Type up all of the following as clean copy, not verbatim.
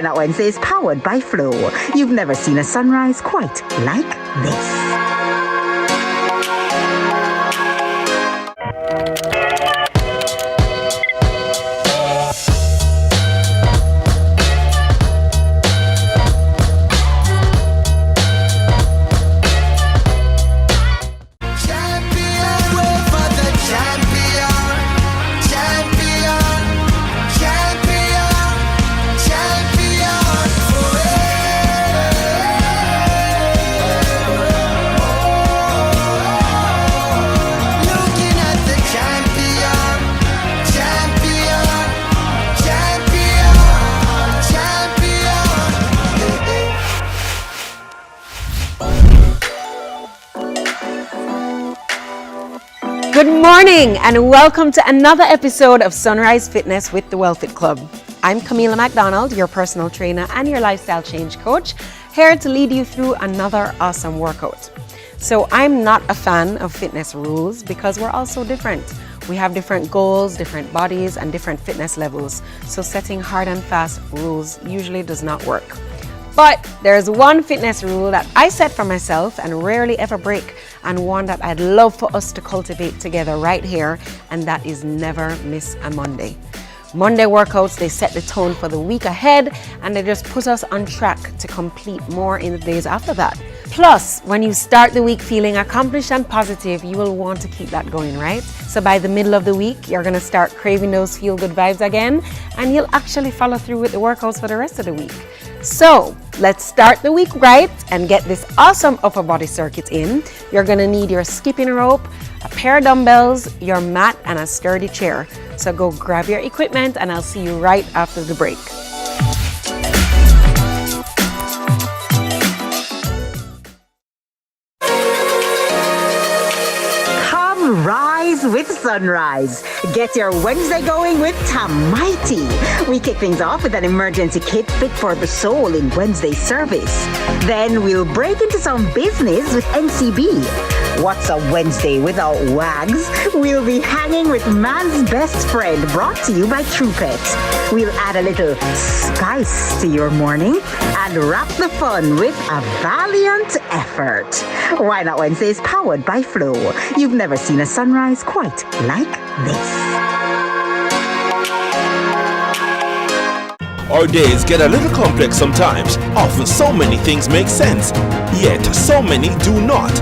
That Wednesday is powered by Flow. You've never seen a sunrise quite like this. Good morning and welcome to another episode of Sunrise Fitness with the WellFit Club. I'm Camila McDonald, your personal trainer and your lifestyle change coach, here to lead you through another awesome workout. So I'm not a fan of fitness rules because we're all so different. We have different goals, different bodies, and different fitness levels. So setting hard and fast rules usually does not work. But there's one fitness rule that I set for myself and rarely ever break, and one that I'd love for us to cultivate together right here, and that is never miss a Monday. Monday workouts, they set the tone for the week ahead, and they just put us on track to complete more in the days after that. Plus, when you start the week feeling accomplished and positive, you will want to keep that going, right? So by the middle of the week, you're gonna start craving those feel-good vibes again, and you'll actually follow through with the workouts for the rest of the week. So let's start the week right and get this awesome upper body circuit in. You're gonna need your skipping rope, a pair of dumbbells, your mat, and a sturdy chair. So go grab your equipment and I'll see you right after the break. Rise with Sunrise. Get your Wednesday going with Tami. We kick things off with an emergency kit fit for the soul in Wednesday service. Then we'll break into some business with NCB. What's a Wednesday without wags? We'll be hanging with man's best friend, brought to you by TruePet. We'll add a little spice to your morning and wrap the fun with a valiant effort. Why Not Wednesday is powered by Flow. You've never seen a sunrise quite like this. Our days get a little complex sometimes. Often so many things make sense, yet so many do not.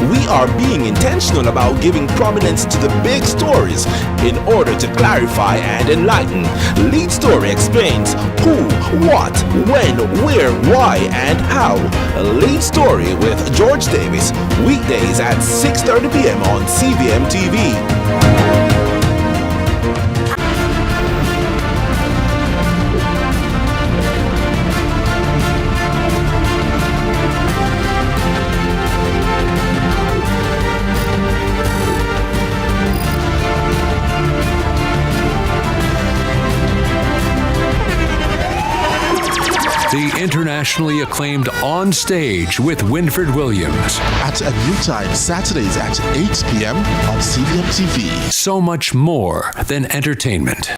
We are being intentional about giving prominence to the big stories in order to clarify and enlighten. Lead Story explains who, what, when, where, why, and how. Lead Story with George Davis, weekdays at 6:30 p.m. on CVM TV. The internationally acclaimed On Stage with Winford Williams. At a new time, Saturdays at 8 p.m. on CVM TV. So much more than entertainment.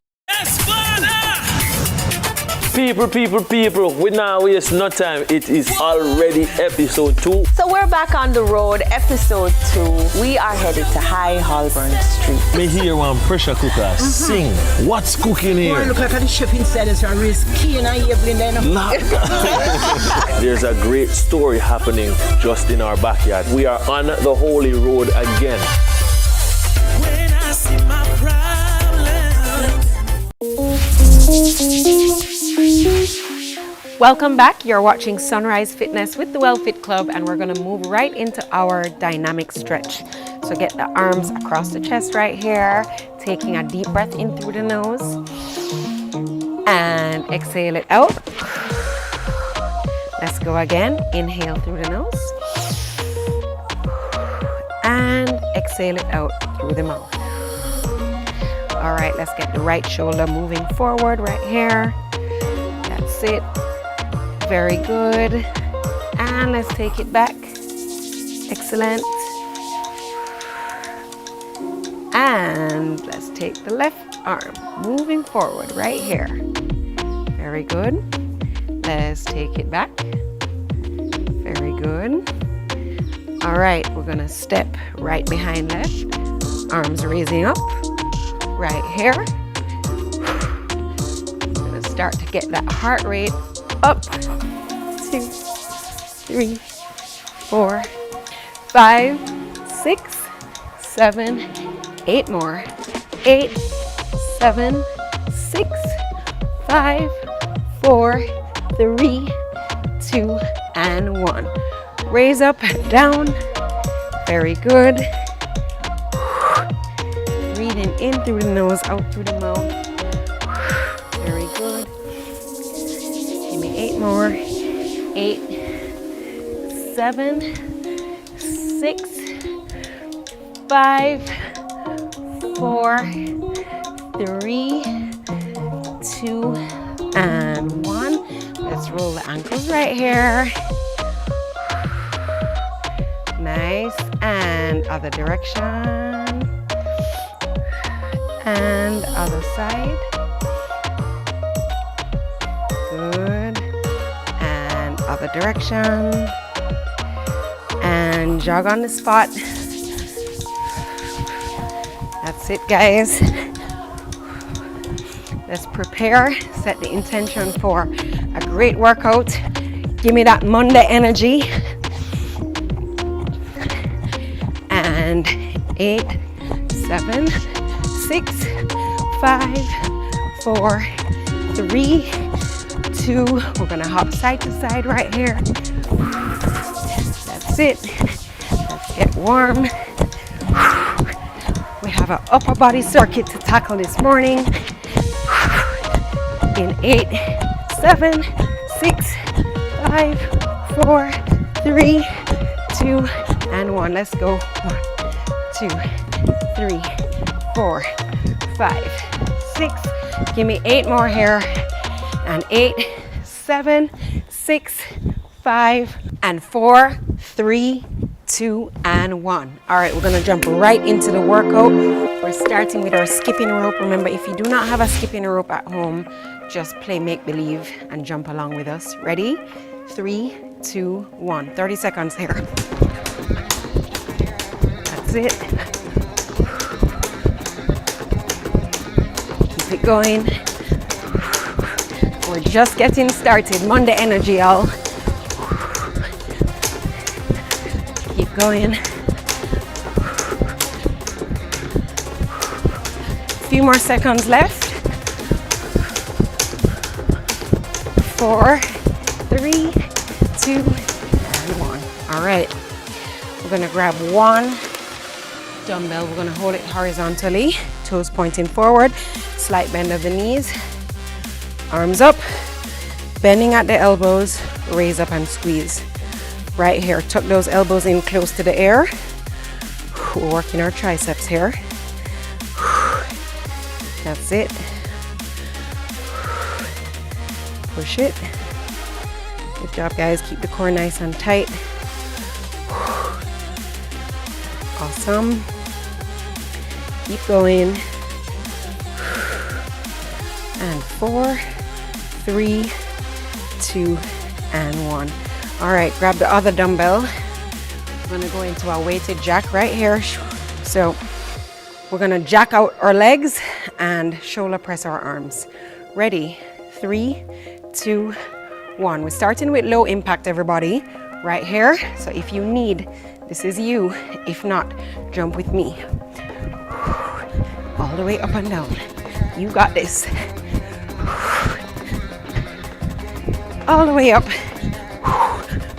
People, we now waste no time. It is already episode 2. So we're back on the road, episode 2. We are headed to High Holborn Street. Me hear one pressure cooker sing. What's cooking here? Look like the chef inside is a risk. There's a great story happening just in our backyard. We are on the Holy Road again. When I see my Welcome back. You're watching Sunrise Fitness with the WellFit Club, and we're going to move right into our dynamic stretch. So get the arms across the chest right here, taking a deep breath in through the nose and exhale it out. Let's go again. Inhale through the nose and exhale it out through the mouth. All right, let's get the right shoulder moving forward right here. That's it. Very good. And let's take it back. Excellent. And let's take the left arm moving forward right here. Very good. Let's take it back. Very good. All right, we're gonna step right behind left. Arms raising up. Right here. We're gonna start to get that heart rate up. 2, 3, 4, 5, 6, 7, 8 more. 8, 7, 6, 5, 4, 3, 2, and 1. Raise up and down. Very good. Breathing in through the nose, out through the mouth. Very good. Give me 8 more. 8, 7, 6, 5, 4, 3, 2, and 1. Let's roll the ankles right here. Nice. And other direction. And other side. Good. And other direction. And jog on the spot. That's it, guys. Let's prepare, set the intention for a great workout. Give me that Monday energy. And 8, 7, 6, 5, 4, 3, 2. We're gonna hop side to side right here. That's it. Let's get warm. We have an upper body circuit to tackle this morning. In 8, 7, 6, 5, 4, 3, 2, and 1. Let's go. 1, 2, 3, 4, 5, 6. Give me 8 more here. And 8, 7, 6, 5, and 4, 3, 2, and 1. All right, we're gonna jump right into the workout. We're starting with our skipping rope. Remember, if you do not have a skipping rope at home, just play make-believe and jump along with us. Ready? 3, 2, 1. 30 seconds here. That's it. Keep it going. We're just getting started. Monday energy, y'all. Keep going. A few more seconds left. 4, 3, 2, and 1. All right. We're gonna grab one dumbbell. We're gonna hold it horizontally, toes pointing forward, slight bend of the knees, arms up, bending at the elbows, raise up and squeeze. Right here, tuck those elbows in close to the air. We're working our triceps here. That's it. Push it. Good job, guys. Keep the core nice and tight. Awesome. Keep going. And 4, 3, 2, and 1. All right, grab the other dumbbell. We're gonna go into our weighted jack right here. So we're gonna jack out our legs and shoulder press our arms. Ready? 3, 2, 1. We're starting with low impact, everybody, right here. So if you need, this is you. If not, jump with me. All the way up and down. You got this. All the way up.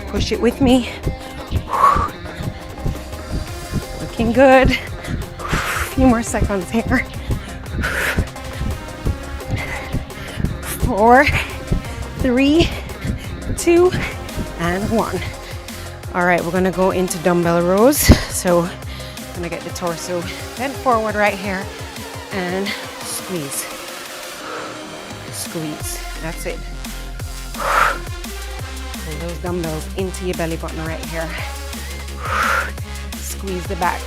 Push it with me. Looking good. A few more seconds here. 4, 3, 2, and 1. All right, we're gonna go into dumbbell rows. So I'm gonna get the torso bent forward right here and squeeze. Squeeze. That's it. Pull those dumbbells into your belly button right here. Squeeze the back.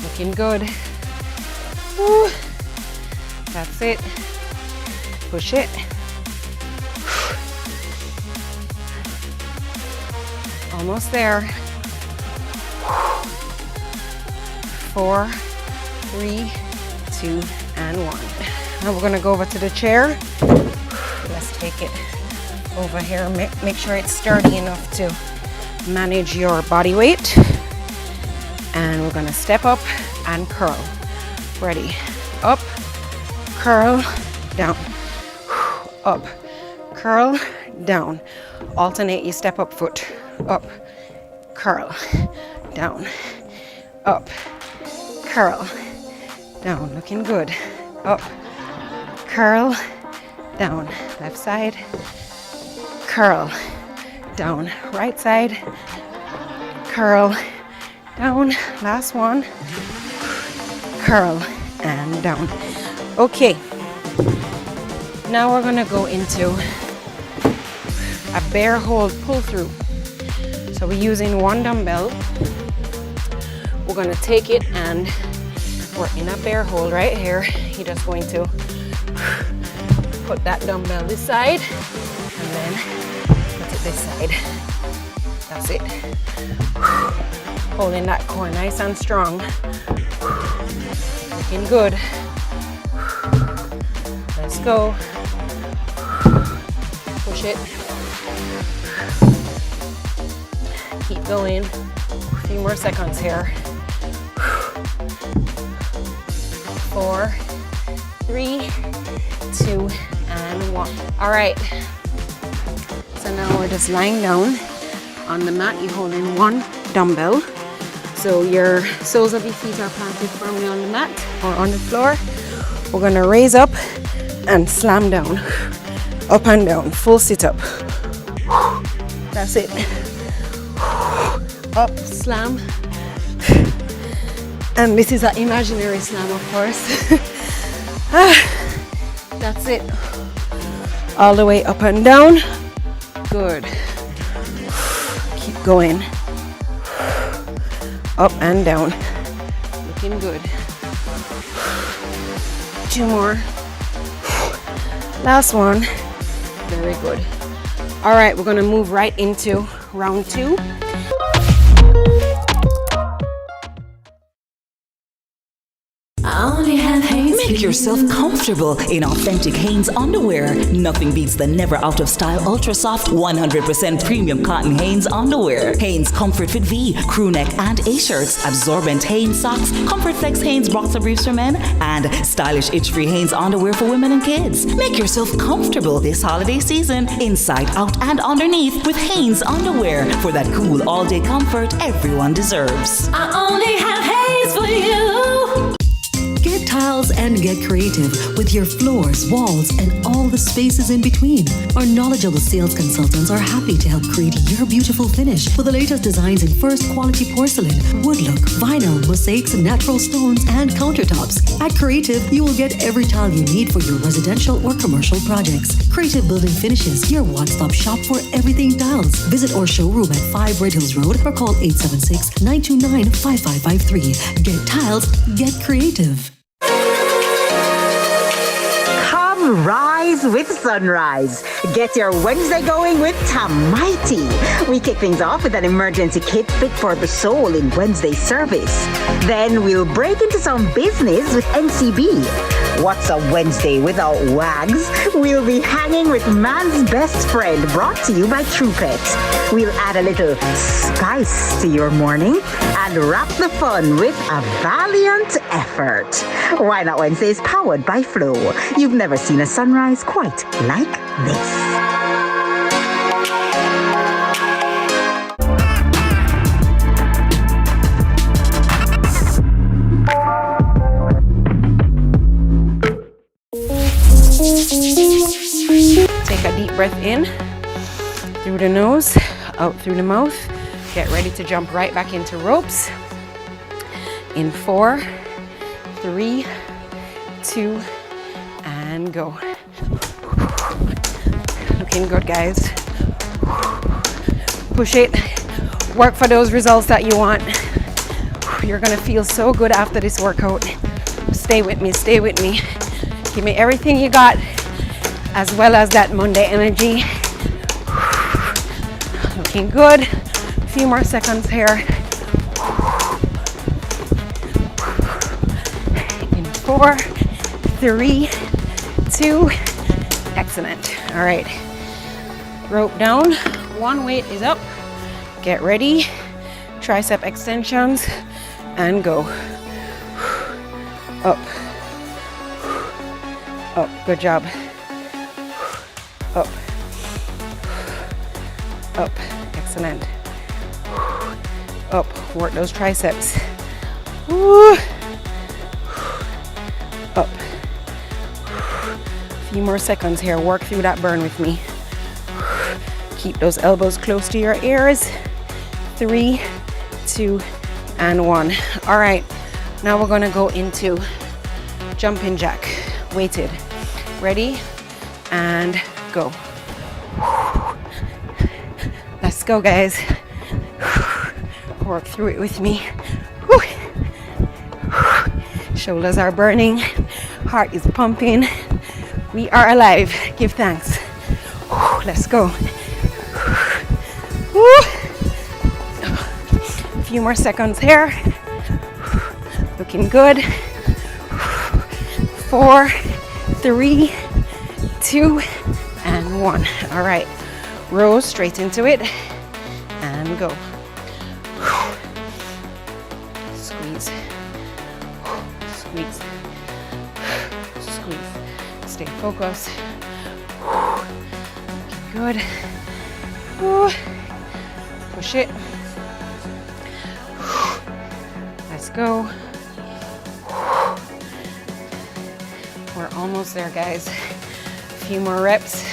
Looking good. Woo. That's it. Push it. Almost there. 4, 3, 2, and 1. Now we're gonna go over to the chair. Let's take it over here. Make sure it's sturdy enough to manage your body weight. And we're gonna step up and curl. Ready? Up, curl, down. Up, curl, down. Alternate your step up foot. Up, curl, down. Up, curl, down. Looking good. Up, curl, down. Left side, curl, down. Right side, curl, down. Last one, curl, and down. Okay, now we're gonna go into a bear hold pull through. So we're using one dumbbell. We're gonna take it and we're in a bear hold right here. You're just going to put that dumbbell this side and then put it this side. That's it. Holding that core nice and strong. Looking good. Let's go. Push it. Keep going. A few more seconds here. 4, 3, 2, and 1. All right. So now we're just lying down on the mat. You're holding one dumbbell. So your soles of your feet are planted firmly on the mat or on the floor. We're gonna raise up and slam down. Up and down, full sit up. That's it. Up, slam. And this is an imaginary slam, of course. That's it. All the way up and down. Good. Keep going. Up and down. Looking good. 2 more. Last one. Very good. All right, we're gonna move right into round 2. Make yourself comfortable in authentic Hanes underwear. Nothing beats the never out of style ultra soft 100% premium cotton Hanes underwear. Hanes Comfort Fit V, crew neck and A shirts, absorbent Hanes socks, Comfort Flex Hanes boxer briefs for men, and stylish itch-free Hanes underwear for women and kids. Make yourself comfortable this holiday season, inside, out, and underneath with Hanes underwear for that cool all-day comfort everyone deserves. I only have Hanes for you. Get tiles and get creative with your floors, walls, and all the spaces in between. Our knowledgeable sales consultants are happy to help create your beautiful finish with the latest designs in first quality porcelain, wood look, vinyl, mosaics, natural stones, and countertops. At Creative, you will get every tile you need for your residential or commercial projects. Creative Building Finishes, your one-stop shop for everything tiles. Visit our showroom at 5 Red Hills Road or call 876-929-5553. Get tiles, get creative. Rise with Sunrise. Get your Wednesday going with Tami. We kick things off with an emergency kit fit for the soul in Wednesday service. Then we'll break into some business with NCB. What's a Wednesday without wags? We'll be hanging with man's best friend, brought to you by TruePet. We'll add a little spice to your morning and wrap the fun with a valiant effort. Why Not Wednesday is powered by Flow. You've never seen a sunrise quite like this. Take a deep breath in through the nose, out through the mouth. Get ready to jump right back into ropes. In 4, 3, 2, and go. Looking good, guys. Push it. Work for those results that you want. You're gonna feel so good after this workout. Stay with me, stay with me. Give me everything you got, as well as that Monday energy. Looking good. few more seconds here. In 4, 3, 2, excellent. All right, rope down, one weight is up. Get ready, tricep extensions, and go. Up, up, good job. Up, up, excellent. Up, work those triceps. Woo. Up. A few more seconds here, work through that burn with me. Keep those elbows close to your ears. 3, 2, and 1. All right, now we're gonna go into jumping jack, weighted. Ready? And go. Let's go, guys. Work through it with me. Shoulders are burning, heart is pumping. We are alive. Give thanks. Let's go. A few more seconds here. Looking good. 4, 3, 2, and 1. All right, row straight into it and go. Squeeze, squeeze, squeeze. Stay focused. Good. Push it. Let's go. We're almost there, guys. A few more reps,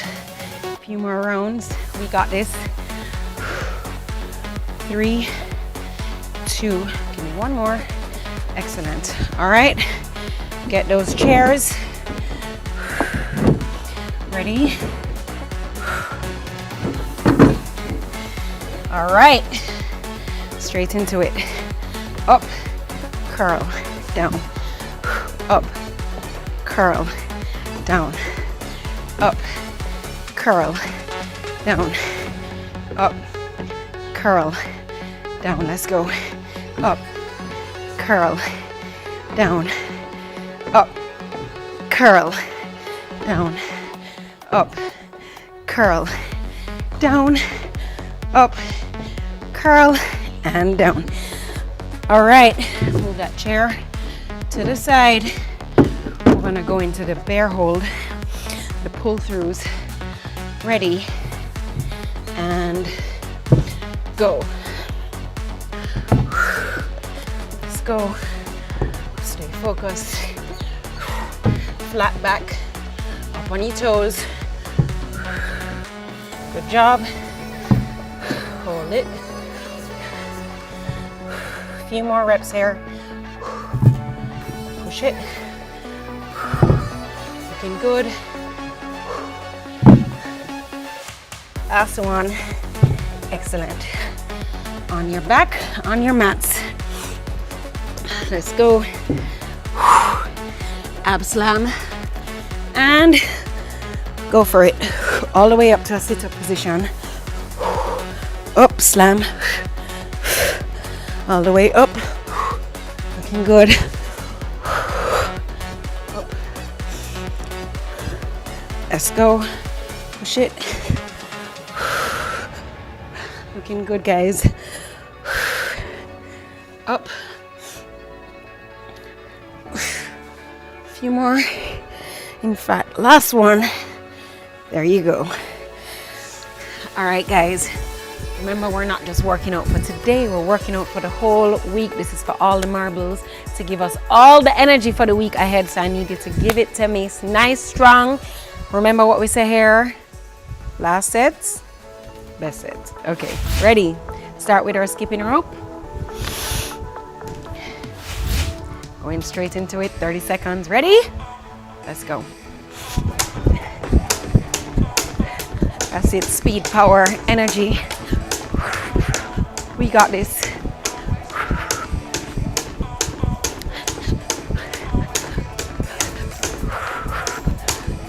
a few more rounds. We got this. 3, 2, give me one more. Excellent. All right, get those chairs. Ready? All right, straight into it. Up, curl, down, up, curl, down, up, curl, down, up, curl, down. Let's go. Up, curl, down, up, curl, down, up, curl, down, up, curl, and down. All right, move that chair to the side. We're gonna go into the bear hold, the pull throughs. Ready, and go. Let's go. Stay focused. Flat back, up on your toes. Good job. Hold it. A few more reps here. Push it. Looking good. Last one. Excellent. On your back, on your mats. Let's go. Ab slam. And go for it. All the way up to a sit-up position. Up, slam. All the way up. Looking good. Up. Let's go. Push it. Looking good, guys. Up. A few more. In fact, last one. There you go. All right, guys. Remember, we're not just working out for today, we're working out for the whole week. This is for all the marbles to give us all the energy for the week ahead. So I need you to give it to me nice, strong. Remember what we say here? Last sets, best sets. Okay, ready? Start with our skipping rope. Going straight into it, 30 seconds. Ready? Let's go. That's it, speed, power, energy. We got this.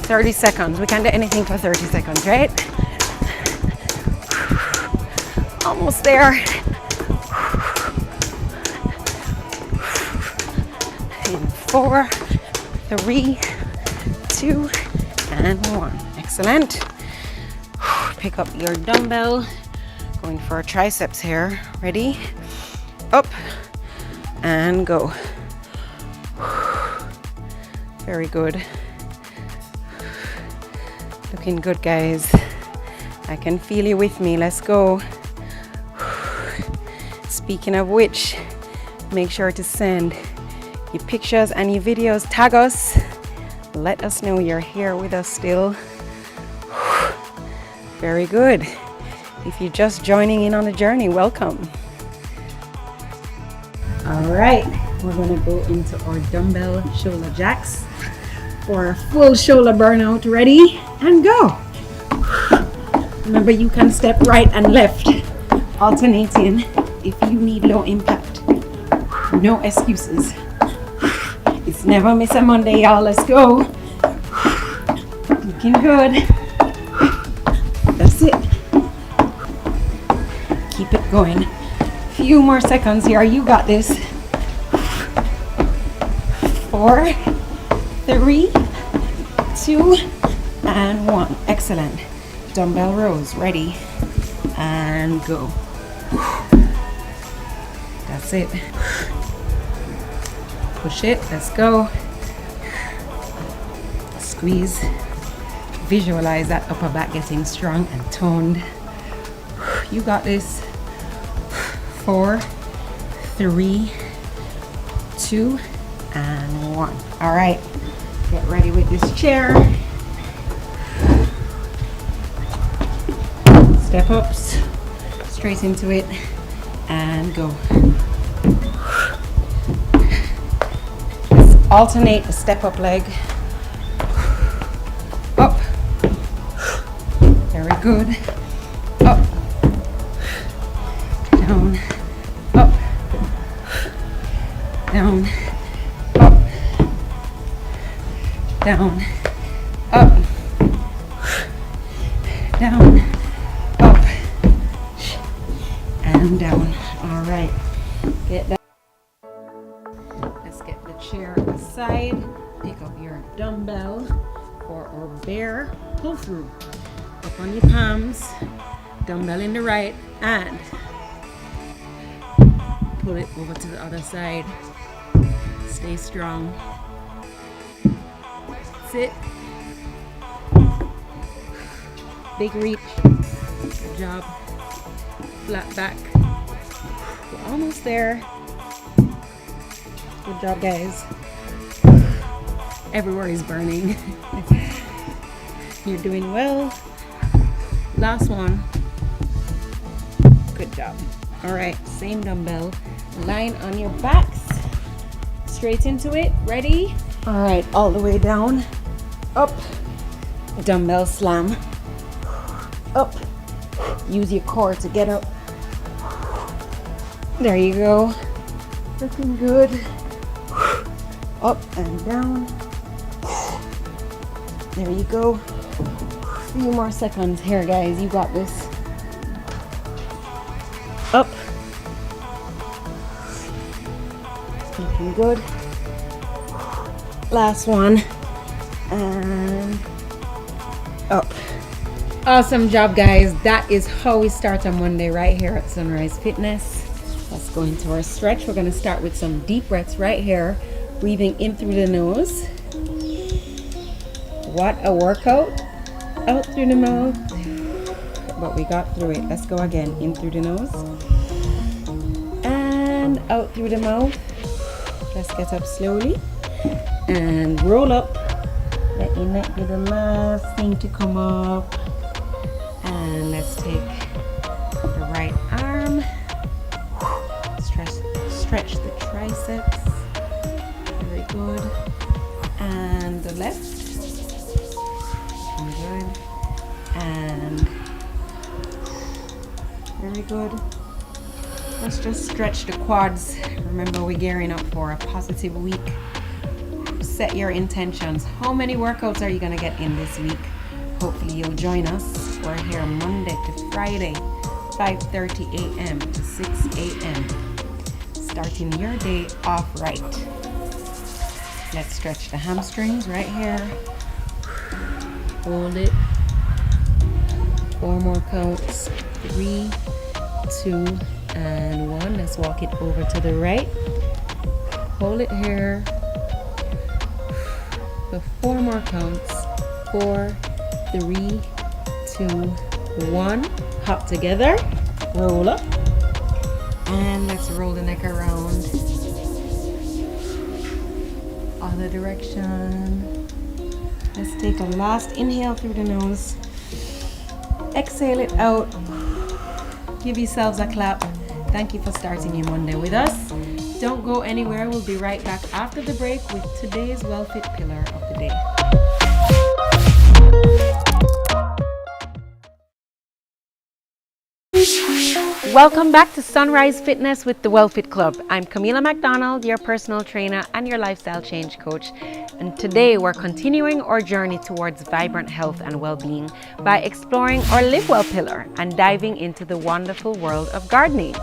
"30 seconds. We can do anything for 30 seconds, right? Almost there. 4, 3, 2, and 1. Excellent. Pick up your dumbbell. Going for triceps here. Ready? Up and go. Very good. Looking good, guys. I can feel you with me. Let's go. Speaking of which, make sure to send your pictures and your videos. Tag us. Let us know you're here with us still. Very good. If you're just joining in on the journey, welcome. All right, we're gonna go into our dumbbell shoulder jacks for a full shoulder burnout. Ready and go. Remember, you can step right and left, alternating if you need low impact. No excuses. It's never miss a Monday, y'all. Let's go. Looking good. That's it. Keep it going. Few more seconds here. You got this. 4, 3, 2, and 1. Excellent. Dumbbell rows. Ready and go. That's it. Push it. Let's go. Squeeze. Visualize that upper back getting strong and toned. You got this. 4, 3, 2, and 1. All right. Get ready with this chair. Step ups. Straight into it and go. Let's alternate the step up leg. Up. Very good. Up. Down. Up. Down. Up. Down. Up. Down. Up. And down. All right. Get that. Let's get the chair aside. Pick up your dumbbell for our bear pull through. Up on your palms. Dumbbell in the right and pull it over to the other side. Stay strong. Sit. Big reach. Good job. Flat back. We're almost there. Good job, guys. Everywhere is burning. You're doing well. Last one. Good job. All right, same dumbbell. Line on your backs. Straight into it. Ready? All right, all the way down. Up. Dumbbell slam. Up. Use your core to get up. There you go. Looking good. Up and down. There you go. A few more seconds here, guys. You got this. Up. Looking good. Last one. And up. Awesome job, guys. That is how we start on Monday right here at Sunrise Fitness. Let's go into our stretch. We're going to start with some deep breaths right here. Breathing in through the nose. What a workout. Out through the mouth. But we got through it. Let's go again. In through the nose. And out through the mouth. Let's get up slowly. And roll up. Let your neck be the last thing to come up. And let's take the right arm. Stretch the triceps. Very good. And the left. Good. And very good. Let's just stretch the quads. Remember, we're gearing up for a positive week. Set your intentions. How many workouts are you going to get in this week? Hopefully you'll join us. We're here Monday to Friday, 5:30 a.m. to 6 a.m. Starting your day off right. Let's stretch the hamstrings right here. Hold it. 4 more counts. 3, 2, and 1. Let's walk it over to the right. Hold it here. For 4 more counts. 4, 3, 2, 1. Hop together. Roll up. And let's roll the neck around. Other direction. Let's take a last inhale through the nose. Exhale it out. Give yourselves a clap. Thank you for starting your Monday with us. Don't go anywhere. We'll be right back after the break with today's well-fit pillar of the day. Welcome back to Sunrise Fitness with the WellFit Club. I'm Camila McDonald, your personal trainer and your lifestyle change coach. And today we're continuing our journey towards vibrant health and well-being by exploring our Live Well pillar and diving into the wonderful world of gardening.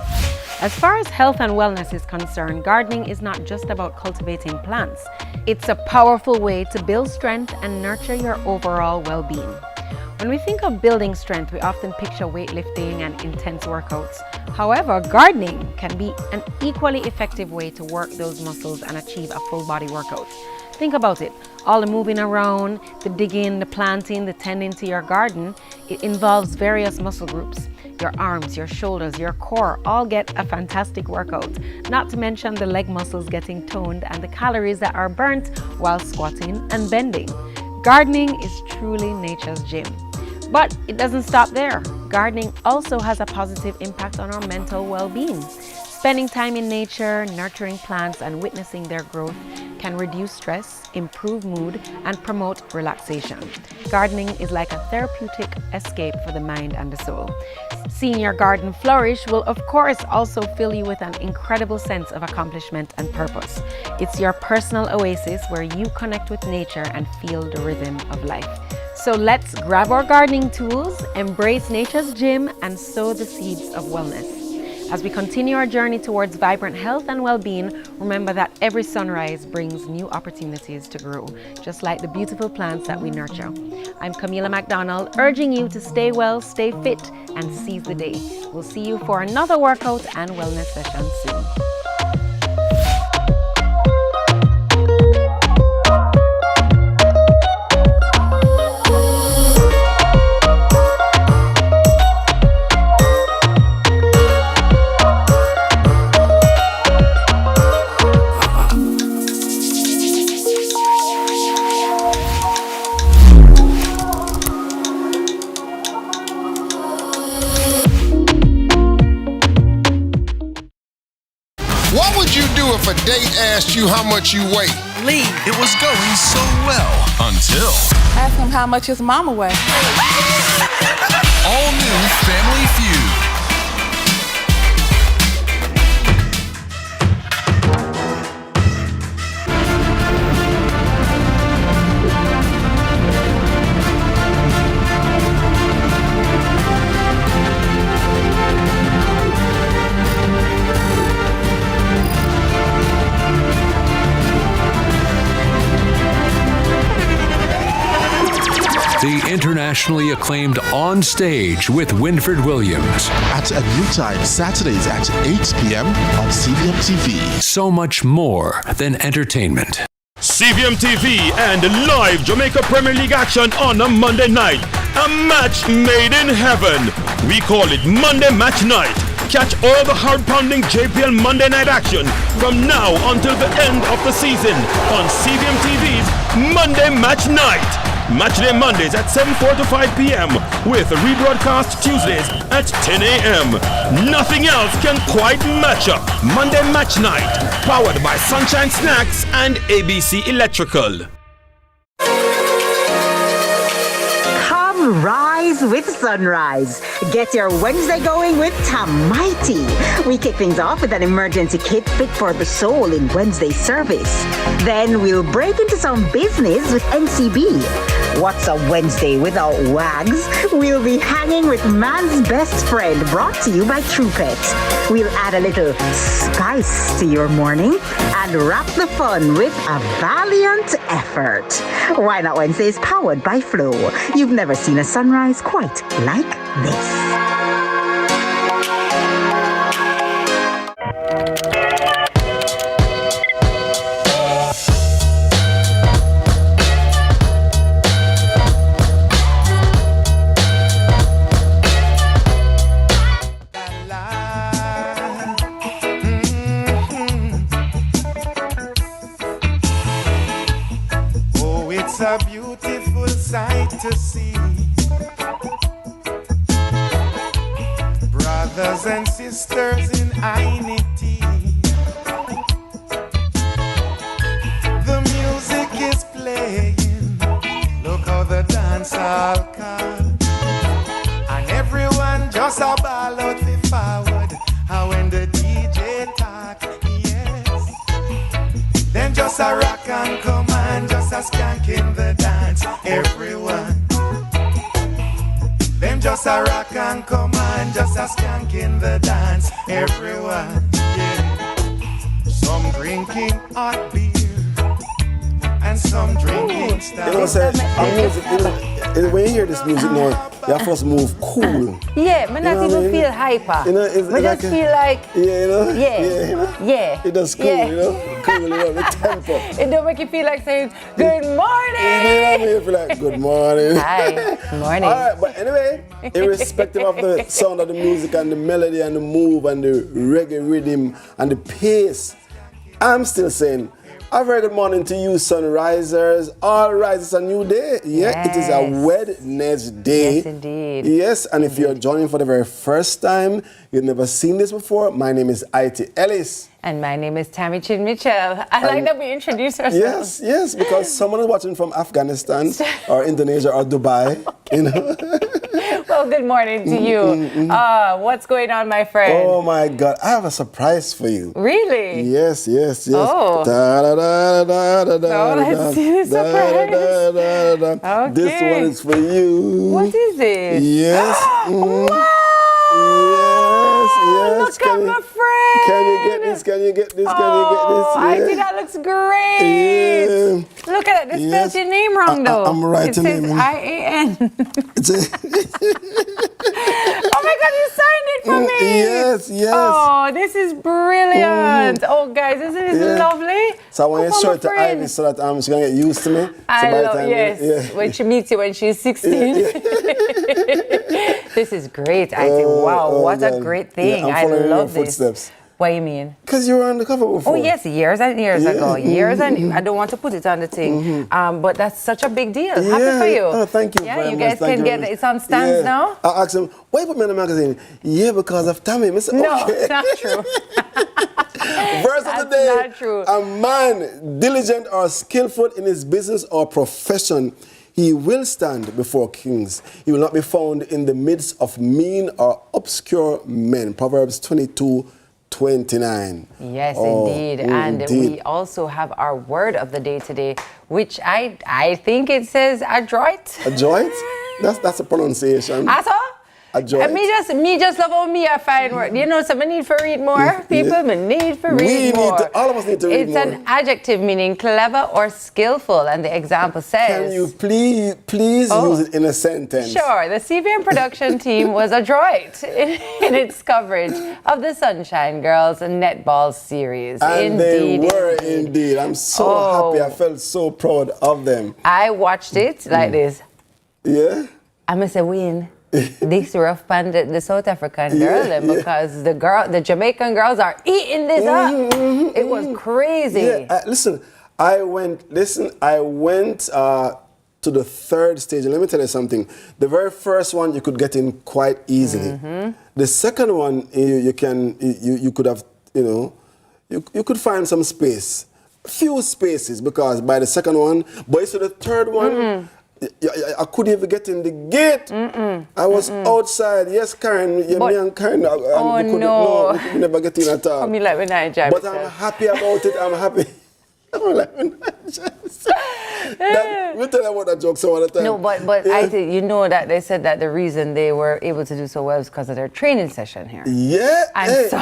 As far as health and wellness is concerned, gardening is not just about cultivating plants. It's a powerful way to build strength and nurture your overall well-being. When we think of building strength, we often picture weightlifting and intense workouts. However, gardening can be an equally effective way to work those muscles and achieve a full body workout. Think about it. All the moving around, the digging, the planting, the tending to your garden, it involves various muscle groups. Your arms, your shoulders, your core all get a fantastic workout. Not to mention the leg muscles getting toned and the calories that are burnt while squatting and bending. Gardening is truly nature's gym. But it doesn't stop there. Gardening also has a positive impact on our mental well-being. Spending time in nature, nurturing plants, and witnessing their growth can reduce stress, improve mood, and promote relaxation. Gardening is like a therapeutic escape for the mind and the soul. Seeing your garden flourish will, of course, also fill you with an incredible sense of accomplishment and purpose. It's your personal oasis where you connect with nature and feel the rhythm of life. So let's grab our gardening tools, embrace nature's gym, and sow the seeds of wellness. As we continue our journey towards vibrant health and well-being, remember that every sunrise brings new opportunities to grow, just like the beautiful plants that we nurture. I'm Camila McDonald, urging you to stay well, stay fit, and seize the day. We'll see you for another workout and wellness session soon. If a date asked you how much you weigh, leave. It was going so well until ask him how much his mama weigh. All new Family Feud. The internationally acclaimed On Stage with Winfred Williams. At a new time, Saturdays at 8 p.m. on CVM TV. So much more than entertainment. CVM TV and live Jamaica Premier League action on a Monday night. A match made in heaven. We call it Monday Match Night. Catch all the hard-pounding JPL Monday night action from now until the end of the season on CVM TV's Monday Match Night. Matchday Mondays at 7:45 p.m. with a rebroadcast Tuesdays at 10 a.m. Nothing else can quite match up. Monday Match Night, powered by Sunshine Snacks and ABC Electrical. Come rise with Sunrise. Get your Wednesday going with Tami. We kick things off with an emergency kit fit for the soul in Wednesday service. Then we'll break into some business with NCB. What's a Wednesday without wags? We'll be hanging with man's best friend, brought to you by TruePet. We'll add a little spice to your morning and wrap the fun with a valiant effort. Why Not Wednesday is powered by Flow. You've never seen a sunrise quite like this. It's a beautiful sight to see. Brothers and sisters in unity. The music is playing. Look how the dance all come. And everyone just a ball out the forward. How when the DJ talk, yes. Then just a rock and come on, just a skank in the dance, everyone. Them just a rock and come on, just a skank in the dance, everyone. Yeah. Some drinking hot beer and some drinking stout. You know, say, when you hear this music now, you have to move cool. Yeah, but not even feel hyper. You know, it's we just feel like, yeah, you know, yeah, you know? Yeah. It does cool, you know, cool, you know, the tempo. It don't make you feel like saying good morning. You know what I mean? You feel like good morning. Hi, good morning. All right, but anyway, irrespective of the sound of the music and the melody and the move and the reggae rhythm and the pace, I'm still saying, a very good morning to you, sunrisers. All rise, it's a new day. Yeah, yes. It is a Wednesday. Yes, indeed. Yes, and if you're joining for the very first time, you've never seen this before, my name is Ellis. And my name is Tami Mitchell. I like that we introduce ourselves. Yes, because someone is watching from Afghanistan or Indonesia or Dubai, you know. Well, good morning to you. What's going on, my friend? Oh my God, I have a surprise for you. Really? Yes. Oh. Let's see the surprise. Okay. This one is for you. What is it? Yes. Wow. Yes. Look at my friend. Can you get this? Can you get this? I think that looks great. Yeah. Look at it. They spelled your name wrong, though. I'm writing it. It says IAN. Oh my God, you signed it for me. Yes. Oh, this is brilliant. Oh, guys, isn't this lovely? So I want you to show it to Ivy so that she's going to get used to me. When she meets you when she's 16. This is great. I think, wow, what a great thing. Yeah, I love this. Footsteps. What do you mean? Because you were on the cover before. Oh, yes, years and years ago. Years and I don't want to put it on the thing. But that's such a big deal. Happy for you. Oh, thank you. Yeah, you guys can get it. It's on stands now. I asked him, why you put me in the magazine? Yeah, because of Tami. I said, no, okay. it's not true. Verse of the day. Not true. A man diligent or skillful in his business or profession, he will stand before kings. He will not be found in the midst of mean or obscure men. Proverbs 22:29. Yes, indeed. And we also have our word of the day today, which I think it says adroit. Adroit? That's a pronunciation. Adroit. Me just love how me a fine word. You know, so I need to read more. People, need to read more. All of us need to read more. It's an adjective meaning clever or skillful, and the example says... Can you please use it in a sentence? Sure. The CVM production team was adroit in its coverage of the Sunshine Girls netball series. And they were indeed. I'm so happy. I felt so proud of them. I watched it like this. Yeah? I'm going to say win. This rough banded the South African girl because the Jamaican girls are eating this up. It was crazy. Yeah, listen, I went to the third stage. And let me tell you something. The very first one you could get in quite easily. The second one you could have, you could find some space, few spaces, because by the second one, but you see the third one. I couldn't even get in the gate. I was outside. Yes, Karen. Me and Karen. We could never get in at all. But I'm happy about it. I'm happy. I'm laughing. We'll tell them about that joke some other time. No, but I think you know that they said that the reason they were able to do so well is because of their training session here. Yeah. And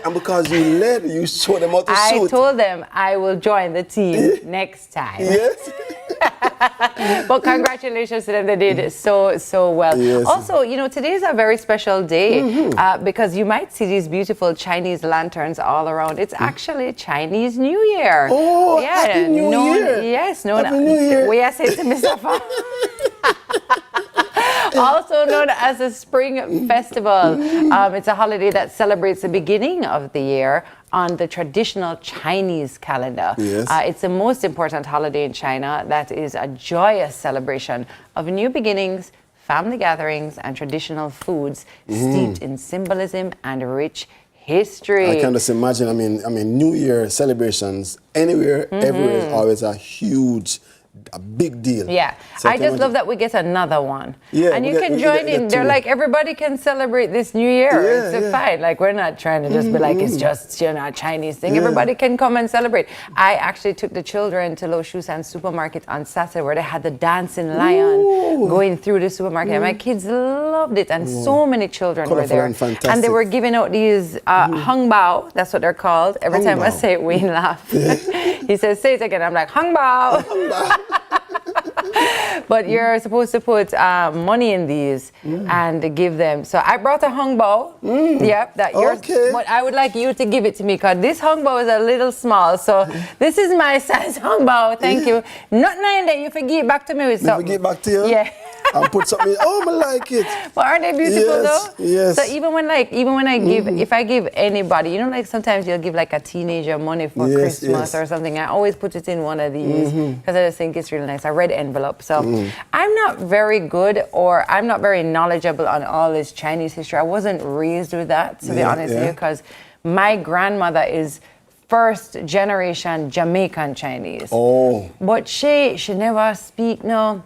and because you showed them how to shoot. I told them I will join the team next time. Yes. But congratulations to them. They did so well. Yes. Also, you know, today is a very special day because you might see these beautiful Chinese lanterns all around. It's actually Chinese New Year. Oh, Happy New Year. Yes, Happy New Year. We are saying to Mr. Also known as the Spring Festival. It's a holiday that celebrates the beginning of the year on the traditional Chinese calendar. Yes. It's the most important holiday in China that is a joyous celebration of new beginnings, family gatherings, and traditional foods steeped in symbolism and rich history. I can just imagine, I mean, New Year celebrations anywhere, everywhere is always a big deal. Yeah, So I just love that we get another one. Yeah, and you can we join get in. They're two. like, everybody can celebrate this New Year. Yeah, It's fine. Like, we're not trying to just be like, it's just, you know, a Chinese thing. Yeah. Everybody can come and celebrate. I actually took the children to Lo Shusan supermarket on Saturday where they had the dancing lion going through the supermarket. And my kids loved it. And so many children were Colorful there. and fantastic. And they were giving out these hung bao. That's what they're called. Every time I Hung bao. say it, Wayne laughs. He says, say it again. I'm like, hung bao. But you're supposed to put money in these and give them. So I brought a hung bao. Yep, that yours. But I would like you to give it to me because this hung bao is a little small. So this is my size hung bao. Thank you. Not knowing that you forgive back to me with something. Forgive back to you? Yeah. And put something. Oh, I like it. But aren't they beautiful though? Yes. So even when I give, if I give anybody, you know, like sometimes you'll give like a teenager money for Christmas or something. I always put it in one of these because I just think it's really nice. A red envelope. So I'm not very good or I'm not very knowledgeable on all this Chinese history. I wasn't raised with that, to be honest with you, because my grandmother is first generation Jamaican Chinese. Oh. But she never speak no.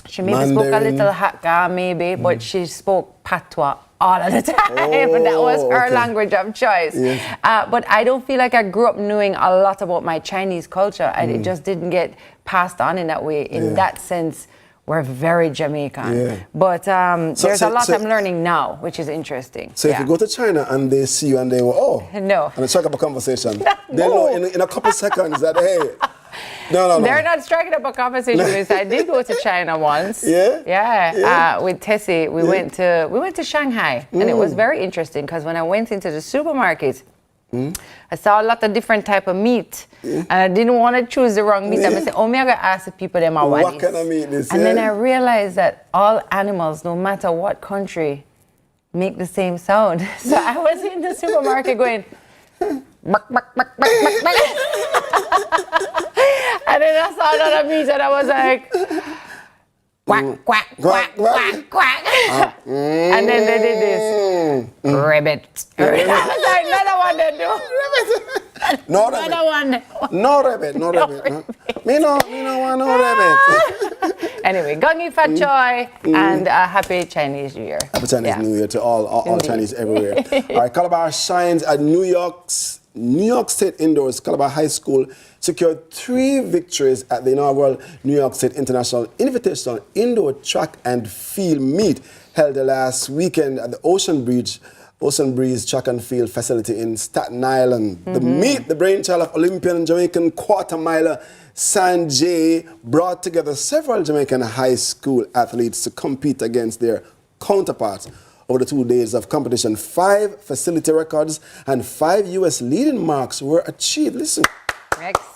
She maybe spoke a little Hakka maybe, but she spoke patois all of the time. That was her language of choice. Yes. But I don't feel like I grew up knowing a lot about my Chinese culture, and it just didn't get passed on in that way. In that sense, we're very Jamaican. Yeah. But there's a lot I'm learning now, which is interesting. So if you go to China and they see you and they go, no. And they strike up a conversation, they know in a couple seconds that, hey, no. They're not striking up a conversation with us. I did go to China once. Yeah? With Tessie, we went to Shanghai, and it was very interesting because when I went into the supermarket, I saw a lot of different type of meat, and I didn't want to choose the wrong meat. I said, "Oh, me I gotta ask the people them are what kind of meat this? And then I realized that all animals, no matter what country, make the same sound. So I was in the supermarket going. Bark, bark, bark, bark, bark, bark. And then I saw another meat and I was like, quack, quack, quack, quack, quack. And then they did this. Rabbit. I was like, another one they do. No rabbit. Another one. No rabbit. No rabbit. Me no want no rabbit. Anyway, Gongi Fat Choi and a happy Chinese New Year. Happy Chinese New Year to all Chinese everywhere. All right, Calabar shines at New York State Indoors. Calabar High School secured 3 victories at the inaugural New York State International Invitational Indoor Track and Field Meet held last weekend at the Ocean Breeze Track and Field Facility in Staten Island. The meet, the brainchild of Olympian and Jamaican quarter miler Sanjay, brought together several Jamaican high school athletes to compete against their counterparts. Over the 2 days of competition, 5 facility records and 5 U.S. leading marks were achieved. Listen. Excellent.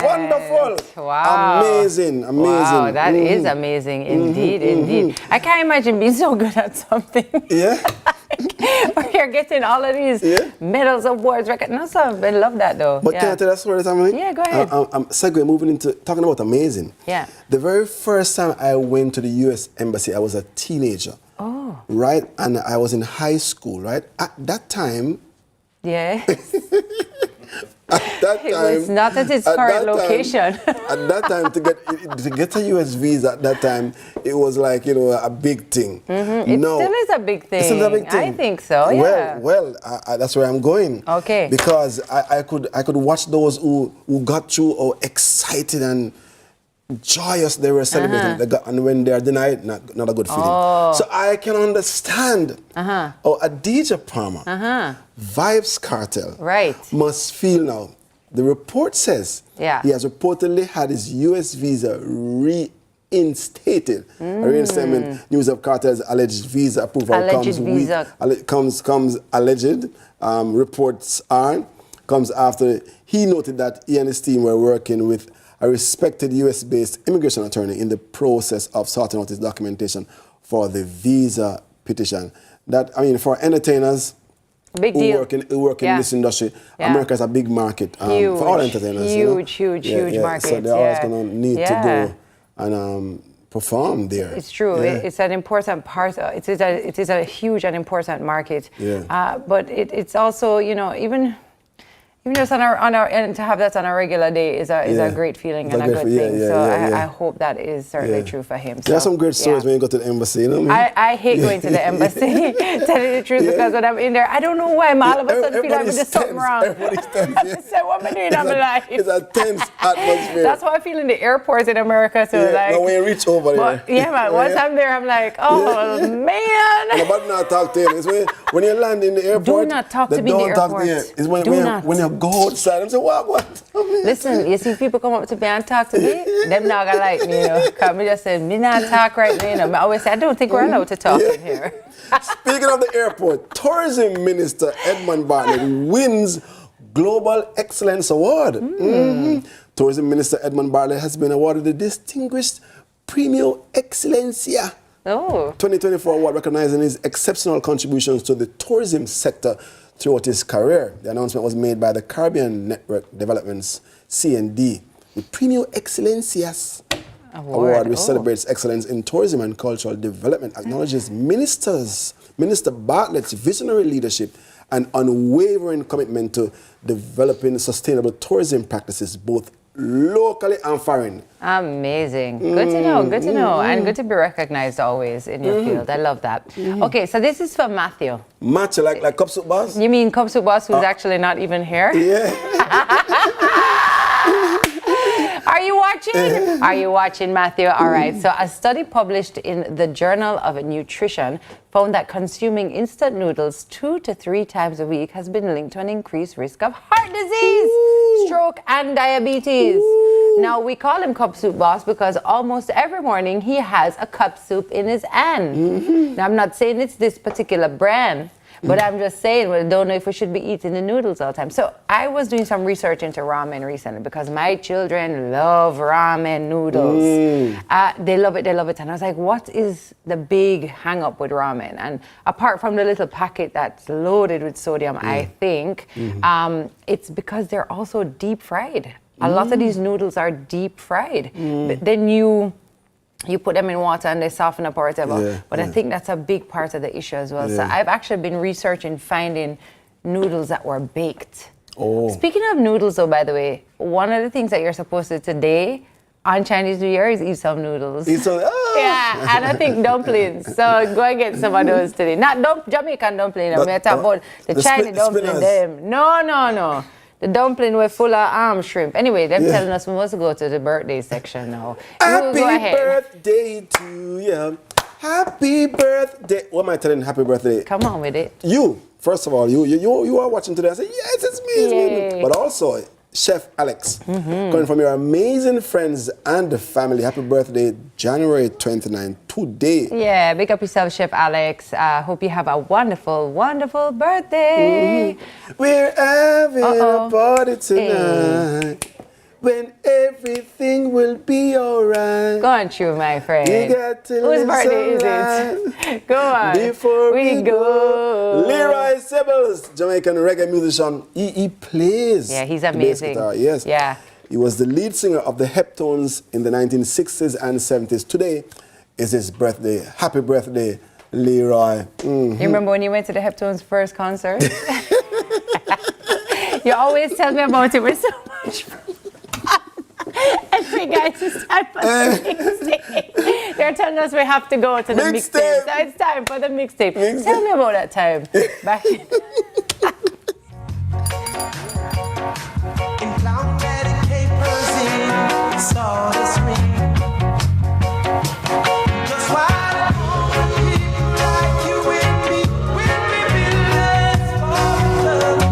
Wonderful. Wow. Amazing. Wow, that is amazing. Indeed. I can't imagine being so good at something. Yeah. Where you're getting all of these medals, awards, records. No, so I love that though. But can I tell you a story, Tami? Yeah, go ahead. I'm segue moving into talking about amazing. Yeah. The very first time I went to the U.S. Embassy, I was a teenager. Oh. Right? And I was in high school, right? At that time. Yeah. that time, it was not at its current location. At that time, to get a US visa at that time, it was like, you know, a big thing. It still is a big thing. It's still a big thing. I think so, yeah. Well, that's where I'm going. Okay. Because I could watch those who got through how excited and joyous they were celebrating, and when they are denied, not a good feeling. So I can understand how a DJ Palmer, Vibes Cartel, must feel now. The report says he has reportedly had his US visa reinstated. A reinstatement news of Cartel's alleged visa approval comes alleged. Reports comes after he noted that he and his team were working with a respected US-based immigration attorney in the process of sorting out his documentation for the visa petition. That, I mean, for entertainers who work in this industry, America is a big market for all entertainers. Huge market. So they're always going to need to go and perform there. It's true. It's an important part. It is a huge and important market. But it's also, you know, even just on our and to have that on a regular day is a great feeling and a good thing. I hope that is certainly true for him. There are some great stories when you go to the embassy, you know what I mean? I hate going to the embassy, telling the truth, because when I'm in there, I don't know why I'm all of a sudden feel like there's something wrong. Everybody's tense. So what am I doing in my life? It's a tense atmosphere. That's what I feel in the airports in America. So like, when you reach over there. Yeah, man. Once I'm there, I'm like, oh man. And about not talk to you. It's when you land in the airport. Do not talk to me in the airport. It's when you go outside. I'm saying, what? Listen, you see people come up to me and talk to me, them not gonna like me, you know. Cause me just say, me not talk right now, you know. I always say, I don't think we're allowed to talk in here. Speaking of the airport, Tourism Minister Edmund Bartlett wins Global Excellence Award. Tourism Minister Edmund Bartlett has been awarded the Distinguished Premio Excellencia 2024 award, recognizing his exceptional contributions to the tourism sector throughout his career. The announcement was made by the Caribbean Network Developments, C&D. The Premio Excelencias Award, which celebrates excellence in tourism and cultural development, acknowledges Minister Bartlett's visionary leadership and unwavering commitment to developing sustainable tourism practices, both locally and foreign. Amazing. Good to know, and good to be recognized always in your field. I love that. Okay, so this is for Matthew. Matthew, like Cup Soup Boss? You mean Cup Soup Boss, who's actually not even here? Yeah. Are you watching? Are you watching, Matthew? All right. So a study published in the Journal of Nutrition found that consuming instant noodles 2 to 3 times a week has been linked to an increased risk of heart disease, stroke, and diabetes. Now, we call him Cup Soup Boss because almost every morning he has a cup soup in his hand. Now, I'm not saying it's this particular brand, but I'm just saying, we don't know if we should be eating the noodles all the time. So I was doing some research into ramen recently because my children love ramen noodles. They love it. And I was like, what is the big hang up with ramen? And apart from the little packet that's loaded with sodium, I think, it's because they're also deep fried. A lot of these noodles are deep fried. But then you put them in water and they soften up or whatever. But I think that's a big part of the issue as well. So I've actually been researching, finding noodles that were baked. Speaking of noodles, though, by the way, one of the things that you're supposed to today on Chinese New Year is eat some noodles. Yeah, and I think dumplings. So go and get some of those today. Not Jamaican dumpling. I'm talking about the Chinese dumpling. Them. No. The dumpling were full of shrimp. Anyway, they're telling us we must go to the birthday section now. Happy birthday to you. Happy birthday. What am I telling? Happy birthday. Come on with it. You, first of all, you are watching today. I say, yes, it's me. But also, Chef Alex, coming from your amazing friends and family. Happy birthday, January 29th, today. Yeah, big up yourself, Chef Alex. Hope you have a wonderful, wonderful birthday. We're having a party tonight. When everything will be alright. Go on, true, my friend. You got to Whose birthday is it? Go on. Before we go. Leroy Sibbles, Jamaican reggae musician. He plays. Yeah, he's amazing. Bass guitar, yes. Yeah. He was the lead singer of the Heptones in the 1960s and 70s. Today is his birthday. Happy birthday, Leroy. You remember when you went to the Heptones' first concert? You always tell me about it with so much fun. Anyway, guys, it's time for the mixtape. They're telling us we have to go to the mixtape. So it's time for the mixtape. Tell me about that time. Back in clown wedding papers in sawdust ring. Just why people like you and me when we less for love.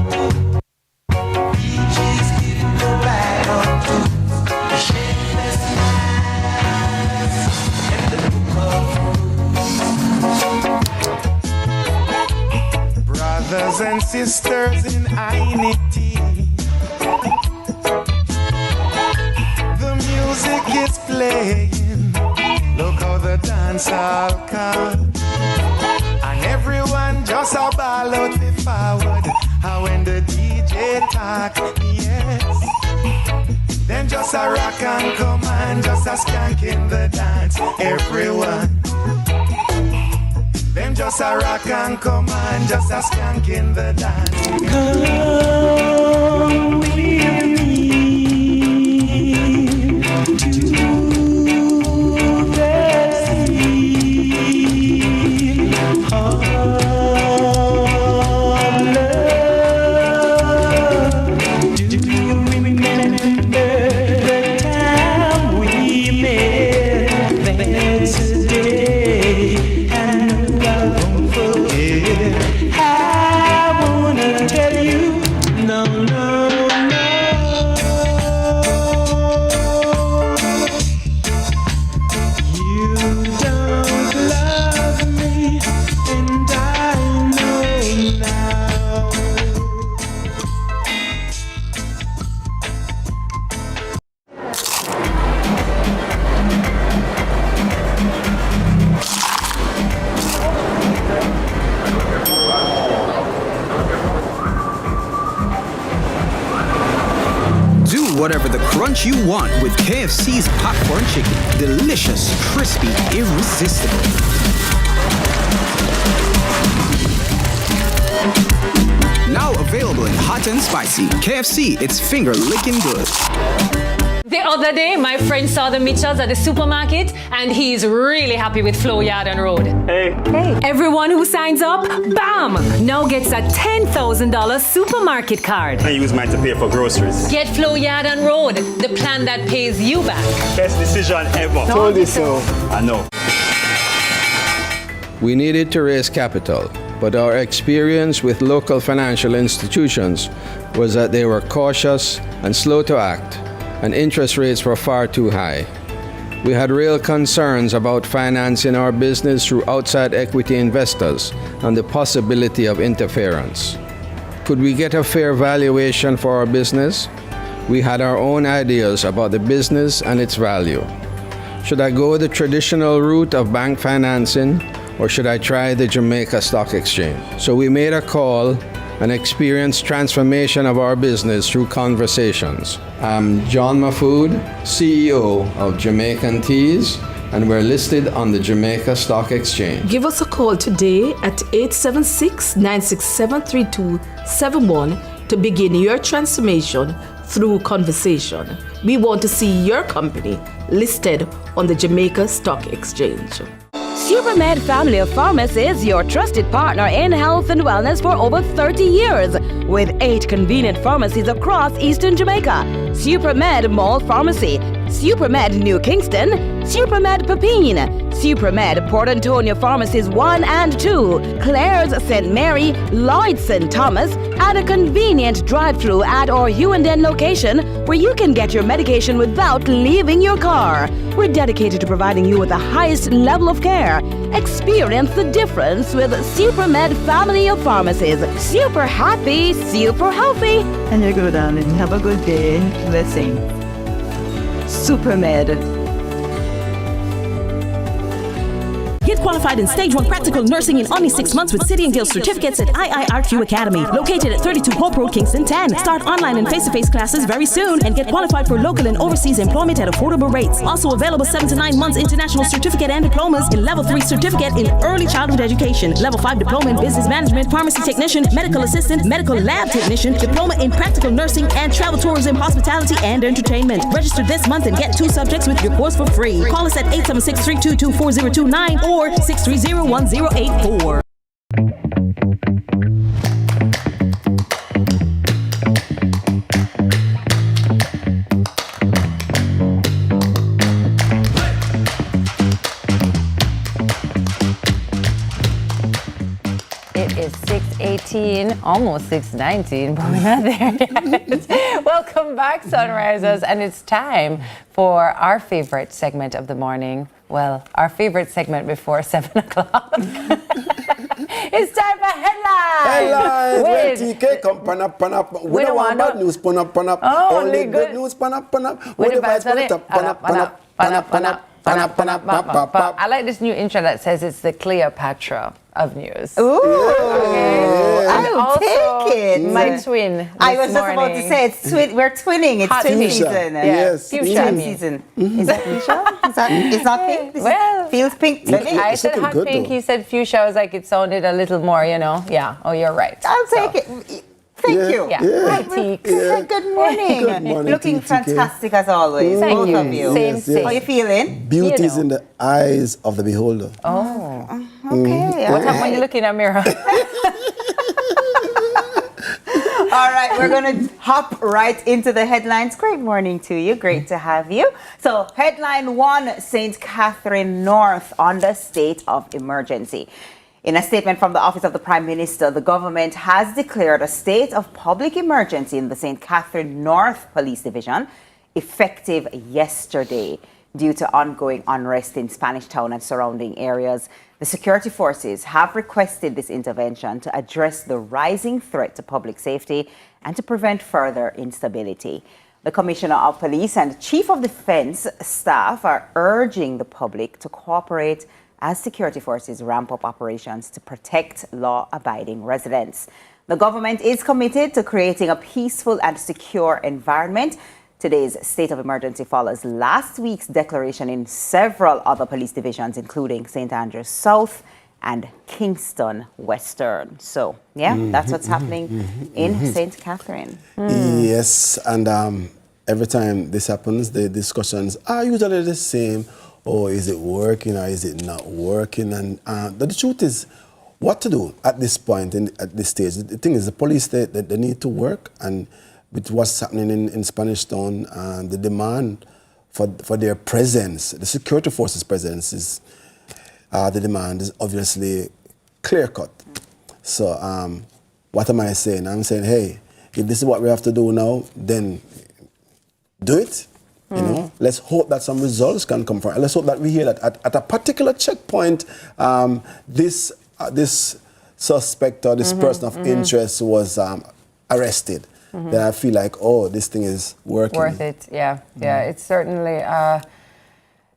DJs getting the bag on two. The shameless nights and the book of brothers and sisters in unity. The music is playing. Look how the dance all come. And everyone just a ball out the forward. How when the DJ talk, yes. Then just a rock and come and just a skank in the dance. Everyone. Them just a rock and come and just a skank in the dance. Come with me to the sea of love. Do you remember the time we met? That's the day. I wanna tell you, no, no, no. You don't love me, and I know now. Whatever the crunch you want with KFC's popcorn chicken. Delicious, crispy, irresistible. Now available in hot and spicy. KFC, it's finger licking good. The other day, my friend saw the Mitchells at the supermarket, and he's really happy with Flow Yard and Road. Hey. Everyone who signs up, bam, now gets a $10,000 supermarket card. I use mine to pay for groceries. Get Flow Yard and Road, the plan that pays you back. Best decision ever. Told you so. I know. We needed to raise capital, but our experience with local financial institutions was that they were cautious and slow to act, and interest rates were far too high. We had real concerns about financing our business through outside equity investors and the possibility of interference. Could we get a fair valuation for our business? We had our own ideas about the business and its value. Should I go the traditional route of bank financing, or should I try the Jamaica Stock Exchange? So we made a call and experienced transformation of our business through conversations. I'm John Mafood, CEO of Jamaican Teas, and we're listed on the Jamaica Stock Exchange. Give us a call today at 876-967-3271 to begin your transformation through conversation. We want to see your company listed on the Jamaica Stock Exchange. SuperMed Family of Pharmacies, your trusted partner in health and wellness for over 30 years, with 8 convenient pharmacies across Eastern Jamaica. SuperMed Mall Pharmacy, SuperMed New Kingston, SuperMed Pepine, SuperMed Port Antonio Pharmacies 1 and 2, Claire's St. Mary, Lloyd's St. Thomas, and a convenient drive-thru at our Hughenden location where you can get your medication without leaving your car. We're dedicated to providing you with the highest level of care. Experience the difference with SuperMed Family of Pharmacies. Super happy, super healthy. And you go down and have a good day. Blessing. SuperMed. Get qualified in Stage 1 practical nursing in only 6 months with City and Guild certificates at IIRQ Academy, located at 32 Hope Road, Kingston 10. Start online and face-to-face classes very soon and get qualified for local and overseas employment at affordable rates. Also available 7 to 9 months international certificate and diplomas in Level 3 certificate in early childhood education, Level 5 diploma in business management, pharmacy technician, medical assistant, medical lab technician, diploma in practical nursing, and travel tourism, hospitality, and entertainment. Register this month and get 2 subjects with your course for free. Call us at 876-322-4029 or 630-1084. It is 6:18, almost 6:19, but we're not there yet. Welcome back, Sunrisers, and it's time for our favorite segment of the morning. Well, our favorite segment before 7 o'clock. It's time for headlines. Headlines. When TK come pan up. We don't want bad news pan up. Only good news pan up. With the vibes on it. I like this new intro that says it's the Cleopatra of news. Ooh. Okay. And I'll take it. My twin. I was just about to say we're twinning. It's Hot twin fuchsia. season. Yes. Fuchsia. Twin season. Is that fuchsia? It's not pink? Well, feels pink to me. I said hot pink. He said fuchsia. I was like, it sounded a little more, Yeah. Oh, you're right. I'll take it. Thank you. Yeah. Hi, Teek. Good morning. Good morning. Looking fantastic as always. Thank Both you. of you. Same. How you feeling? Beauty is in the eyes of the beholder. Oh. Okay. What happened when you look in a mirror? All right, we're going to hop right into the headlines. Great morning to you. Great to have you. So, headline 1, St. Catherine North under state of emergency. In a statement from the Office of the Prime Minister, the government has declared a state of public emergency in the St. Catherine North Police Division, effective yesterday, due to ongoing unrest in Spanish Town and surrounding areas. The security forces have requested this intervention to address the rising threat to public safety and to prevent further instability. The Commissioner of Police and Chief of Defense staff are urging the public to cooperate as security forces ramp up operations to protect law-abiding residents. The government is committed to creating a peaceful and secure environment. Today's state of emergency follows last week's declaration in several other police divisions, including St. Andrews South and Kingston Western. So, that's what's happening in St. Catherine. Yes, and every time this happens, the discussions are usually the same. Oh, is it working or is it not working? And the truth is, what to do at this point, at this stage? The thing is, the police, they need to work, and with what's happening in Spanish Town, the demand for their presence, the security forces' presence, is the demand is obviously clear-cut. So what am I saying? I'm saying, hey, if this is what we have to do now, then do it. You know, let's hope that some results can come from it. Let's hope that we hear that at a particular checkpoint, this suspect or this person of interest was arrested. Then I feel like, oh, this thing is working. Worth it, yeah. It's certainly,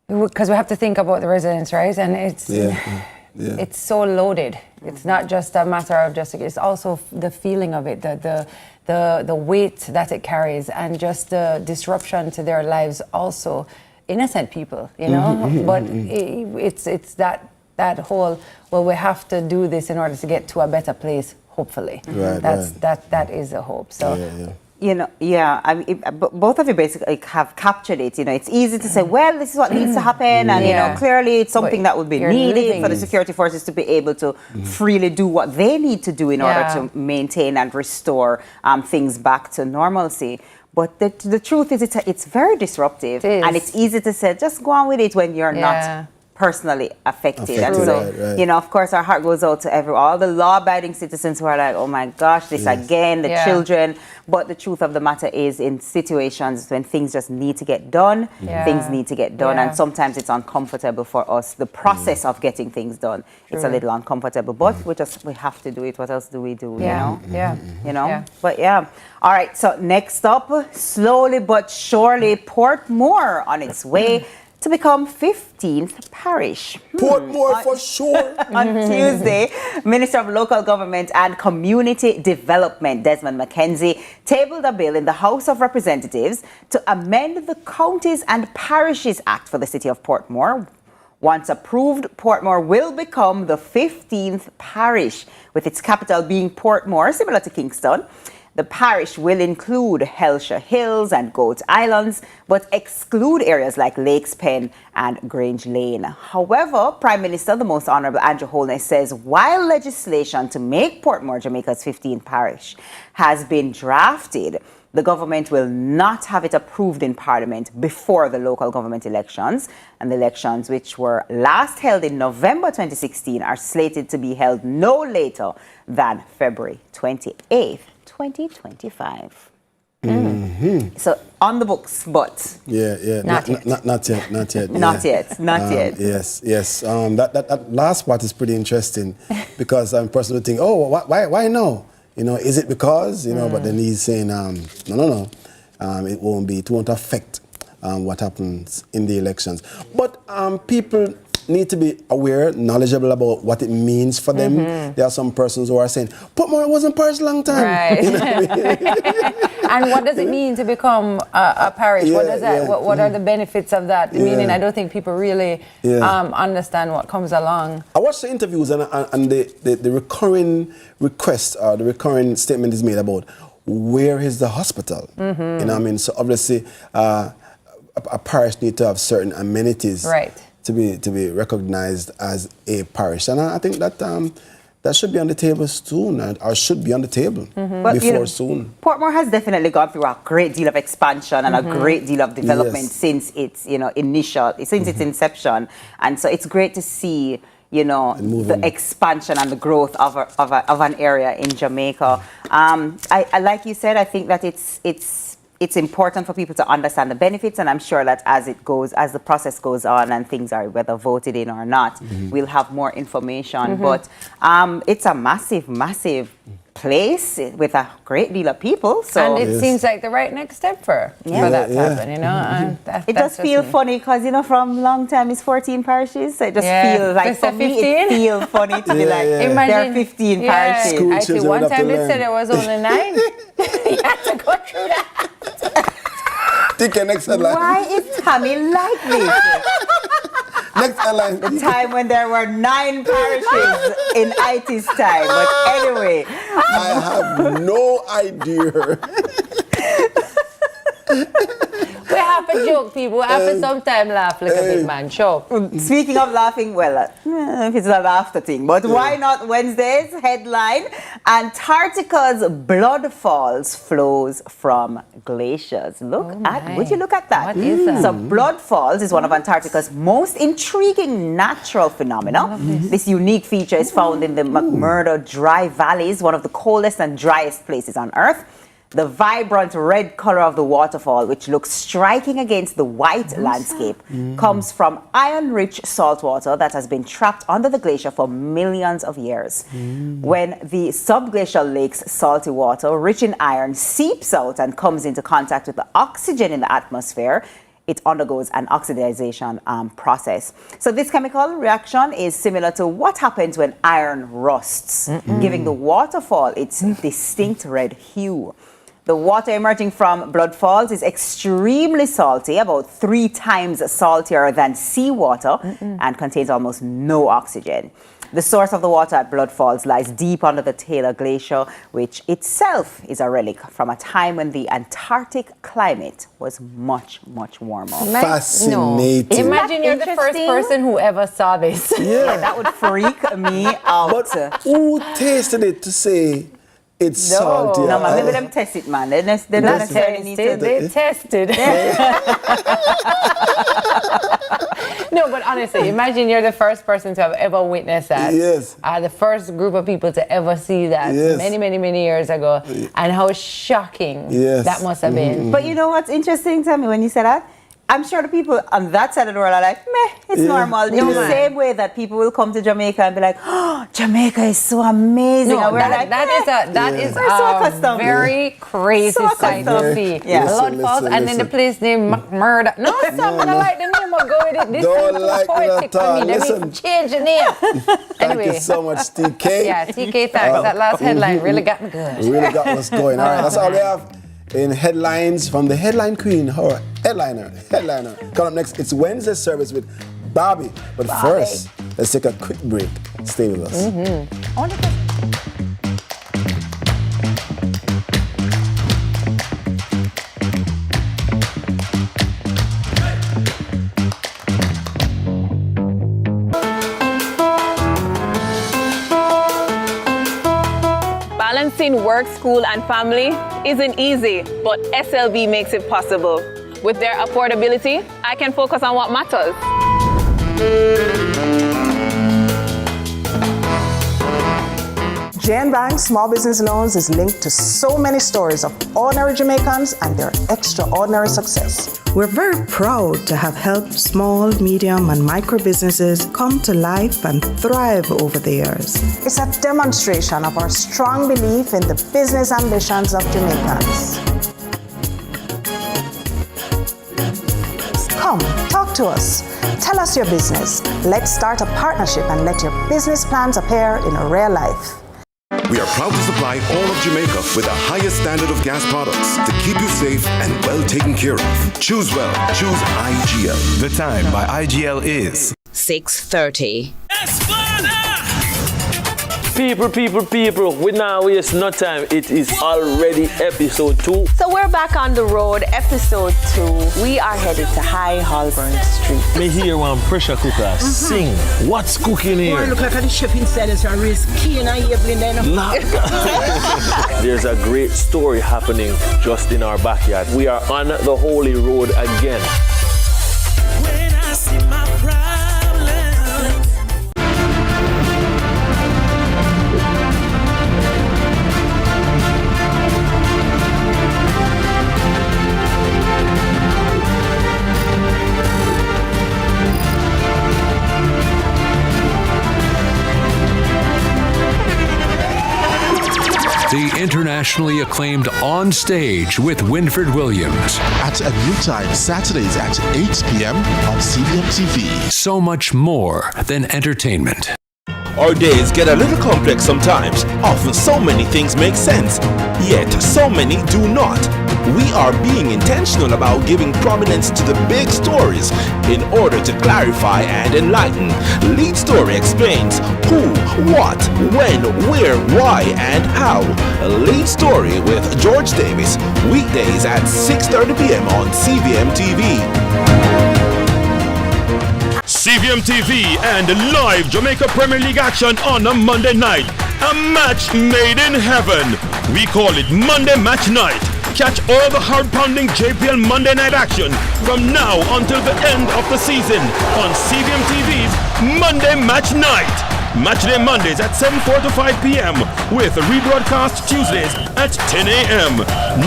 because we have to think about the residents, right? And it's so loaded. It's not just a matter of it's also the feeling of it, the weight that it carries, and just the disruption to their lives also. Innocent people, but it's that whole, well, we have to do this in order to get to a better place, hopefully. That is a hope. So. I mean, both of you basically have captured it. It's easy to say, well, this is what needs to happen, and clearly it's something that would be needed for the security forces to be able to freely do what they need to do in order to maintain and restore things back to normalcy. But the truth is, it's very disruptive, and it's easy to say, just go on with it when you're not personally affected. And so, of course, our heart goes out to all the law-abiding citizens who are like, oh my gosh, this again, the children. But the truth of the matter is, in situations when things just need to get done, things need to get done. And sometimes it's uncomfortable for us. The process of getting things done, it's a little uncomfortable. But we have to do it. What else do we do, you know? But all right, so next up, slowly but surely, Portmore on its way to become 15th parish. Portmore for sure. On Tuesday, Minister of Local Government and Community Development, Desmond McKenzie, tabled a bill in the House of Representatives to amend the Counties and Parishes Act for the city of Portmore. Once approved, Portmore will become the 15th parish, with its capital being Portmore, similar to Kingston. The parish will include Hellshire Hills and Goat Islands, but exclude areas like Lakes Pen and Grange Lane. However, Prime Minister, the Most Honourable Andrew Holness, says while legislation to make Portmore Jamaica's 15th parish has been drafted, the government will not have it approved in Parliament before the local government elections. And the elections, which were last held in November 2016, are slated to be held no later than February 28th. 2025. So on the books, but not yet. Not yet. Yes. That last part is pretty interesting because I'm personally thinking, why no? Is it because But then he's saying, no. It won't affect what happens in the elections. But people need to be aware, knowledgeable about what it means for them. There are some persons who are saying, Portmore wasn't parish long time. Right. You know what I mean? And what does it mean to become a parish? What does that? What are the benefits of that? Meaning, I don't think people really understand what comes along. I watched the interviews and the recurring request, the recurring statement is made about where is the hospital? You know what I mean? So obviously, a parish needs to have certain amenities. Right. To be recognized as a parish, and I think that that should be on the table soon, or should be on the table before soon. Portmore has definitely gone through a great deal of expansion and a great deal of development since its its inception, and so it's great to see the expansion and the growth of an area in Jamaica. I like you said, I think that it's important for people to understand the benefits, and I'm sure that as the process goes on and things are whether voted in or not, we'll have more information. But it's a massive place with a great deal of people. So and it seems like the right next step for that to happen, And it does feel funny because from long time it's 14 parishes, so it just feels like for me it feels funny to be like there are 15 parishes. I see one time they said there was only 9. You had to go through that. Take your next headline. Why is Tami like this? Next headline. The time when there were 9 parishes in IT's time. But anyway. I have no idea. We have to joke, people. We have to sometimes laugh like a big man. Sure. Speaking of laughing, if it's a laughter thing, but why not Wednesday's headline? Antarctica's blood falls flows from glaciers. Would you look at that? What is that? So blood falls is one of Antarctica's most intriguing natural phenomena. This unique feature is found in the McMurdo Dry Valleys, one of the coldest and driest places on Earth. The vibrant red color of the waterfall, which looks striking against the white landscape, comes from iron-rich salt water that has been trapped under the glacier for millions of years. When the subglacial lake's salty water, rich in iron, seeps out and comes into contact with the oxygen in the atmosphere, it undergoes an oxidization process. So this chemical reaction is similar to what happens when iron rusts, giving the waterfall its distinct red hue. The water emerging from blood falls is extremely salty, about 3 times saltier than seawater, and contains almost no oxygen. The source of the water at Blood Falls lies deep under the Taylor Glacier, which itself is a relic from a time when the Antarctic climate was much warmer. Fascinating. Imagine you're the first person who ever saw this. Yeah. That would freak me out. But who tasted it to say it's salty? No, man, maybe them test it, man. They don't necessarily need to. They tested. No, but honestly, imagine you're the first person to have ever witnessed that. Yes. The first group of people to ever see that many years ago. And how shocking that must have been. But you know what's interesting, Tami, when you said that? I'm sure the people on that side of the world are like, meh, it's normal. In the same way that people will come to Jamaica and be like, oh, Jamaica is so amazing. No, and we're like, that is so very crazy sight to see. Blood falls, and then the place named McMurder. No, stop, I don't like the name. I'll go with it. This Don't is like poetic that, for me. They listen. need to change the name. Thank you so much, TK. Yeah, TK, thanks. That last headline really got me good. Really got us going. All right, that's all we have in headlines from the headline queen, her headliner. Coming up next, it's Wednesday service with Bobby. But first, let's take a quick break. Stay with us. Balancing work, school, and family isn't easy, but SLB makes it possible. With their affordability, I can focus on what matters. JN Bank Small Business Loans is linked to so many stories of ordinary Jamaicans and their extraordinary success. We're very proud to have helped small, medium, and micro businesses come to life and thrive over the years. It's a demonstration of our strong belief in the business ambitions of Jamaicans. Come, talk to us. Tell us your business. Let's start a partnership and let your business plans appear in real life. We are proud to supply all of Jamaica with the highest standard of gas products to keep you safe and well taken care of. Choose well. Choose IGL. The time by IGL is 6:30. People, we now waste no time. It is already episode 2. So we're back on the road, episode 2. We are headed to High Holborn Street. Me hear one pressure cooker sing. What's cooking here? Oh, look like the chef inside is a race key and I hear There's a great story happening just in our backyard. We are on the Holy Road again. When I see my The internationally acclaimed On Stage with Winfred Williams. At a new time, Saturdays at 8 p.m. on CVM TV. So much more than entertainment. Our days get a little complex sometimes. Often so many things make sense, yet so many do not. We are being intentional about giving prominence to the big stories in order to clarify and enlighten. Lead Story explains who, what, when, where, why, and how. Lead Story with George Davis, weekdays at 6:30 p.m. on CVM TV. CVM TV and live Jamaica Premier League action on a Monday night. A match made in heaven. We call it Monday Match Night. Catch all the hard-pounding JPL Monday night action from now until the end of the season on CVM TV's Monday Match Night. Matchday Mondays at 7:45 to 5 p.m. with rebroadcast Tuesdays at 10 a.m.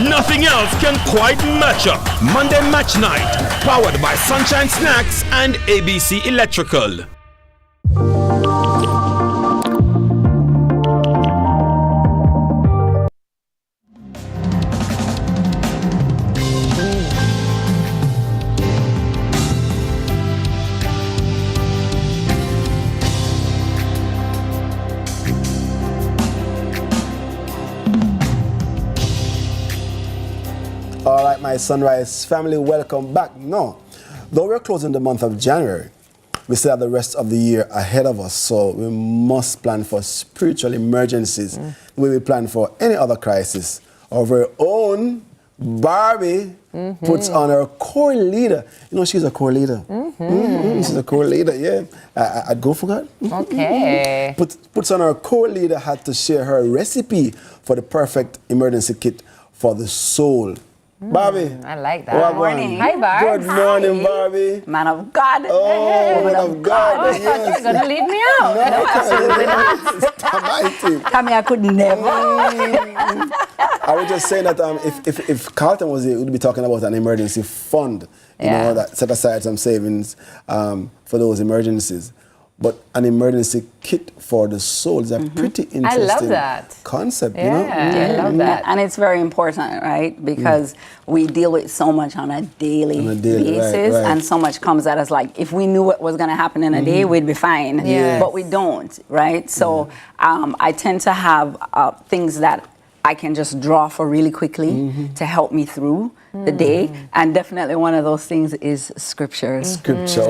Nothing else can quite match up. Monday Match Night, powered by Sunshine Snacks and ABC Electrical. All right, my Sunrise family, welcome back. No, though we're closing the month of January, we still have the rest of the year ahead of us, so we must plan for spiritual emergencies the way we plan for any other crisis. Our very own Barbie puts on her core leader. You know, she's a core leader. She's a core leader, yeah. I'd go for that. Okay. Puts on her core leader hat to share her recipe for the perfect emergency kit for the soul. Barbie. I like that. Good morning. Hi, Barb. Good morning, Barbie. Man of God. Oh, man of God. Oh, I thought you were going to leave me out. No, absolutely not. Tami, I could never. I was just saying that if Carlton was here, we would be talking about an emergency fund, you know, that set aside some savings for those emergencies. But an emergency kit for the soul is a pretty interesting concept, you know? I love that. And it's very important, right? Because we deal with so much on a daily basis, and so much comes at us. Like, if we knew what was going to happen in a day, we'd be fine. But we don't, right? So I tend to have things that I can just draw for really quickly to help me through the day, and definitely one of those things is scriptures. Scripture.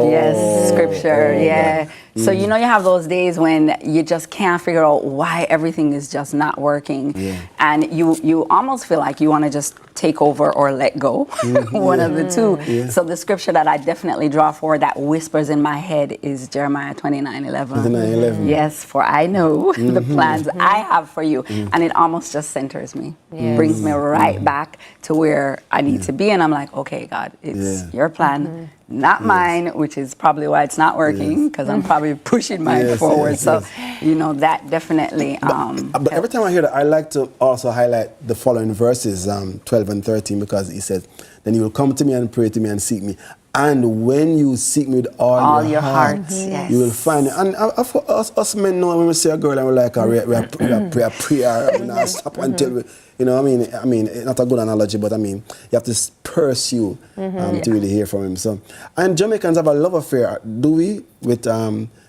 So you know, you have those days when you just can't figure out why everything is just not working, and you almost feel like you want to just take over or let go, one of the two. So the scripture that I definitely draw for that whispers in my head is Jeremiah 29:11. Yes, for I know the plans I have for you, and it almost just centers me, brings me right back to where I need to be, and I'm like, okay, God, it's your plan, not mine, which is probably why it's not working, because I'm probably pushing mine forward. So, you know, that definitely. But every time I hear that, I like to also highlight the following verses, 12 and 13, because he says, "Then you will come to me and pray to me and seek me. And when you seek me with all your heart, you will find it." And us men know when we see a girl and we're like, we are prayer, and we stop until we, you know, I mean, it's not a good analogy, but I mean, you have to pursue to really hear from him. So, and Jamaicans have a love affair, do we, with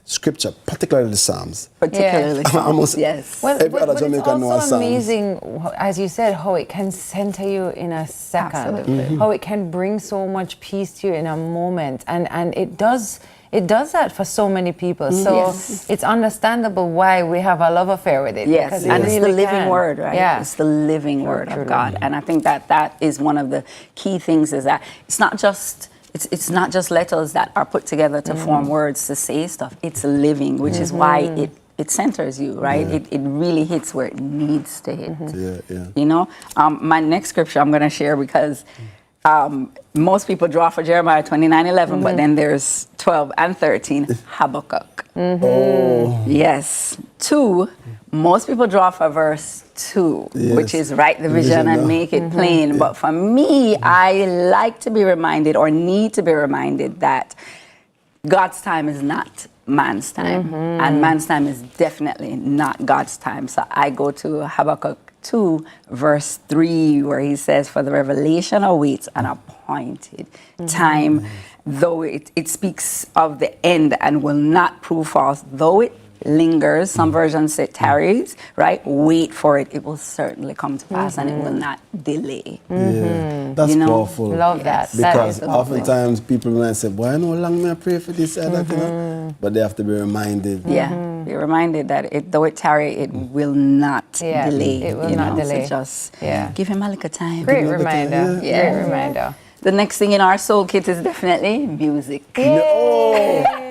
scripture, particularly the Psalms? Particularly Psalms, yes. Well, every other but Jamaican knows it's also Psalms. amazing, as you said, how it can center you in a second. Absolutely. How it can bring so much peace to you in a moment. And it does that for so many people. So it's understandable why we have a love affair with it. Yes, and it's the living word, right? Yeah. It's the living word of God. And I think that is one of the key things, is that it's not just letters that are put together to form words to say stuff. It's living, which is why it centers you, right? It really hits where it needs to hit. You know, my next scripture I'm going to share, because most people draw for Jeremiah 29:11, but then there's 12 and 13, Habakkuk. Yes. 2, most people draw for verse 2, which is write the vision and make it plain. But for me, I like to be reminded, or need to be reminded, that God's time is not man's time, and man's time is definitely not God's time. So I go to Habakkuk 2, verse 3, where he says, "For the revelation awaits an appointed time, though it speaks of the end and will not prove false, though it lingers." Some versions say tarries, right? Wait for it. It will certainly come to pass, and it will not delay. That's powerful. Love that. Because oftentimes people might say, "Why no long may I pray for this?" You know? But they have to be reminded. Be reminded that though it tarry, it will not delay. It will not delay. So just give him a little time. Great reminder. Great reminder. The next thing in our soul kit is definitely music. Cannot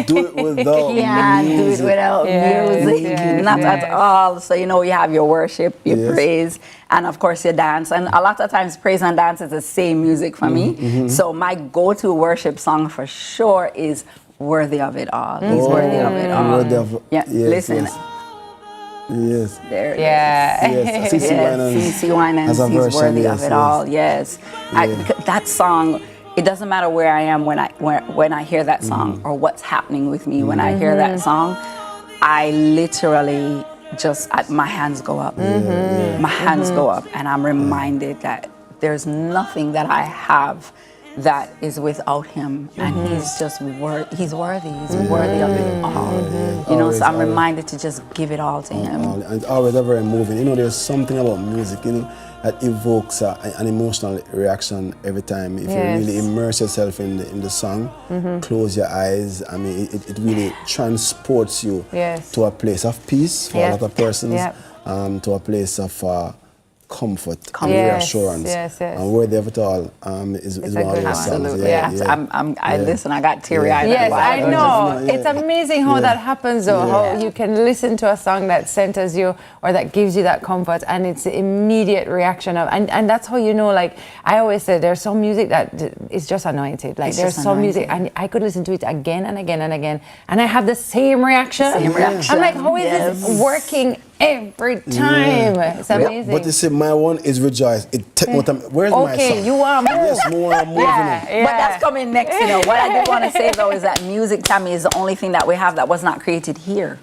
do it without music. Not at all. So, you know, you have your worship, your praise, and of course your dance. And a lot of times praise and dance is the same music for me. So my go-to worship song for sure is "Worthy of It All." He's worthy of it all. Listen. Yes. There it is. Yes. CC Winans, he's worthy of it all. Yes. That song, it doesn't matter where I am when I hear that song, or what's happening with me when I hear that song. I literally just, my hands go up. My hands go up, and I'm reminded that there's nothing that I have that is without him, and he's just worthy. He's worthy of it all. You know, so I'm reminded to just give it all to him. And it's always very moving. You know, there's something about music, you know, that evokes an emotional reaction every time. If you really immerse yourself in the song, close your eyes, I mean, it really transports you to a place of peace for a lot of persons, to a place of comfort and reassurance. And Worthy of It All is one of those songs. I listen, I got teary-eyed. Yes, I know. It's amazing how that happens, though, how you can listen to a song that centers you, or that gives you that comfort, and it's the immediate reaction of, and that's how you know, like, I always say, there's some music that is just anointed. Like, there's some music, and I could listen to it again and again and again, and I have the same reaction. I'm like, how is this working every time. It's amazing. But you see, my one is rejoice. It take more time. Where's my song? Okay, you want to move. Yes, more and more. But that's coming next, you know. What I did want to say, though, is that music, Tami, is the only thing that we have that was not created here.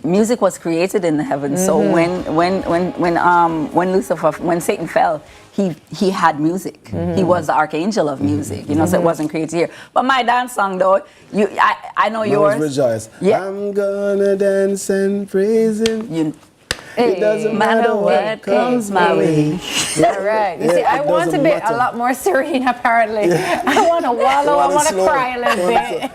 Music was created in the heavens. So when Satan fell, he had music. He was the archangel of music, you know, so it wasn't created here. But my dance song, though, I know yours. Rejoice. Yeah. I'm gonna dance and praise him. It doesn't matter what comes my way. All right. You see, I want to be a lot more serene, apparently. I want to wallow. I want to cry a little bit.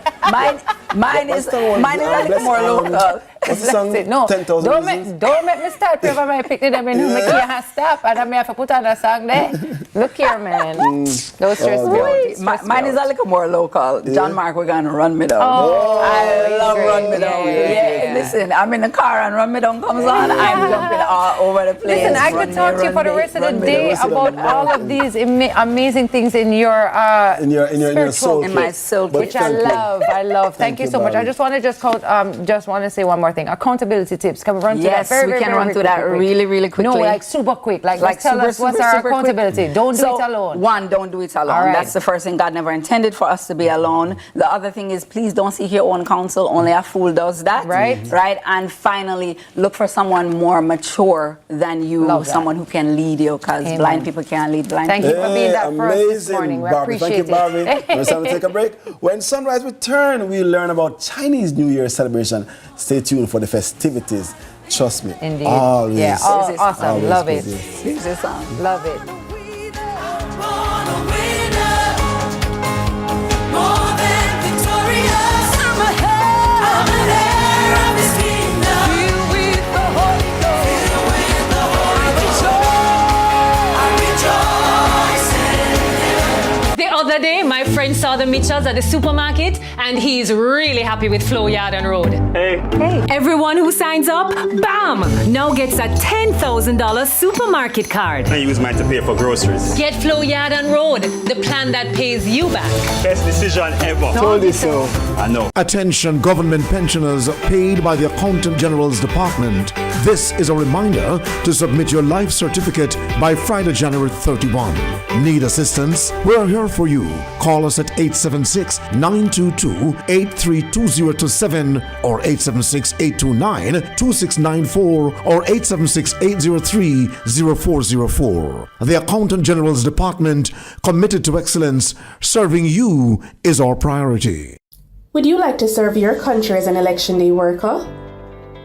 Mine is a little more local. What's the song? No, 10,000 don't make me start over my picnic. I mean, I can't stop, and I have to put on a song there. Look here, man. Don't stress me out. Mine is a little more local. John Mark, we're going to Run Me Down. Oh, I love Run Me Down. Yeah. Listen, I'm in the car and Run Me Down comes on. I'm jumping all over the place. Listen, I could talk to you for the rest of the day about all of these amazing things in your soul, in my soul, which I love. Thank you so much. I just want to say one more thing. Accountability tips. Can we run through that? Yes, we can run through that really quickly. No, like super quick. Like tell us what's our accountability. Quick. Don't do it alone. One, don't do it alone. Right. That's the first thing. God never intended for us to be alone. The other thing is, please don't seek your own counsel. Only a fool does that. Right. And finally, look for someone more mature than you, someone who can lead you, because blind people can't lead blind people. Thank you for being that for us this morning. We appreciate it. Thank you, Barbie. It's time to take a break. When Sunrise return, we learn about Chinese New Year celebration. Stay tuned for the festivities. Trust me. Indeed. Always. Yeah, awesome. Always love it. Here's the song. Love it. The other day, my friend saw the Mitchells at the supermarket, and he's really happy with Flow Yard and Road. Hey. Everyone who signs up, bam, now gets a $10,000 supermarket card. I use mine to pay for groceries. Get Flow Yard and Road, the plan that pays you back. Best decision ever. Told you so. I know. Attention government pensioners paid by the Accountant General's Department. This is a reminder to submit your life certificate by Friday, January 31. Need assistance? We're here for you. Call us at 876-922-832027 or 876-829-2694 or 876-803-0404. The Accountant General's Department, committed to excellence, serving you is our priority. Would you like to serve your country as an election day worker?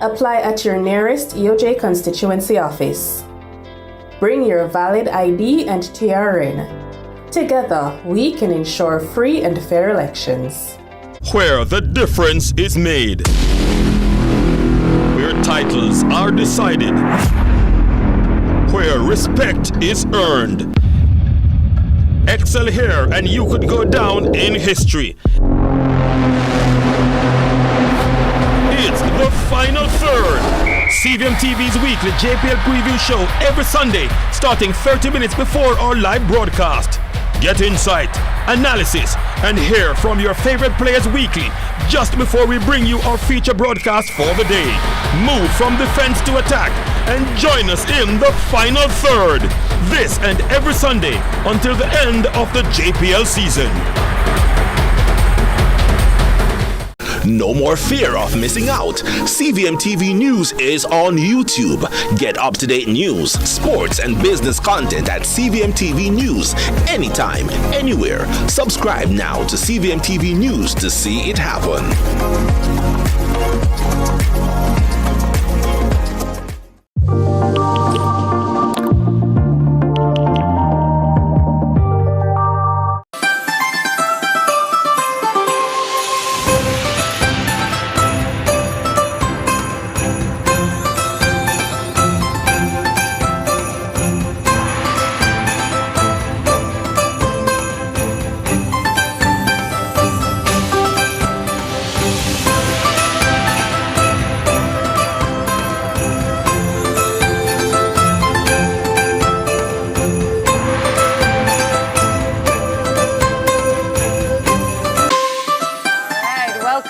Apply at your nearest EOJ constituency office. Bring your valid ID and TRN. Together, we can ensure free and fair elections. Where the difference is made. Where titles are decided. Where respect is earned. Excel here and you could go down in history. It's the final third. CVM TV's weekly JPL preview show every Sunday, starting 30 minutes before our live broadcast. Get insight, analysis, and hear from your favorite players weekly, just before we bring you our feature broadcast for the day. Move from defense to attack and join us in the final third. This and every Sunday until the end of the JPL season. No more fear of missing out. CVM TV News is on YouTube. Get up-to-date news, sports, and business content at CVM TV News anytime, anywhere. Subscribe now to CVM TV News to see it happen.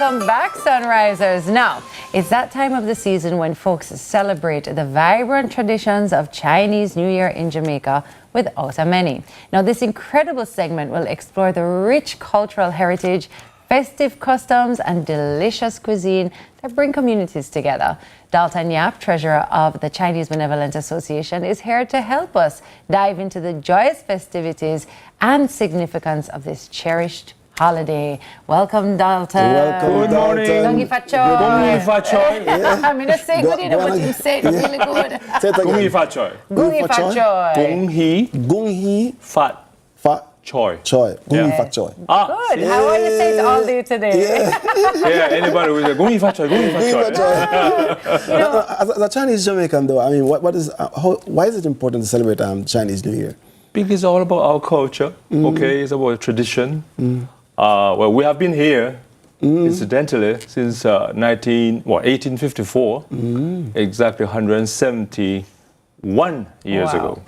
Welcome back, Sunrisers. Now, It's that time of the season when folks celebrate the vibrant traditions of Chinese New Year in Jamaica without a many. Now, this incredible segment will explore the rich cultural heritage, festive customs, and delicious cuisine that bring communities together. Dalton Yap, treasurer of the Chinese Benevolent Association, is here to help us dive into the joyous festivities and significance of this cherished holiday. Welcome, Dalton. Welcome, good morning. Dalton. Gungi Fachoy. I'm going to say good, but you say it really good. Gungi Fachoy. Gungi Fachoy. Gungi Fat Choy. Gungi Fat Choy. Good. How are you saying it all day today? Yeah, anybody with a Gungi Fat Choy, Gungi Fat Choy. As a Chinese Jamaican, though, I mean, why is it important to celebrate Chinese New Year? Because it's all about our culture, okay? It's about tradition. Well, we have been here, incidentally, since 1854, exactly 171 years ago.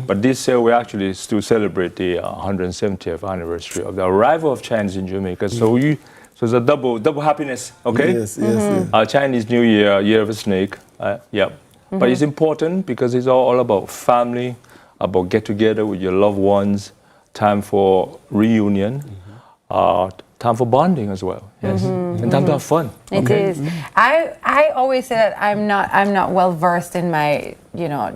But this year we actually still celebrate the 170th anniversary of the arrival of Chinese in Jamaica. So it's a double happiness, okay? Yes, yes. Chinese New Year, Year of a Snake, yeah. But it's important because it's all about family, about get together with your loved ones, time for reunion, time for bonding as well, yes, and time to have fun. It is. I always say that I'm not well versed in my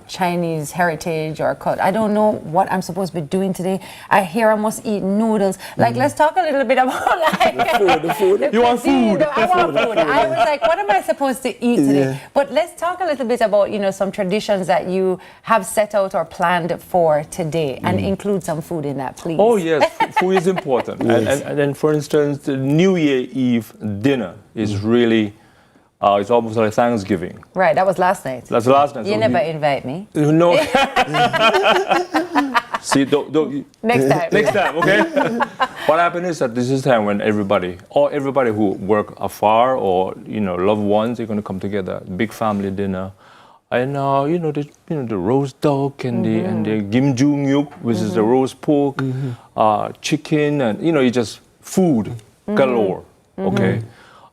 Chinese heritage or culture. I don't know what I'm supposed to be doing today. I hear I must eat noodles. Like, let's talk a little bit about the food. You want food? I want food. I was like, what am I supposed to eat today? Yeah. But let's talk a little bit about some traditions that you have set out or planned for today, and include some food in that, please. Oh yes, food is important. Yes. And then, for instance, the New Year Eve dinner is really, it's almost like Thanksgiving. Right, that was last night. That's last night. You never invite me. No. See, don't. Next time. Next time, okay? What happened is that this is the time when everybody who work afar or loved ones, they're going to come together, big family dinner, and the roast duck and the gimjung yuk, which is the roast pork, chicken, and it's just food galore, okay?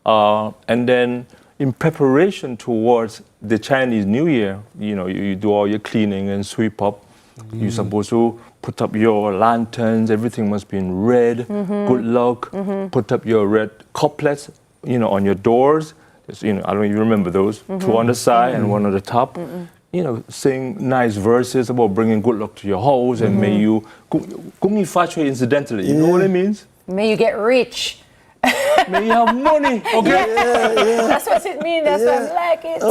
And then in preparation towards the Chinese New Year, you do all your cleaning and sweep up. You're supposed to put up your lanterns. Everything must be in red. Good luck. Put up your red couplets, on your doors. I don't know if you remember those. Two on the side and one on the top. Sing nice verses about bringing good luck to your house, and may you gungi fachoy, incidentally. You know what it means? May you get rich. May you have money, okay? Yeah. That's what it means. That's what I like it.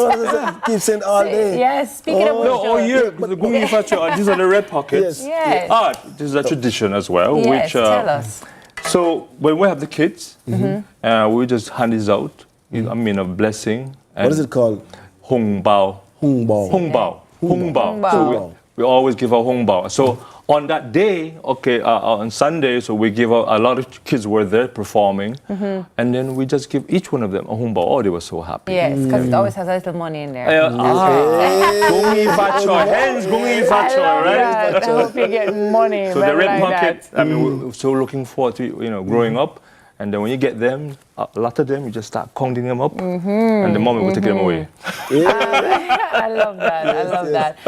Keep saying all day. Yes, speaking of No, all year. The gungi fachoy, these are the red pockets. Yes. This is a tradition as well. Yes, which, tell us. So when we have the kids, we just hand this out. A blessing. What is it called? Hong bao. Hong bao. Hong bao. Hong bao. Hong bao. So we always give a hong bao. So on that day, on Sunday, so we give a lot of kids were there performing, and then we just give each one of them a hong bao. Oh, they were so happy. Yes, because it always has a little money in there. Gungi fachoy, hence gungi fachoy, right? I hope you get money. So the red pocket. We're so looking forward to growing up. And then when you get them, a lot of them, you just start counting them up, and the moment we take them away. I love that. I love that.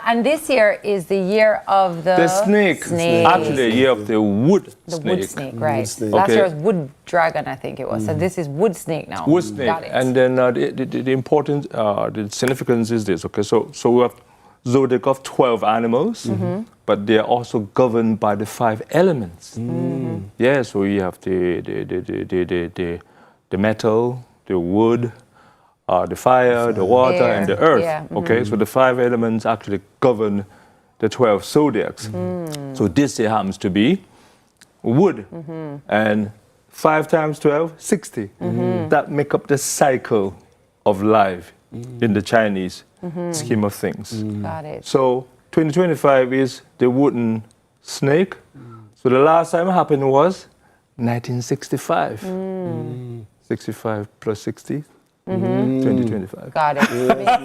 And this year is the year of the snake. Actually, a year of the wood snake. The wood snake, right. Wood snake. Last year was wood dragon, I think it was. So this is wood snake now. Wood snake. Got it. And then the important, the significance is this, okay? So we have zodiac of 12 animals, but they are also governed by the 5 elements. Yeah, so you have the metal, the wood, the fire, the water, air, and the earth. yeah, Okay, so the 5 elements actually govern the 12 zodiacs. So this year happens to be wood, and 5 times 12, 60. That make up the cycle of life in the Chinese scheme of things. Got it. So 2025 is the wooden snake. So the last time it happened was 1965. 65 plus 60, 2025. Got it.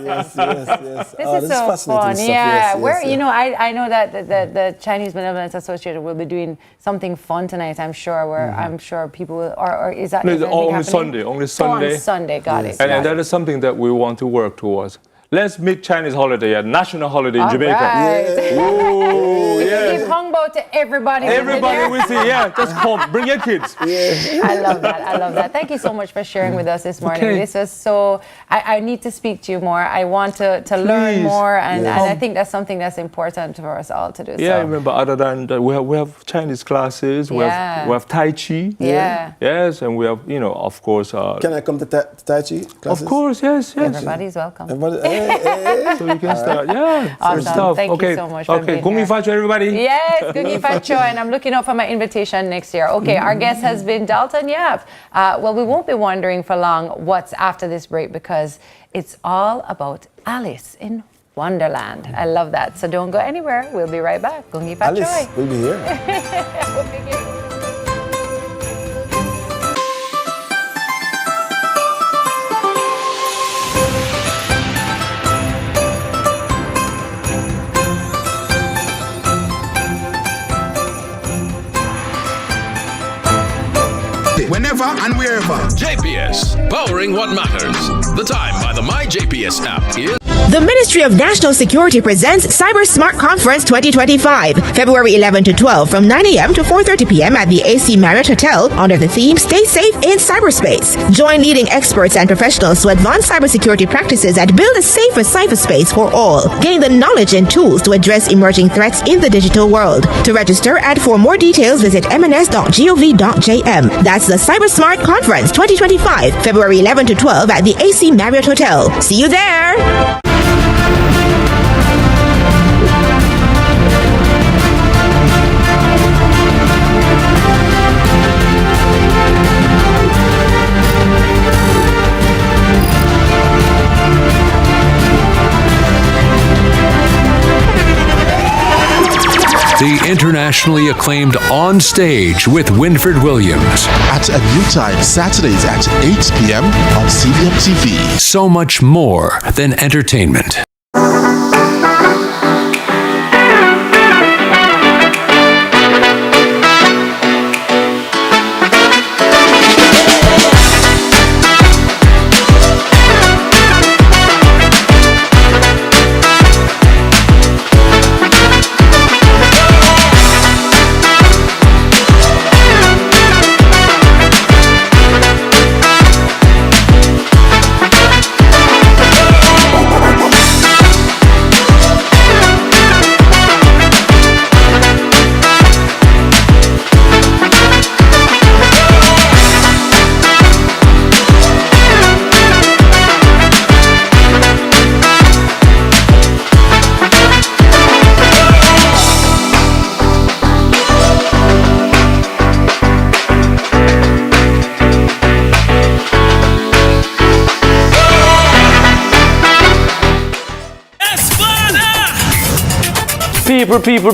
Yes. This Oh, is so fascinating fun. stuff. Yeah, Yes. you know, I know that the Chinese Benevolence Association will be doing something fun tonight. I'm sure. I'm sure people will. Or is that? No, is it's anything only happening? Sunday. Only Sunday. On Sunday. Got it. And that is something that we want to work towards. Let's make Chinese holiday a national holiday in Jamaica. Right. Ooh, We can yes. give Hongbo to everybody. Everybody will see, just come, bring your kids. I love that. Thank you so much for sharing with us this morning. Okay. This was so, I need to speak to you more. I want to learn more, and I think that's something that's important for us all to do. Yeah, so. remember, other than that, we have Chinese classes, we have Tai Chi. Yeah. Yes, and we have, of course. Can I come to Tai Chi classes? Of course, yes. Everybody's welcome. So you can start, Awesome. stuff. Thank you so much for being Gungi here. Facho, everybody. Yes, Gungi Facho, and I'm looking out for my invitation next year. Okay, our guest has been Dalton Yap. Well, we won't be wondering for long what's after this break because it's all about Alice in Wonderland. I love that. So don't go anywhere. We'll be right back. Gungi Facho. Alice will be here. Whenever and wherever. JPS, powering what matters. The time by the My JPS app is. The Ministry of National Security presents Cyber Smart Conference 2025, February 11 to 12 from 9 a.m. to 4:30 p.m. at the AC Marriott Hotel under the theme Stay Safe in Cyberspace. Join leading experts and professionals to advance cybersecurity practices and build a safer cyberspace for all. Gain the knowledge and tools to address emerging threats in the digital world. To register and for more details, visit mns.gov.jm. That's the Cyber Smart Conference 2025, February 11 to 12 at the AC Marriott Hotel. See you there! The internationally acclaimed On Stage with Winfred Williams. At a new time, Saturdays at 8 p.m. on CVM TV. So much more than entertainment.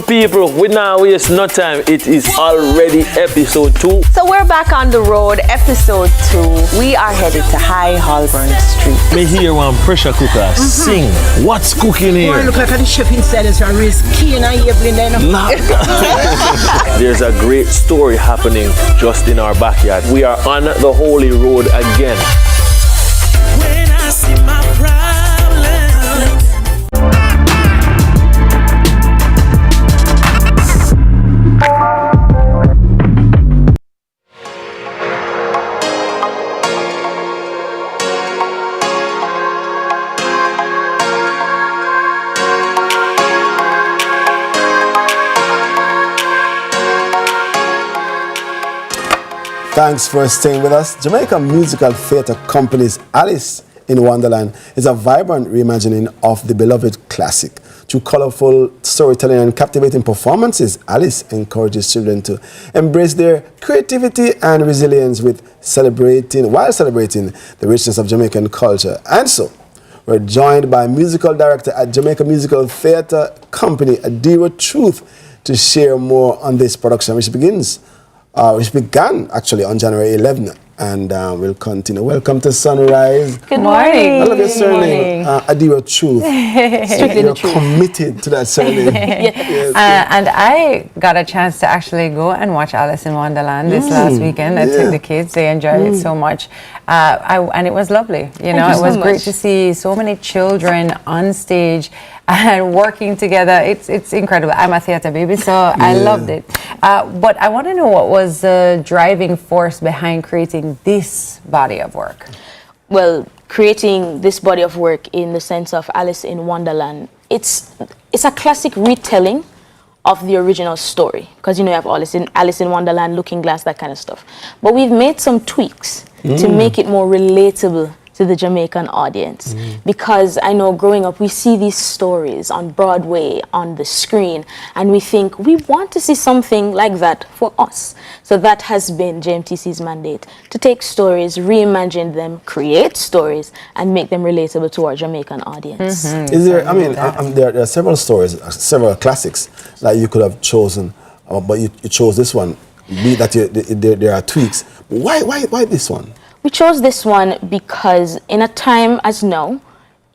People, we now waste no time. It is already episode 2. So we're back on the road, episode 2. We are headed to High Holborn Street. Me hear one pressure cooker sing. What's cooking here? Boy, look like the chef inside is a risk. Key and I There's a great story happening just in our backyard. We are on the Holy Road again. When I see my problem. Thanks for staying with us. Jamaica musical theatre company's Alice in Wonderland is a vibrant reimagining of the beloved classic. Through colorful storytelling and captivating performances, Alice encourages children to embrace their creativity and resilience while celebrating the richness of Jamaican culture. And so, we're joined by musical director at Jamaica Musical Theatre Company, Adira Truth, to share more on this production, which began actually on January 11th And we'll continue. Welcome to Sunrise. Good morning. I love your surname. Adira Truth. You're committed to that surname. Yes. And I got a chance to actually go and watch Alice in Wonderland this last weekend. I took the kids. They enjoyed it so much. And it was lovely. You know, it was great to see so many children on stage and working together. It's incredible. I'm a theater baby, so I loved it. But I want to know what was the driving force behind creating this body of work? Well, creating this body of work in the sense of Alice in Wonderland, it's a classic retelling of the original story, because you know you have Alice in Wonderland, Looking Glass, that kind of stuff. But we've made some tweaks to make it more relatable to the Jamaican audience, because I know growing up we see these stories on Broadway, on the screen, and we think we want to see something like that for us. So that has been JMTC's mandate, to take stories, reimagine them, create stories, and make them relatable to our Jamaican audience. Is there, I mean, there are several stories, several classics that you could have chosen, but you chose this one, be that there are tweaks. Why this one? We chose this one because in a time as now,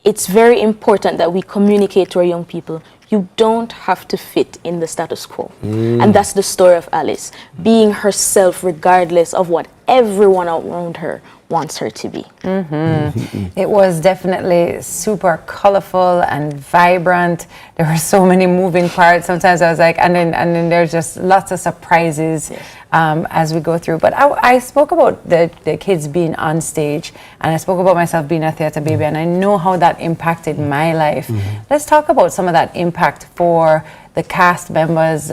it's very important that we communicate to our young people. You don't have to fit in the status quo. And that's the story of Alice, being herself regardless of what everyone around her wants her to be. It was definitely super colorful and vibrant. There were so many moving parts. Sometimes I was like, and then there's just lots of surprises as we go through. But I spoke about the kids being on stage, and I spoke about myself being a theater baby, and I know how that impacted my life. Let's talk about some of that impact for the cast members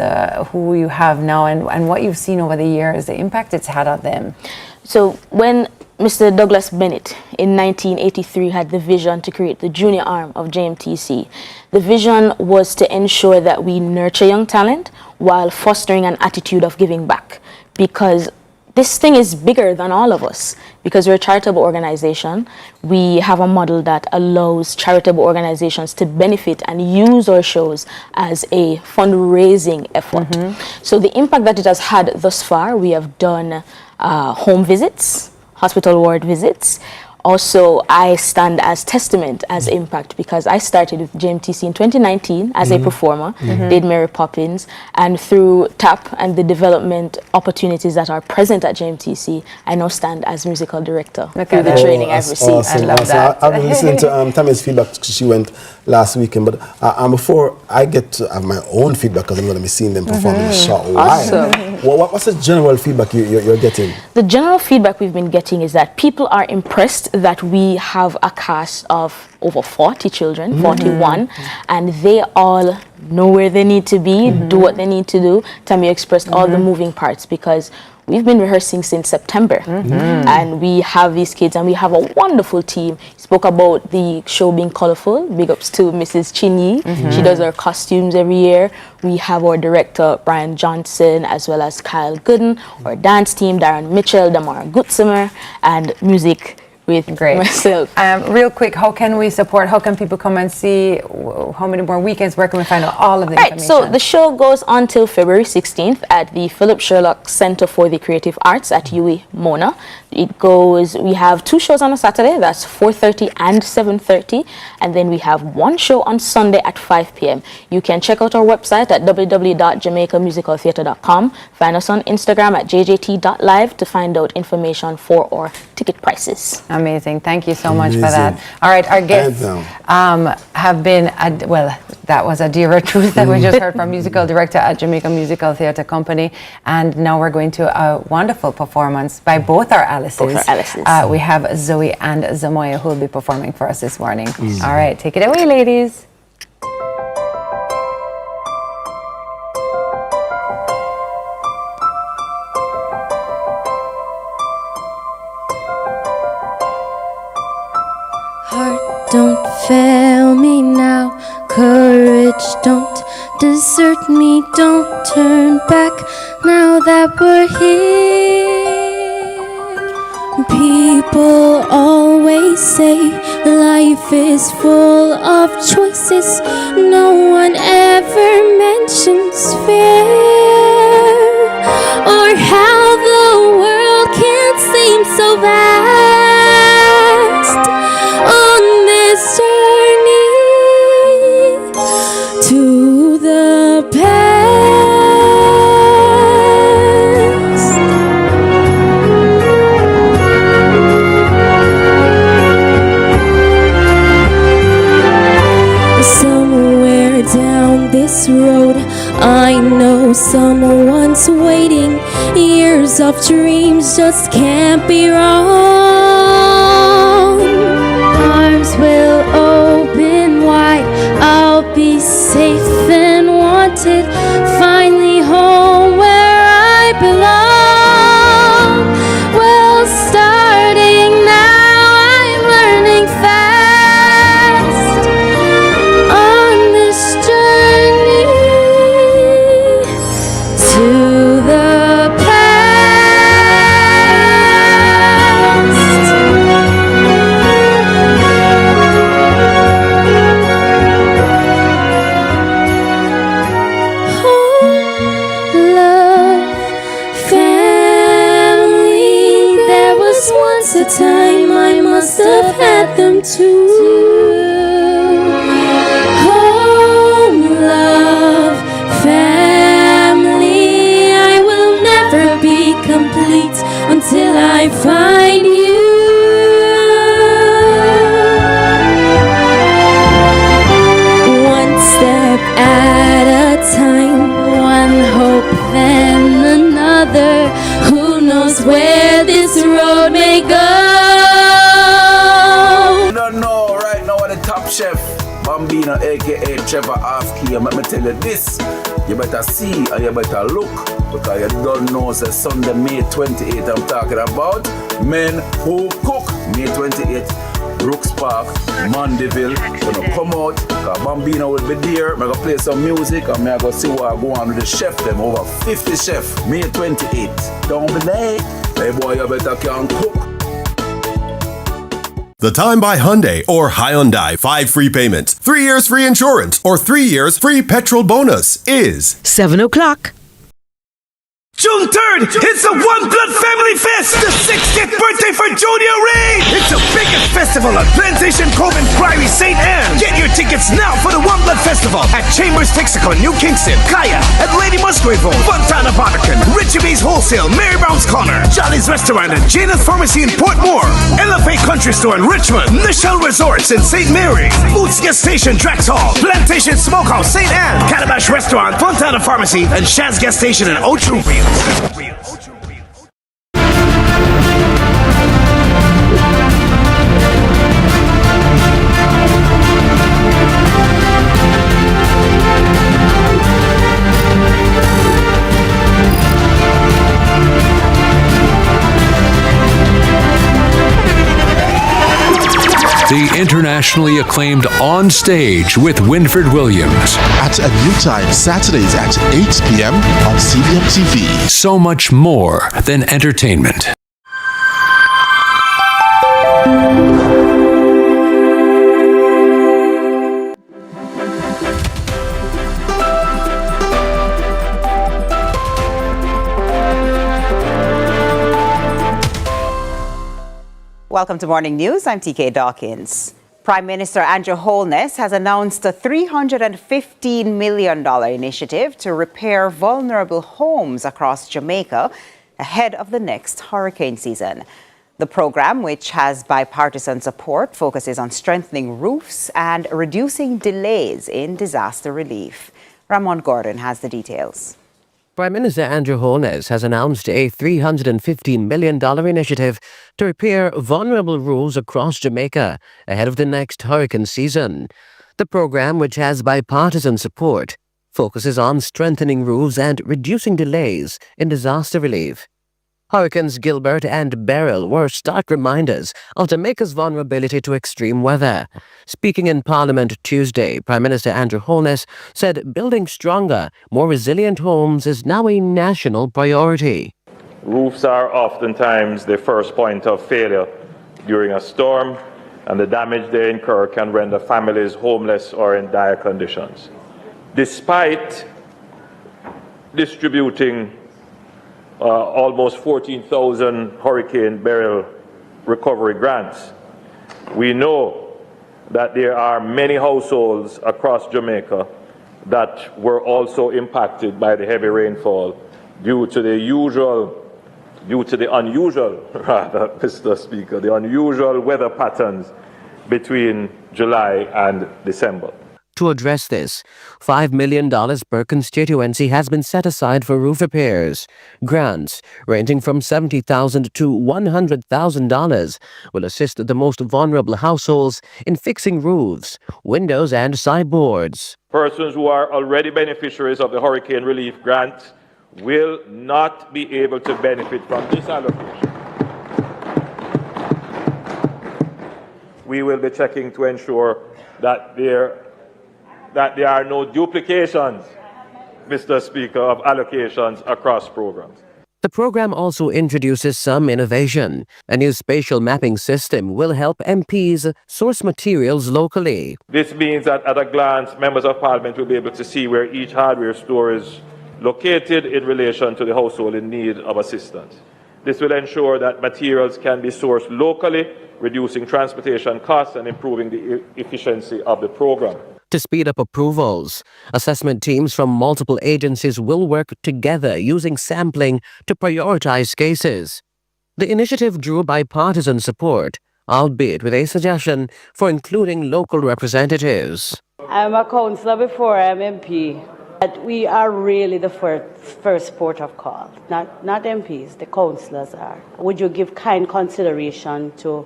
who you have now, and what you've seen over the years, the impact it's had on them. So when Mr. Douglas Bennett in 1983 had the vision to create the junior arm of JMTC, the vision was to ensure that we nurture young talent while fostering an attitude of giving back, because this thing is bigger than all of us. Because we're a charitable organization, we have a model that allows charitable organizations to benefit and use our shows as a fundraising effort. So the impact that it has had thus far, we have done home visits, hospital ward visits. Also, I stand as testament as impact, because I started with JMTC in 2019 as a performer, did Mary Poppins, and through TAP and the development opportunities that are present at JMTC, I now stand as musical director through the training I've received. Awesome, I love that. I've been listening to Tami's feedback. She went last weekend, but before I get to have my own feedback, because I'm going to be seeing them perform in a short while. Awesome. What's the general feedback you're getting? The general feedback we've been getting is that people are impressed that we have a cast of over 40 children, 41, and they all know where they need to be, do what they need to do. Tami expressed all the moving parts, because we've been rehearsing since September, and we have these kids, and we have a wonderful team. He spoke about the show being colorful. Big ups to Mrs. Chinyi. She does our costumes every year. We have our director, Brian Johnson, as well as Kyle Gooden, our dance team, Darren Mitchell, Damara Gutsimer, and music with myself. Real quick, how can we support? How can people come and see? How many more weekends? Where can we find out all of the information? So the show goes on till February 16th at the Philip Sherlock Center for the Creative Arts at UWI Mona. We have 2 shows on a Saturday, that's 4:30 and 7:30, and then we have 1 show on Sunday at 5 p.m. You can check out our website at www.jamaicamusicaltheatre.com. Find us on Instagram at jjt.live to find out information for our ticket prices. Amazing. Thank you so much for that. All right, our guests have been, that was Adira Truth that we just heard from, musical director at Jamaica Musical Theatre Company. And now we're going to a wonderful performance by both our Alices. We have Zoe and Zamoya who will be performing for us this morning. All right, take it away, ladies. Don't fail me now, courage don't desert me, don't turn back now that we're here. People always say life is full of choices, no one ever mentions fear, or how the world can seem so know someone's waiting. Years of dreams just can't be wrong. Arms will open wide, I'll be safe and wanted. Finally home where I belong. Well, starting now, I'm learning fast on this journey to the a time I must have had them too. Home, love, family. I will never be complete until I find you. One step at a time, one hope then another. Who knows where this road may go? You don't know right now what the top chef, Bambino aka Trevor Half-Key. Let me tell you this, you better see and you better look, because you don't know the Sunday, May 28th I'm talking about. Men Who Cook, May 28th, Brooks Park, Mandeville. Gonna come out, because Bambino will be there. I'm gonna play some music and I'm gonna see what I go on with the chef them. Over 50 chefs, May 28th. Don't be late. Hey boy, you better can cook. The Time by Hyundai or Hyundai 5 free payments, 3 years free insurance, or 3 years free petrol bonus is 7 o'clock. June 3rd, it's a One Blood Family Fest, the 60th birthday for Junior Reid. It's the biggest festival at Plantation Cove and Prairie St. Anne. Get your tickets now for the One Blood Festival at Chambers Texaco, New Kingston, Kaya, at Lady Musgraveville, Fontana Barbican, Richie B's Wholesale, Mary Brown's Corner, Jolly's Restaurant, and Janeth Pharmacy in Portmore, LFA Country Store in Richmond, Nichelle Resorts in St. Mary, Boots Gas Station, Drax Hall, Plantation Smokehouse, St. Anne, Calabash Restaurant, Fontana Pharmacy, and Shaz Gas Station in Ocho-Rio. The internationally acclaimed On Stage with Winfred Williams. At a new time, Saturdays at 8 p.m. on CVM TV. So much more than entertainment. Welcome to Morning News. I'm TK Dawkins. Prime Minister Andrew Holness has announced a $315 million initiative to repair vulnerable homes across Jamaica ahead of the next hurricane season. The program, which has bipartisan support, focuses on strengthening roofs and reducing delays in disaster relief. Ramon Gordon has the details. Prime Minister Andrew Holness has announced a $315 million initiative to repair vulnerable roofs across Jamaica ahead of the next hurricane season. The program, which has bipartisan support, focuses on strengthening roofs and reducing delays in disaster relief. Hurricanes Gilbert and Beryl were stark reminders of Jamaica's vulnerability to extreme weather. Speaking in Parliament Tuesday, Prime Minister Andrew Holness said building stronger, more resilient homes is now a national priority. Roofs are oftentimes the first point of failure during a storm, and the damage they incur can render families homeless or in dire conditions. Despite distributing almost 14,000 Hurricane Beryl recovery grants, we know that there are many households across Jamaica that were also impacted by the heavy rainfall due to the unusual, Mr. Speaker, the unusual weather patterns between July and December. To address this, $5 million per constituency has been set aside for roof repairs. Grants, ranging from $70,000 to $100,000, will assist the most vulnerable households in fixing roofs, windows, and sideboards. Persons who are already beneficiaries of the hurricane relief grant will not be able to benefit from this allocation. We will be checking to ensure that there are no duplications, Mr. Speaker, of allocations across programs. The program also introduces some innovation. A new spatial mapping system will help MPs source materials locally. This means that at a glance, members of Parliament will be able to see where each hardware store is located in relation to the household in need of assistance. This will ensure that materials can be sourced locally, reducing transportation costs and improving the efficiency of the program. To speed up approvals, assessment teams from multiple agencies will work together using sampling to prioritize cases. The initiative drew bipartisan support, albeit with a suggestion for including local representatives. I'm a councillor before I'm MP. But we are really the first port of call, not MPs, the councillors are. Would you give kind consideration to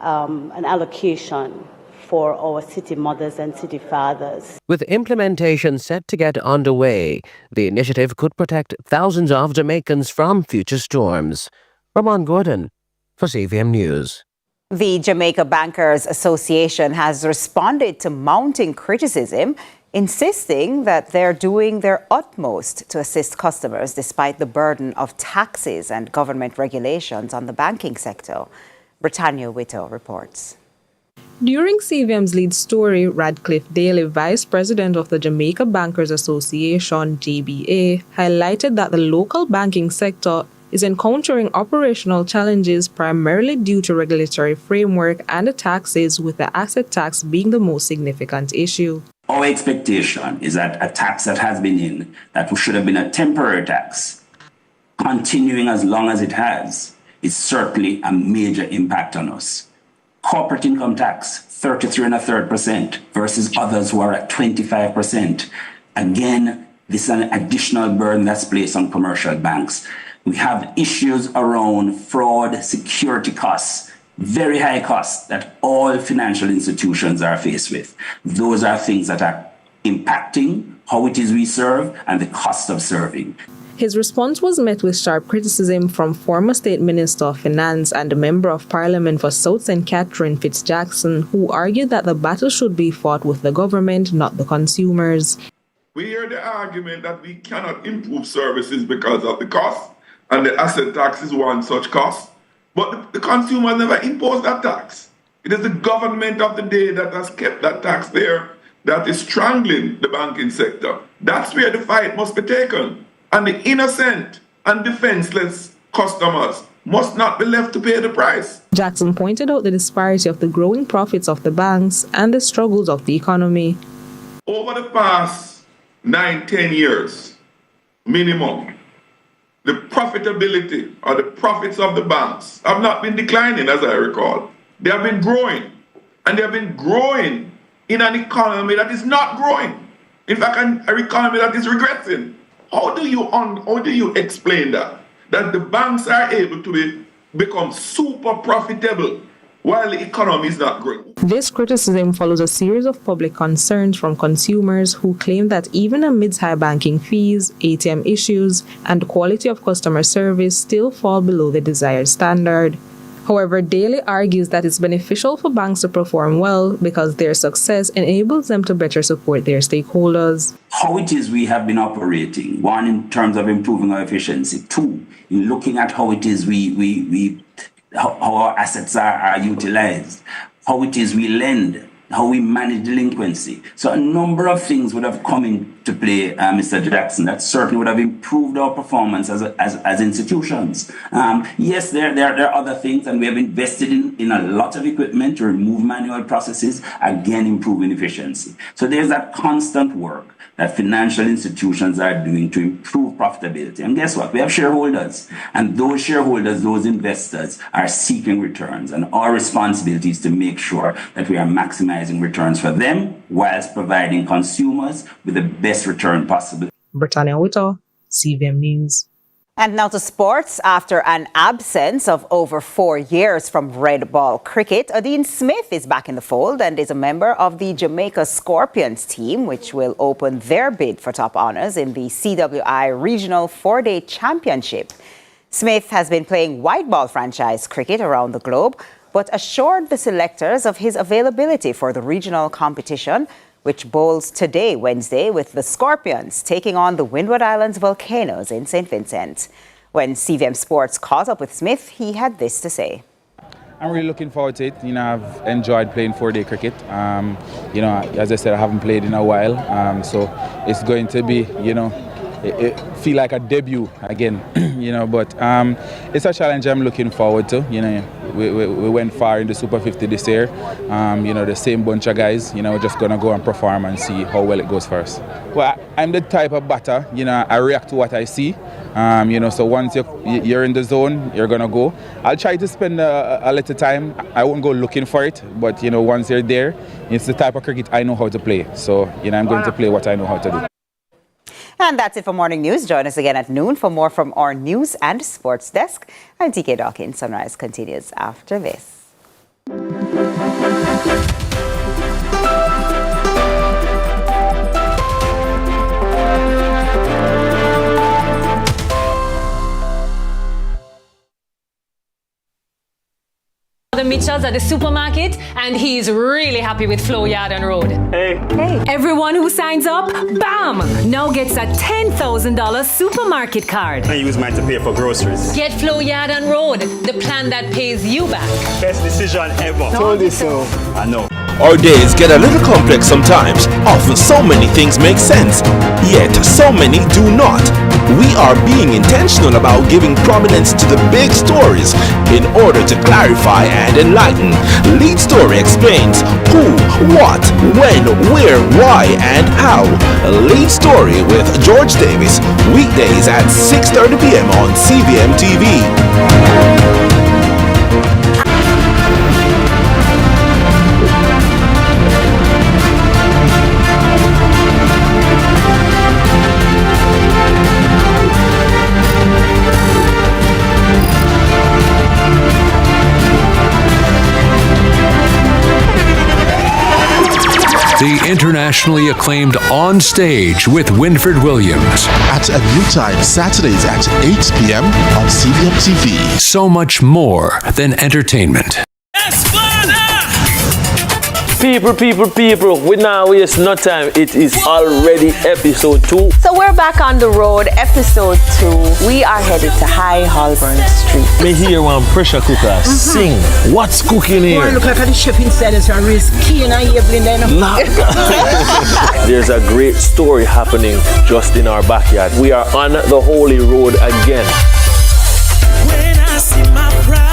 an allocation for our city mothers and city fathers? With implementation set to get underway, the initiative could protect thousands of Jamaicans from future storms. Ramon Gordon for CVM News. The Jamaica Bankers Association has responded to mounting criticism, insisting that they're doing their utmost to assist customers despite the burden of taxes and government regulations on the banking sector. Britannia Whitto reports. During CVM's lead story, Radcliffe Daly, Vice President of the Jamaica Bankers Association, JBA, highlighted that the local banking sector is encountering operational challenges primarily due to regulatory framework and the taxes, with the asset tax being the most significant issue. Our expectation is that a tax that has been in, that should have been a temporary tax, continuing as long as it has, is certainly a major impact on us. Corporate income tax, 33.33% versus others who are at 25%. Again, this is an additional burden that's placed on commercial banks. We have issues around fraud, security costs, very high costs that all financial institutions are faced with. Those are things that are impacting how it is we serve and the cost of serving. His response was met with sharp criticism from former State Minister of Finance and a Member of Parliament for South St. Catherine, Fitzjackson, who argued that the battle should be fought with the government, not the consumers. We hear the argument that we cannot improve services because of the cost, and the asset tax is one such cost. But the consumer never imposed that tax. It is the government of the day that has kept that tax there that is strangling the banking sector. That's where the fight must be taken. And the innocent and defenseless customers must not be left to pay the price. Jackson pointed out the disparity of the growing profits of the banks and the struggles of the economy. Over the past 9-10 years, minimum, the profitability or the profits of the banks have not been declining, as I recall. They have been growing. And they have been growing in an economy that is not growing. In fact, an economy that is regressing. How do you explain that? That the banks are able to become super profitable while the economy is not growing? This criticism follows a series of public concerns from consumers who claim that even amidst high banking fees, ATM issues, and quality of customer service still fall below the desired standard. However, Daly argues that it's beneficial for banks to perform well because their success enables them to better support their stakeholders. How it is we have been operating, one, in terms of improving our efficiency, two, in looking at how it is how our assets are utilized, how it is we lend, how we manage delinquency. So a number of things would have come into play, Mr. Jackson, that certainly would have improved our performance as institutions. Yes, there are other things, and we have invested in a lot of equipment to remove manual processes, again improving efficiency. So there's that constant work. that financial institutions are doing to improve profitability. And guess what? We have shareholders. And those shareholders, those investors are seeking returns. And our responsibility is to make sure that we are maximizing returns for them whilst providing consumers with the best return possible. Britannia Whittle, CVM News. And now to sports. After an absence of over 4 years from red ball cricket, Khadine Smith is back in the fold and is a member of the Jamaica Scorpions team, which will open their bid for top honours in the CWI Regional 4-Day Championship. Smith has been playing white ball franchise cricket around the globe, but assured the selectors of his availability for the regional competition, which bowls today, Wednesday, with the Scorpions taking on the Windward Islands Volcanoes in St. Vincent. When CVM Sports caught up with Smith, he had this to say. I'm really looking forward to it. I've enjoyed playing 4-day cricket. As I said, I haven't played in a while. So it's going to be, it feel like a debut again, but it's a challenge I'm looking forward to. We went far in the Super 50 this year. The same bunch of guys, we're just going to go and perform and see how well it goes for us. Well, I'm the type of batter, I react to what I see. So once you're in the zone, you're going to go. I'll try to spend a little time. I won't go looking for it, but, once you're there, it's the type of cricket I know how to play. So, I'm going to play what I know how to do. And that's it for Morning News. Join us again at noon for more from our news and sports desk. I'm TK Dawkins. Sunrise continues after this. The Mitchells at the supermarket, and he's really happy with Flow Yard and Road. Hey. Everyone who signs up, bam, now gets a $10,000 supermarket card. I use mine to pay for groceries. Get Flow Yard and Road, the plan that pays you back. Best decision ever. Told you so. I know. Our days get a little complex sometimes. Often so many things make sense, yet so many do not. We are being intentional about giving prominence to the big stories in order to clarify and enlighten. Lead Story explains who, what, when, where, why, and how. Lead Story with George Davis, weekdays at 6:30 p.m. on CVM TV. The internationally acclaimed On Stage with Winfred Williams. At a new time, Saturdays at 8 p.m. on CVM TV. So much more than entertainment. People, we now waste no time. It is already episode 2. So we're back on the road, episode 2. We are headed to High Holborn Street. Me hear one pressure cooker sing. What's cooking here? Well, look like the chef inside is a risk. Key and I There's a great story happening just in our backyard. We are on the Holy Road again. When I see my problems.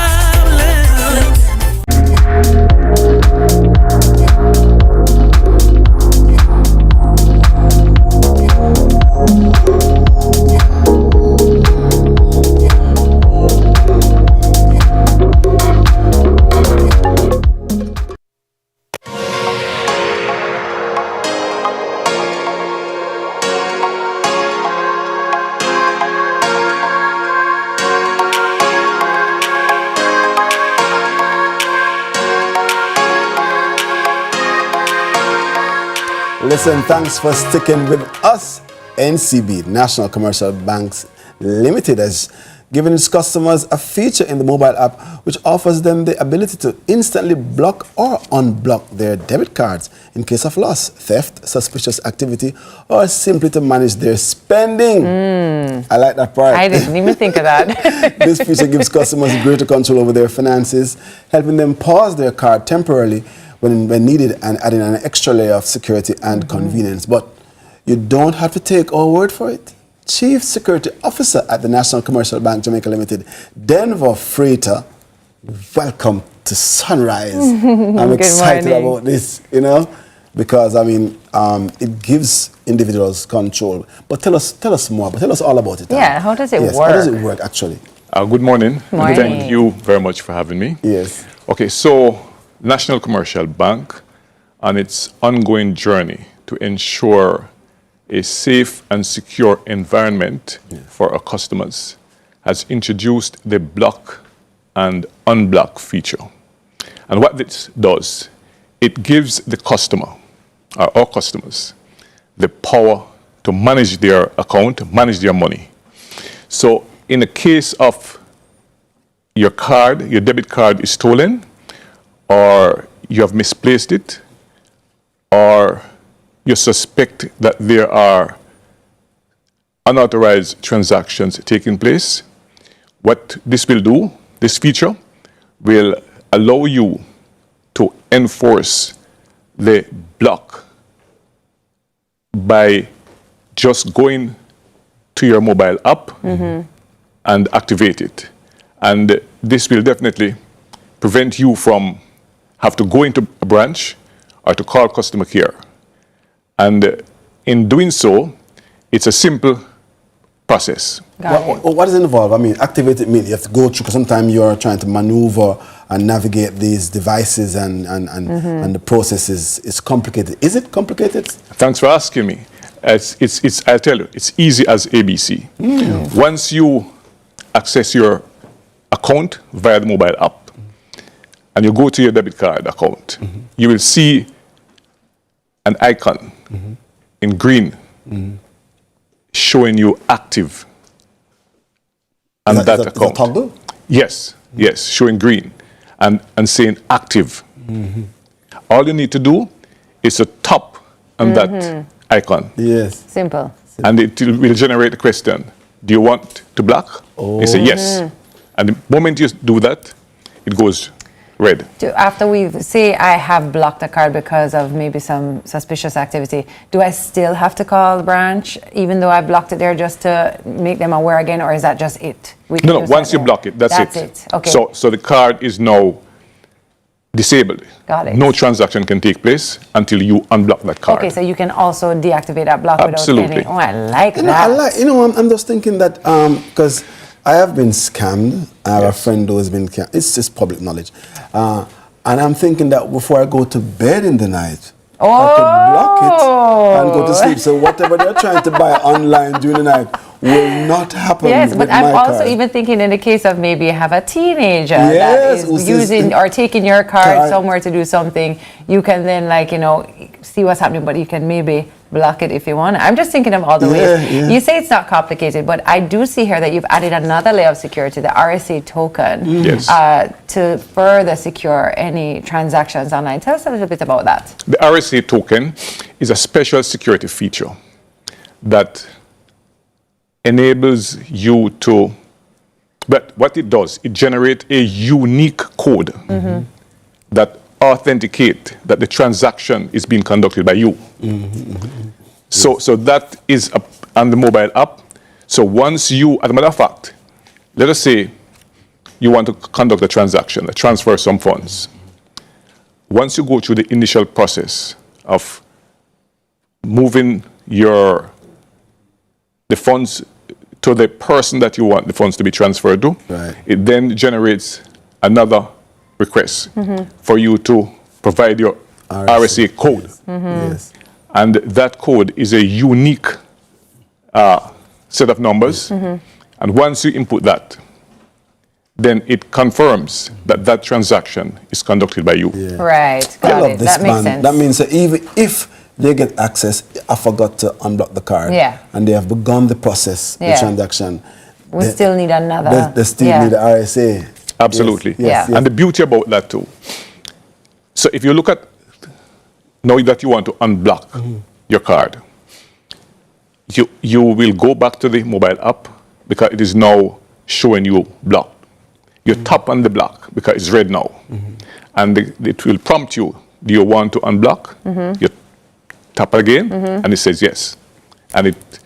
Listen, thanks for sticking with us. NCB, National Commercial Banks Limited, has given its customers a feature in the mobile app which offers them the ability to instantly block or unblock their debit cards in case of loss, theft, suspicious activity, or simply to manage their spending. I like that part. I didn't even think of that. This feature gives customers greater control over their finances, helping them pause their card temporarily when needed and adding an extra layer of security and convenience. But you don't have to take our word for it. Chief Security Officer at the National Commercial Bank Jamaica Limited, Denver Freighter, welcome to Sunrise. I'm excited about this, because I mean it gives individuals control. But tell us more. But tell us all about it. Yeah, how does it work? How does it work actually? Good morning. Morning. Thank you very much for having me. Yes. Okay, so National Commercial Bank, on its ongoing journey to ensure a safe and secure environment for our customers, has introduced the block and unblock feature. And what this does, it gives the customer, or our customers, the power to manage their account, manage their money. So in the case of your card, your debit card is stolen, or you have misplaced it, or you suspect that there are unauthorized transactions taking place, what this will do, this feature, will allow you to enforce the block by just going to your mobile app and activate it. And this will definitely prevent you from have to go into a branch or to call customer care. And in doing so, it's a simple process. What does it involve? I mean, activate it means you have to go through, because sometimes you're trying to maneuver and navigate these devices and the process is complicated. Is it complicated? Thanks for asking me. I'll tell you, it's easy as ABC. Once you access your account via the mobile app and you go to your debit card account, you will see an icon in green showing you active on that account. Is that toggle? Yes, showing green and saying active. All you need to do is to tap on that icon. Yes. Simple. And it will generate the question, do you want to block? You say yes. And the moment you do that, it goes red. After we say I have blocked a card because of maybe some suspicious activity, do I still have to call the branch even though I blocked it there just to make them aware again, or is that just it? No, once you block it, that's it. Okay. So the card is now disabled. Got it. No transaction can take place until you unblock that card. Okay, so you can also deactivate that block Absolutely. without any... Oh, I like that. I'm just thinking that, because I have been scammed. I have a friend who has been scammed. It's just public knowledge. And I'm thinking that before I go to bed in the night, I could block it and go to sleep. So whatever they're trying to buy online during the night will not happen. Yes, but I'm also card. even thinking in the case of maybe you have a teenager that is using or taking your card somewhere to do something. You can then, see what's happening, but you can maybe block it if you want. I'm just thinking of all the ways. Yeah. You say it's not complicated, but I do see here that you've added another layer of security, the RSA token, to further secure any transactions online. Tell us a little bit about that. The RSA token is a special security feature that enables you to, but what it does, it generates a unique code that authenticate that the transaction is being conducted by you. So that is on the mobile app. So once you, as a matter of fact, let us say you want to conduct a transaction, transfer some funds. Once you go through the initial process of moving the funds to the person that you want the funds to be transferred to, it then generates another request for you to provide your RSA code. Yes. And that code is a unique set of numbers. And once you input that, then it confirms that that transaction is conducted by you. Right, got it. That makes sense. That means that even if they get access, I forgot to unblock the card, and they have begun the process, the transaction, we still need another. They still need the RSA. Absolutely. Yes. And the beauty about that too, so if you look at, now that you want to unblock your card, you will go back to the mobile app because it is now showing you blocked. You tap on the block because it's red now. And it will prompt you, do you want to unblock? You tap again and it says yes. And it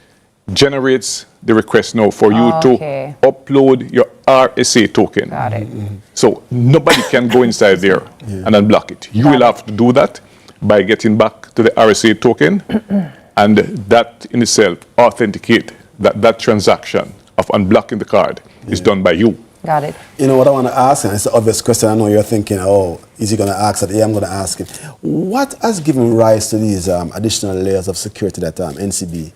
generates the request now for you to upload your RSA token. Got it. So nobody can go inside there and unblock it. You will have to do that by getting back to the RSA token, and that in itself authenticate that transaction of unblocking the card is done by you. Got it. You know what I want to ask, and it's an obvious question. I know you're thinking, oh, is he going to ask it? Yeah, I'm going to ask it. What has given rise to these additional layers of security that NCB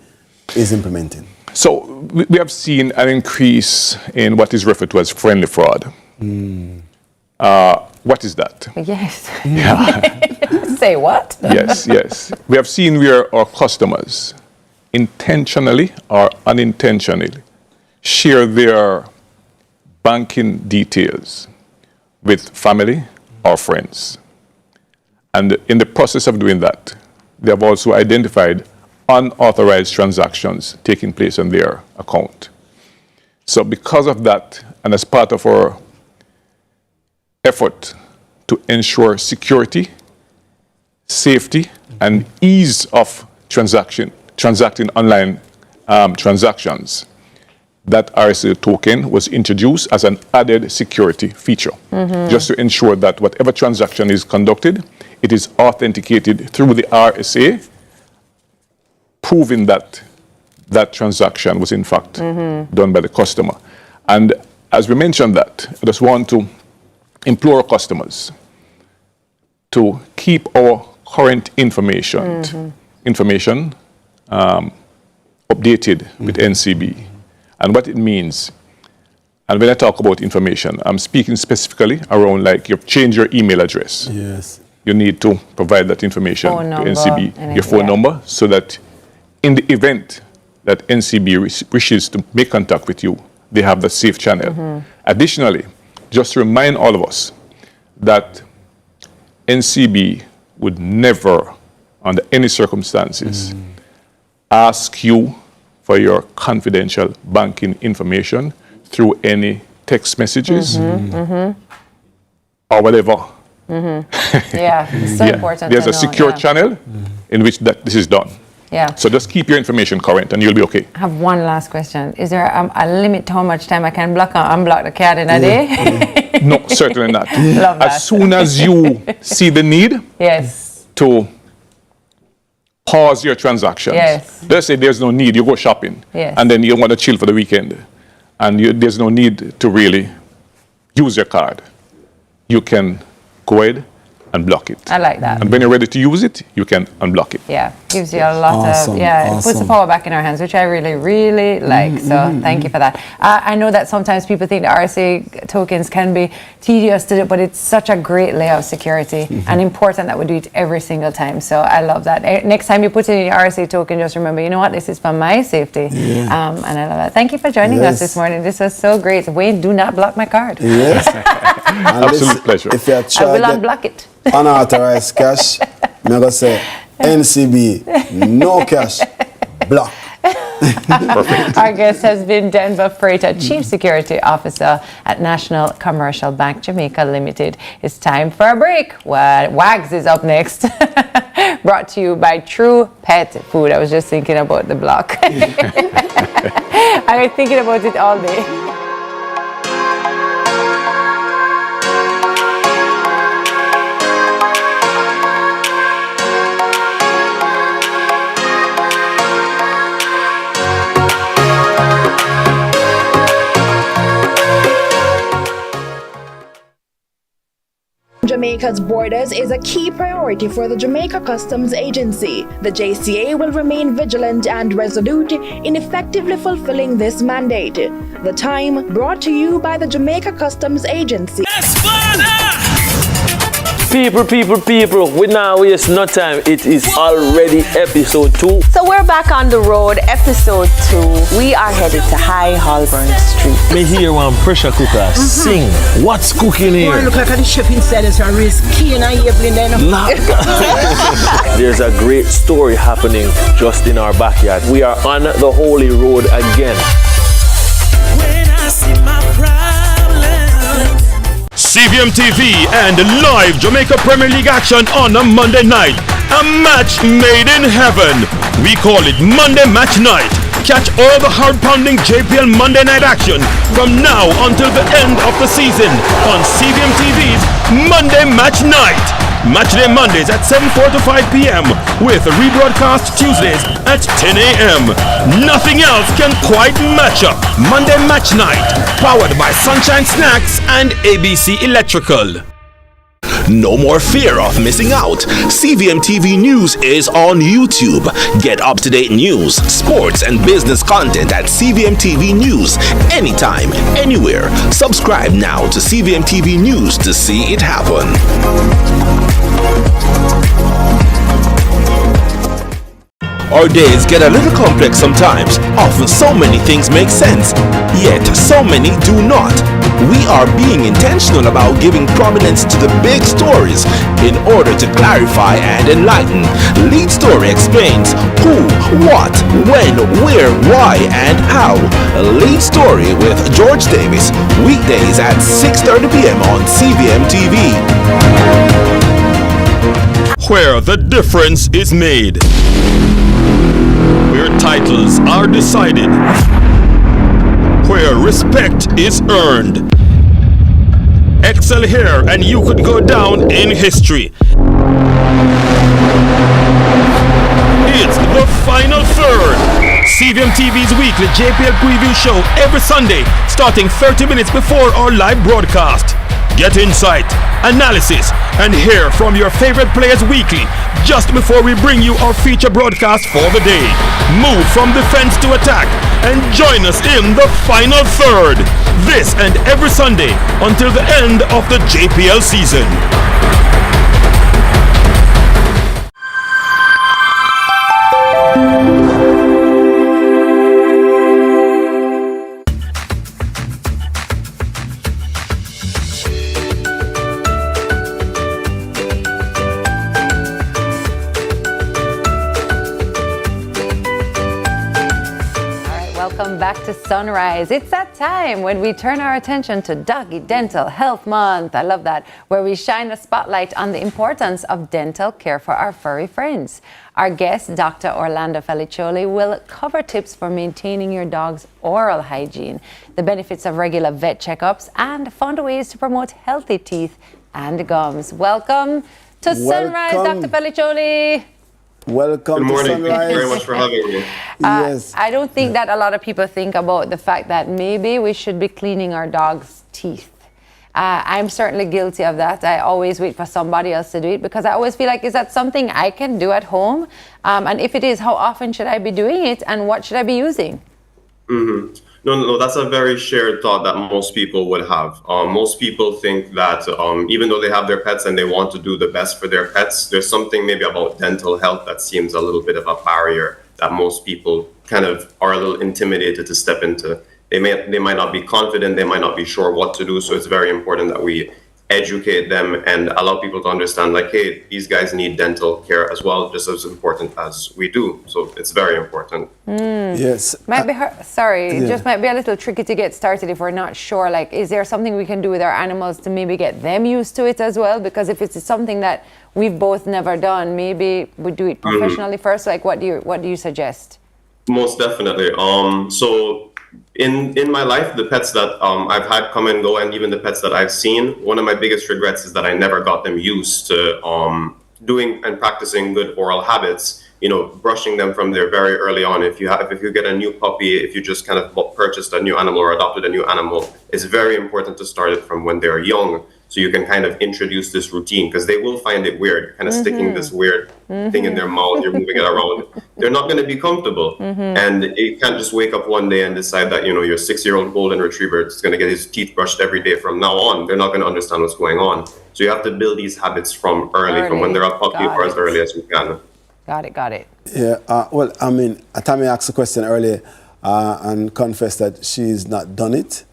is implementing? So we have seen an increase in what is referred to as friendly fraud. What is that? Yes. Yeah. Say what? Yes. We have seen where our customers intentionally or unintentionally share their banking details with family or friends. And in the process of doing that, they have also identified unauthorized transactions taking place on their account. So because of that, and as part of our effort to ensure security, safety, and ease of transacting online transactions, that RSA token was introduced as an added security feature, just to ensure that whatever transaction is conducted, it is authenticated through the RSA, proving that that transaction was in fact done by the customer. And as we mentioned that, I just want to implore our customers to keep our current information updated with NCB. And what it means, and when I talk about information, I'm speaking specifically around like you've changed your email address. Yes. You need to provide that information to NCB, your phone number, so that in the event that NCB wishes to make contact with you, they have the safe channel. Additionally, just to remind all of us that NCB would never, under any circumstances, ask you for your confidential banking information through any text messages or whatever. Yeah, it's so important. There's a secure channel in which this is done. Yeah. So just keep your information current and you'll be okay. I have one last question. Is there a limit to how much time I can block or unblock the card in a day? No, certainly not. Love that. As soon as you see the need to pause your transactions. Let's say there's no need, you go shopping, and then you want to chill for the weekend, and there's no need to really use your card. You can go ahead and block it. I like that. And when you're ready to use it, you can unblock it. Yeah, gives you a lot of, it puts the power back in our hands, which I really, really like. So thank you for that. I know that sometimes people think the RSA tokens can be tedious to do, but it's such a great layer of security and important that we do it every single time. So I love that. Next time you put in your RSA token, just remember, you know what, this is for my safety. And I love that. Thank you for joining us this morning. This was so great. Wayne, do not block my card. Yes. Absolute pleasure. If you're I will unblock it. Unauthorized cash, I'm going to say NCB, no cash, block. Our guest has been Denver Freighter Chief Security Officer at National Commercial Bank Jamaica Limited. It's time for a break. Wags is up next. Brought to you by True Pet Food. I was just thinking about the block. I was thinking about it all day. Jamaica's borders is a key priority for the Jamaica Customs Agency. The JCA will remain vigilant and resolute in effectively fulfilling this mandate. The time brought to you by the Jamaica Customs Agency. People, we now waste no time. It is already episode 2. So we're back on the road, episode 2. We are headed to High Holborn Street. Me hear one pressure cooker sing. What's cooking here? Boy, look like the chef inside is a risk. Key and I evening then. There's a great story happening just in our backyard. We are on the Holy Road again. When I see my CVM TV and live Jamaica Premier League action on a Monday night. A match made in heaven. We call it Monday Match Night. Catch all the hard-pounding JPL Monday night action from now until the end of the season on CVM TV's Monday Match Night. Matchday Mondays at 7:45 p.m. with a rebroadcast Tuesdays at 10 a.m. Nothing else can quite match up. Monday Match Night, powered by Sunshine Snacks and ABC Electrical. No more fear of missing out. CVM TV News is on YouTube. Get up-to-date news, sports, and business content at CVM TV News anytime, anywhere. Subscribe now to CVM TV News to see it happen. Our days get a little complex sometimes. Often so many things make sense, yet so many do not. We are being intentional about giving prominence to the big stories in order to clarify and enlighten. Lead Story explains who, what, when, where, why, and how. Lead Story with George Davis, weekdays at 6:30 p.m. on CVM TV. Where the difference is made. Where titles are decided. Where respect is earned. Excel here and you could go down in history. It's the final third. CVM TV's weekly JPL preview show every Sunday, starting 30 minutes before our live broadcast. Get insight, analysis, and hear from your favorite players weekly, just before we bring you our feature broadcast for the day. Move from defense to attack and join us in the final third. This and every Sunday until the end of the JPL season. Back to Sunrise. It's that time when we turn our attention to Doggy Dental Health Month. I love that, where we shine a spotlight on the importance of dental care for our furry friends. Our guest, Dr. Orlando Felicioli, will cover tips for maintaining your dog's oral hygiene, the benefits of regular vet checkups, and fun ways to promote healthy teeth and gums. Welcome to Sunrise, Dr. Felicioli. Welcome. Good morning. To Sunrise. Thank you very much for having me. Yes. I don't think that a lot of people think about the fact that maybe we should be cleaning our dog's teeth. I'm certainly guilty of that. I always wait for somebody else to do it because I always feel like, is that something I can do at home? And if it is, how often should I be doing it and what should I be using? Mm-hmm. No, that's a very shared thought that most people would have. Most people think that even though they have their pets and they want to do the best for their pets, there's something maybe about dental health that seems a little bit of a barrier that most people kind of are a little intimidated to step into. They might not be confident, they might not be sure what to do, so it's very important that we educate them and allow people to understand, like, hey, these guys need dental care as well, just as important as we do. So it's very important. Yes. Might be it just might be a little tricky to get started if we're not sure. Like, is there something we can do with our animals to maybe get them used to it as well? Because if it's something that we've both never done, maybe we do it professionally first. Like, what do you suggest? Most definitely. So in my life, the pets that I've had come and go, and even the pets that I've seen, one of my biggest regrets is that I never got them used to doing and practicing good oral habits. You know, brushing them from there very early on. If you get a new puppy, if you just kind of purchased a new animal or adopted a new animal, it's very important to start it from when they're young, so you can kind of introduce this routine, because they will find it weird, kind of sticking this weird thing in their mouth, you're moving it around. They're not going to be comfortable. And you can't just wake up one day and decide that, you know, your 6-year-old golden retriever is going to get his teeth brushed every day from now on. They're not going to understand what's going on. So you have to build these habits from early. From when they're a puppy or as early as you can. Got it. Yeah, well, I mean, Tami asked a question earlier and confessed that she's not done it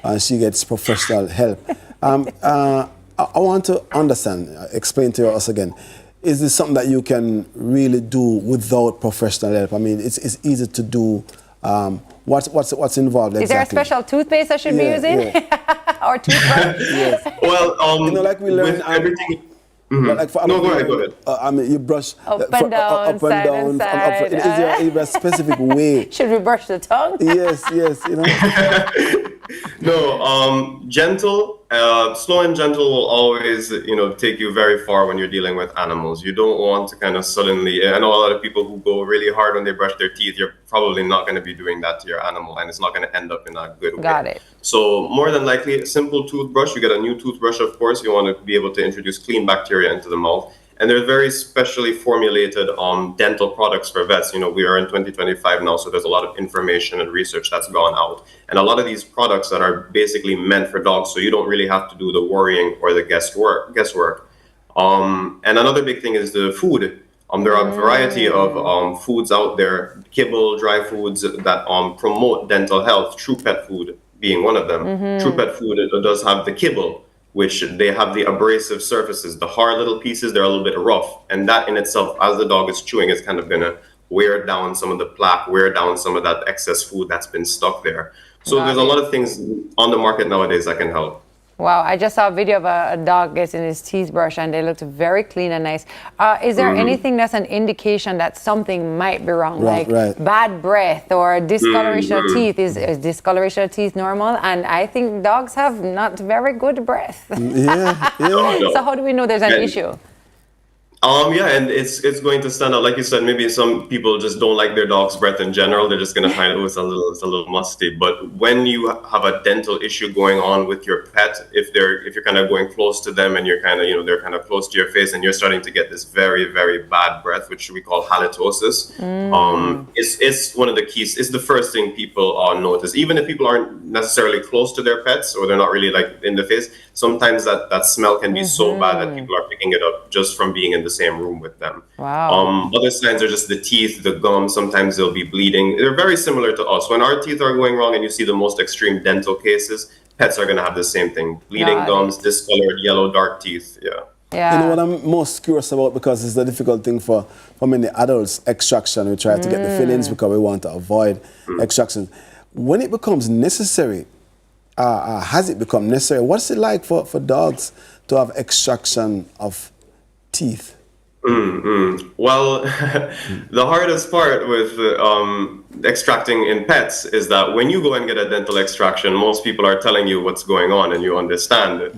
and she gets professional help. I want to explain to us again, is this something that you can really do without professional help? I mean, it's easy to do. What's involved exactly? Is there a special toothpaste I should be using? Yeah. Or toothbrush? Yes. Well, you know, like we learn everything. Like for No, go ahead. I mean, you brush up and down, up and down. Is there a specific way? Should we brush the tongue? Yes, you know. No, gentle slow and gentle will always, take you very far when you're dealing with animals. You don't want to kind of suddenly, I know a lot of people who go really hard when they brush their teeth. You're probably not going to be doing that to your animal, and it's not going to end up in a good way. Got it. So more than likely, a simple toothbrush. You get a new toothbrush, of course. You want to be able to introduce clean bacteria into the mouth. And they're very specially formulated dental products for vets. We are in 2025 now, so there's a lot of information and research that's gone out. And a lot of these products that are basically meant for dogs, so you don't really have to do the worrying or the guesswork. And another big thing is the food. There are a variety of foods out there, kibble, dry foods that promote dental health, True Pet Food being one of them. True Pet Food does have the kibble, which they have the abrasive surfaces, the hard little pieces, they're a little bit rough. And that in itself, as the dog is chewing, is kind of going to wear down some of the plaque, wear down some of that excess food that's been stuck there. So there's a lot of things on the market nowadays that can help. Wow, I just saw a video of a dog getting his teeth brushed and they looked very clean and nice. Is there anything that's an indication that something might be wrong? Bad breath or discoloration of teeth? Is discoloration of teeth normal? And I think dogs have not very good breath. So how do we know there's an issue? And it's going to stand out. Like you said, maybe some people just don't like their dog's breath in general. They're just going to find it's a little musty. But when you have a dental issue going on with your pet, if you're kind of going close to them and you're kind of, they're kind of close to your face and you're starting to get this very, very bad breath, which we call halitosis, it's one of the keys. It's the first thing people notice. Even if people aren't necessarily close to their pets or they're not really like in the face, sometimes that smell can be so bad that people are picking it up just from being in the same room with them. Wow. Other signs are just the teeth, the gums. Sometimes they'll be bleeding. They're very similar to us. When our teeth are going wrong and you see the most extreme dental cases, pets are going to have the same thing. Bleeding gums, discolored, yellow, dark teeth. You know what I'm most curious about, because it's the difficult thing for many adults, extraction. We try to get the fillings because we want to avoid extraction. When it becomes necessary, has it become necessary? What's it like for dogs to have extraction of teeth? Well, the hardest part with extracting in pets is that when you go and get a dental extraction, most people are telling you what's going on and you understand it.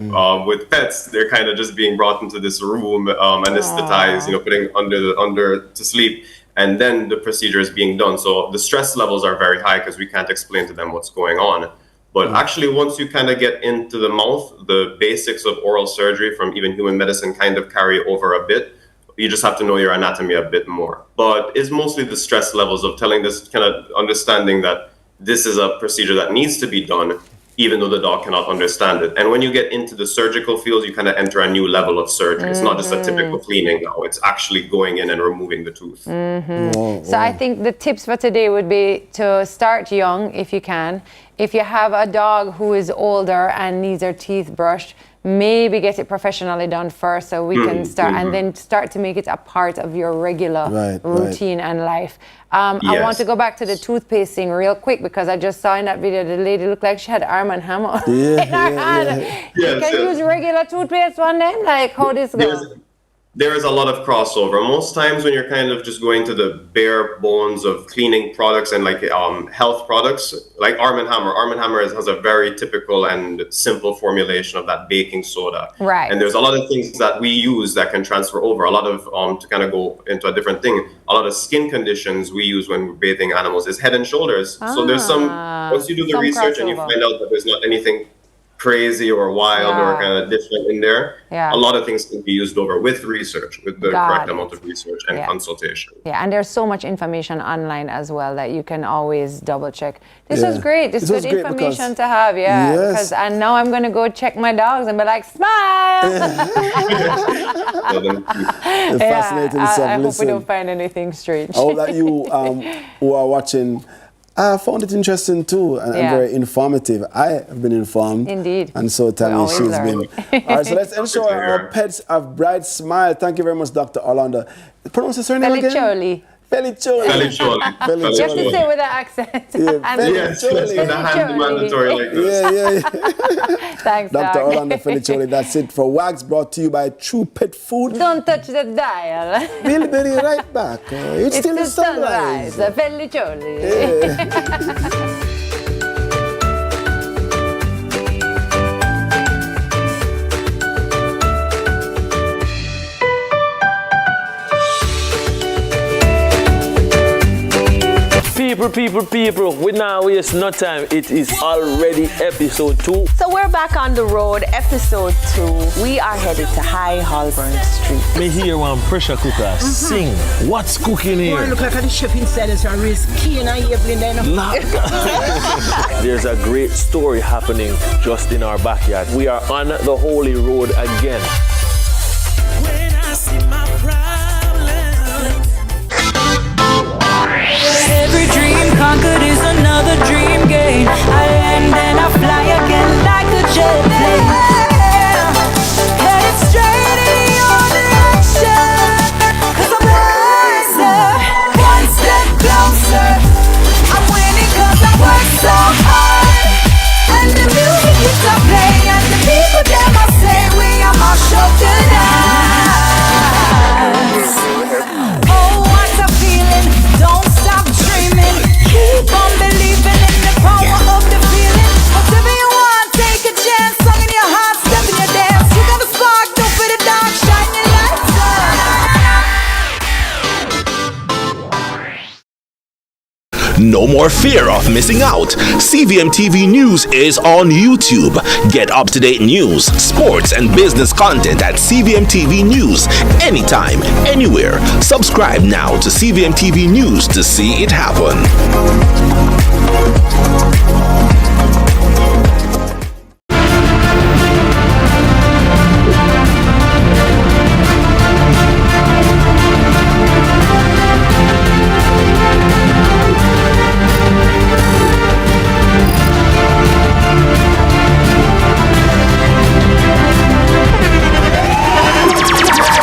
With pets, they're kind of just being brought into this room, anesthetized, putting under to sleep, and then the procedure is being done. So the stress levels are very high because we can't explain to them what's going on. But actually, once you kind of get into the mouth, the basics of oral surgery from even human medicine kind of carry over a bit. You just have to know your anatomy a bit more. But it's mostly the stress levels of telling this kind of understanding that this is a procedure that needs to be done, even though the dog cannot understand it. And when you get into the surgical field, you kind of enter a new level of surgery. It's not just a typical cleaning now. It's actually going in and removing the tooth. So I think the tips for today would be to start young if you can. If you have a dog who is older and needs their teeth brushed, maybe get it professionally done first so we can start and then start to make it a part of your regular routine and life. I want to go back to the toothpaste thing real quick because I just saw in that video the lady looked like she had Arm & Hammer in her hand. You can use regular toothpaste one then? Like how this goes? There is a lot of crossover. Most times when you're kind of just going to the bare bones of cleaning products and like health products, like Arm & Hammer. Arm & Hammer has a very typical and simple formulation of that baking soda. Right. And there's a lot of things that we use that can transfer over. A lot of, to kind of go into a different thing, a lot of skin conditions we use when we're bathing animals is Head and Shoulders. So there's once you do the research and you find out that there's not anything crazy or wild or kind of different in there, a lot of things can be used over with research, with the correct amount of research and consultation. And there's so much information online as well that you can always double check. This was great. This is good information to have, because and now I'm going to go check my dogs and be like, smile! Fascinating stuff. I hope we don't find anything strange. All that you who are watching, I found it interesting too and very informative. I have been informed. Indeed. And so Tami, she's been. All right, so let's ensure our pets have bright smile. Thank you very much, Dr. Orlando. Pronounce your surname again? Felicioli. Felicioli. Felicioli. You have to say with an accent. Yes, with the hand mandatory like this. Thanks, Dr. Orlando Felicioli. That's it for Wags, brought to you by True Pet Food. Don't touch the dial. We'll be right back. It's still the sunrise. Felicioli. People, we now waste no time. It is already episode 2. So we're back on the road, episode 2. We are headed to High Holborn Street. Me hear one pressure cooker sing. What's cooking Boy, here? look like the chef inside is a risk. Key and I Evelyn then. There's a great story happening just in our backyard. We are on the holy road again. When I see my Every dream conquered is another dream gained. I land and I fly again like a jet plane. Headed straight in your direction, 'cause I'm wiser, one step closer. I'm winning 'cause I work so hard. And the music keeps on playing, and the people them I say we are my show tonight. Oh, what a feeling! Don't stop dreaming. Keep on believing in the power of the feeling. Whatever you want, take a chance. Song in your heart, step in your dance. You got a spark, don't fit it down. Shine your lights on. No more fear of missing out. CVM TV News is on YouTube. Get up-to-date news, sports, and business content at CVM TV News anytime, anywhere. Subscribe now to CVM TV News to see it happen.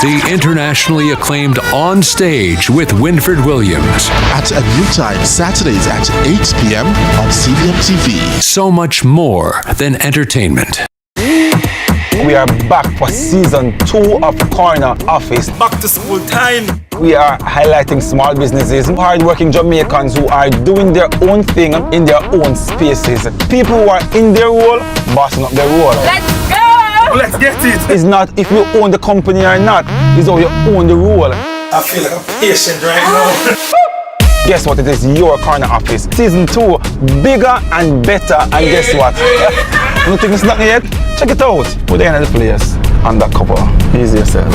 The internationally acclaimed On Stage with Winfred Williams. At a new time, Saturdays at 8 p.m. on CVM TV. So much more than entertainment. We are back for season 2 of Corner Office. Back to school time. We are highlighting small businesses, hard-working Jamaicans who are doing their own thing in their own spaces. People who are in their role, bossing up their role. Let's go! Let's get it. It's not if you own the company or not, it's how you own the role. I feel like I'm patient right now. Guess what? It is your Corner Office. Season 2, bigger and better. And guess what? You don't think it's not yet? Check it out. We're the end of the place. Undercover. Easy yourself.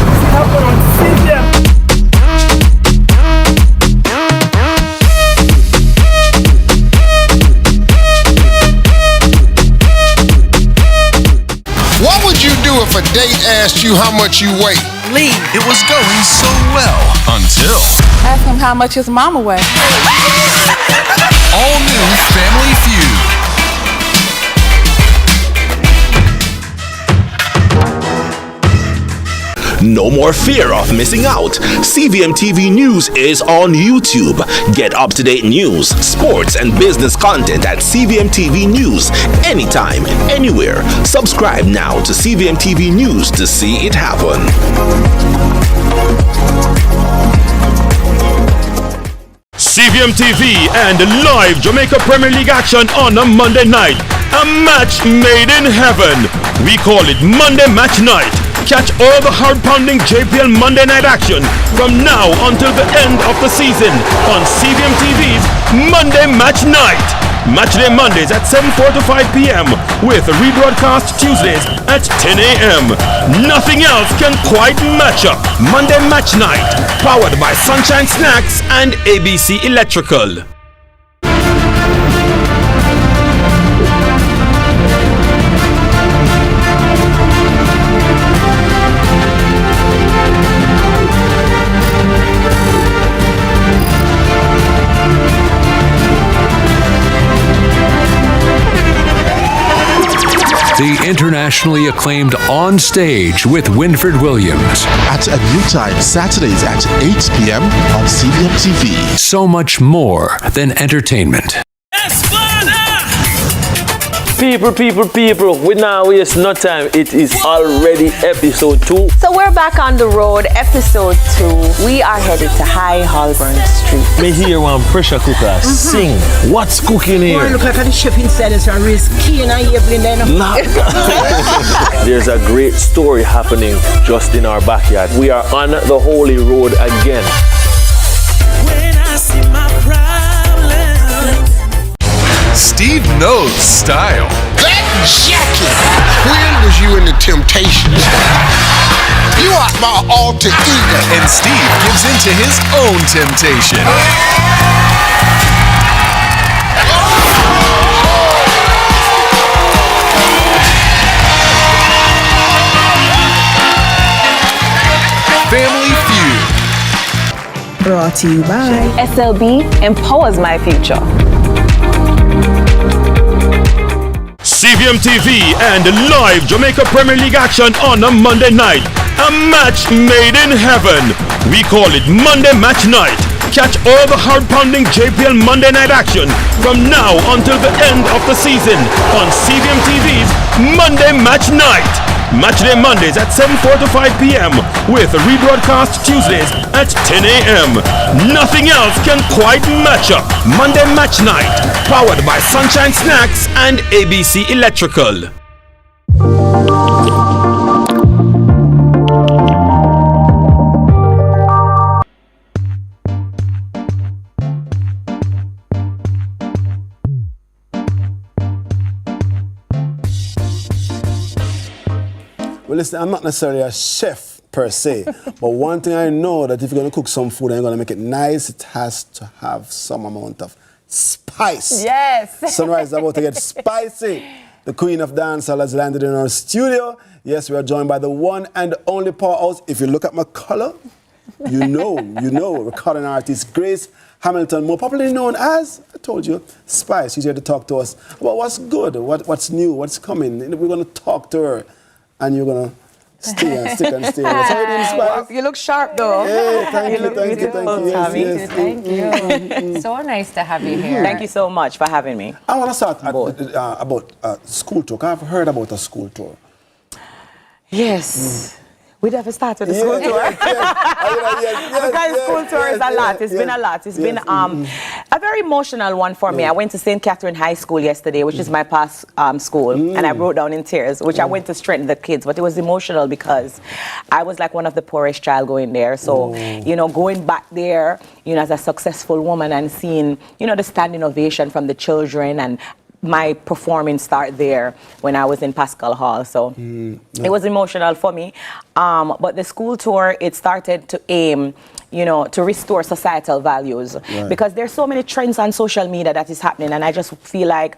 What would you do if a date asked you how much you weigh? Leave. It was going so well until Ask him how much his mama weighs. all new Family Feud. No more fear of missing out. CVM TV News is on YouTube. Get up-to-date news, sports, and business content at CVM TV News anytime, anywhere. Subscribe now to CVM TV News to see it happen. CVM TV and live Jamaica Premier League action on a Monday night. A match made in heaven. We call it Monday Match Night. Catch all the hard-pounding JPL Monday night action from now until the end of the season on CVM TV's Monday Match Night. Matchday Mondays at 7:45 p.m. with a rebroadcast Tuesdays at 10 a.m. Nothing else can quite match up. Monday Match Night, powered by Sunshine Snacks and ABC Electrical. The internationally acclaimed On Stage with Winfred Williams. At a new time, Saturdays at 8 p.m. on CVM TV. So much more than entertainment. People, we now waste no time. It is already episode 2. So we're back on the road, episode 2. We are headed to High Holborn Street. Me hear one pressure cooker sing. What's cooking here? Boy, look like the chef inside is a risk. Key and I Evelyn then. There's a great story happening just in our backyard. We are on the holy road again. When I see my problem, knows style. That jacket! When was you in the Temptations? You are my alter ego. And Steve gives in to his own temptation. Family Feud. Brought to you by SLB empowers my future. CVM TV and live Jamaica Premier League action on a Monday night. A match made in heaven. We call it Monday Match Night. Catch all the hard-pounding JPL Monday night action from now until the end of the season on CVM TV's Monday Match Night. Matchday Mondays at 7:45 to 5 p.m. with rebroadcast Tuesdays at 10 a.m. Nothing else can quite match up. Monday Match Night, powered by Sunshine Snacks and ABC Electrical. Well, listen, I'm not necessarily a chef per se, but one thing I know that if you're going to cook some food and you're going to make it nice, it has to have some amount of spice. Yes. Sunrise is about to get spicy. The queen of dancehall has landed in our studio. Yes, we are joined by the one and only powerhouse. If you look at my color, you know, recording artist Grace Hamilton, more popularly known as, I told you, Spice. She's here to talk to us about what's good, what's new, what's coming. We're going to talk to her. And you're going to stay and stick and stay. That's how you do, Spice. You look sharp, though. Hey, thank you. Tami. Yes. Thank you. So nice to have you here. Thank you so much for having me. I want to start about school tour. I've heard about a school tour. Yes. We never started the school tour. Because school tour is a lot. It's been a lot. It's been a very emotional one for me. I went to St. Catherine High School yesterday, which is my past school, and I broke down in tears, which I went to strengthen the kids. But it was emotional because I was like one of the poorest child going there. So, you know, going back there, you know, as a successful woman and seeing, you know, the standing ovation from the children and my performing start there when I was in Pascal Hall. So it was emotional for me. But the school tour, it started to aim, you know, to restore societal values. Because there's so many trends on social media that is happening. And I just feel like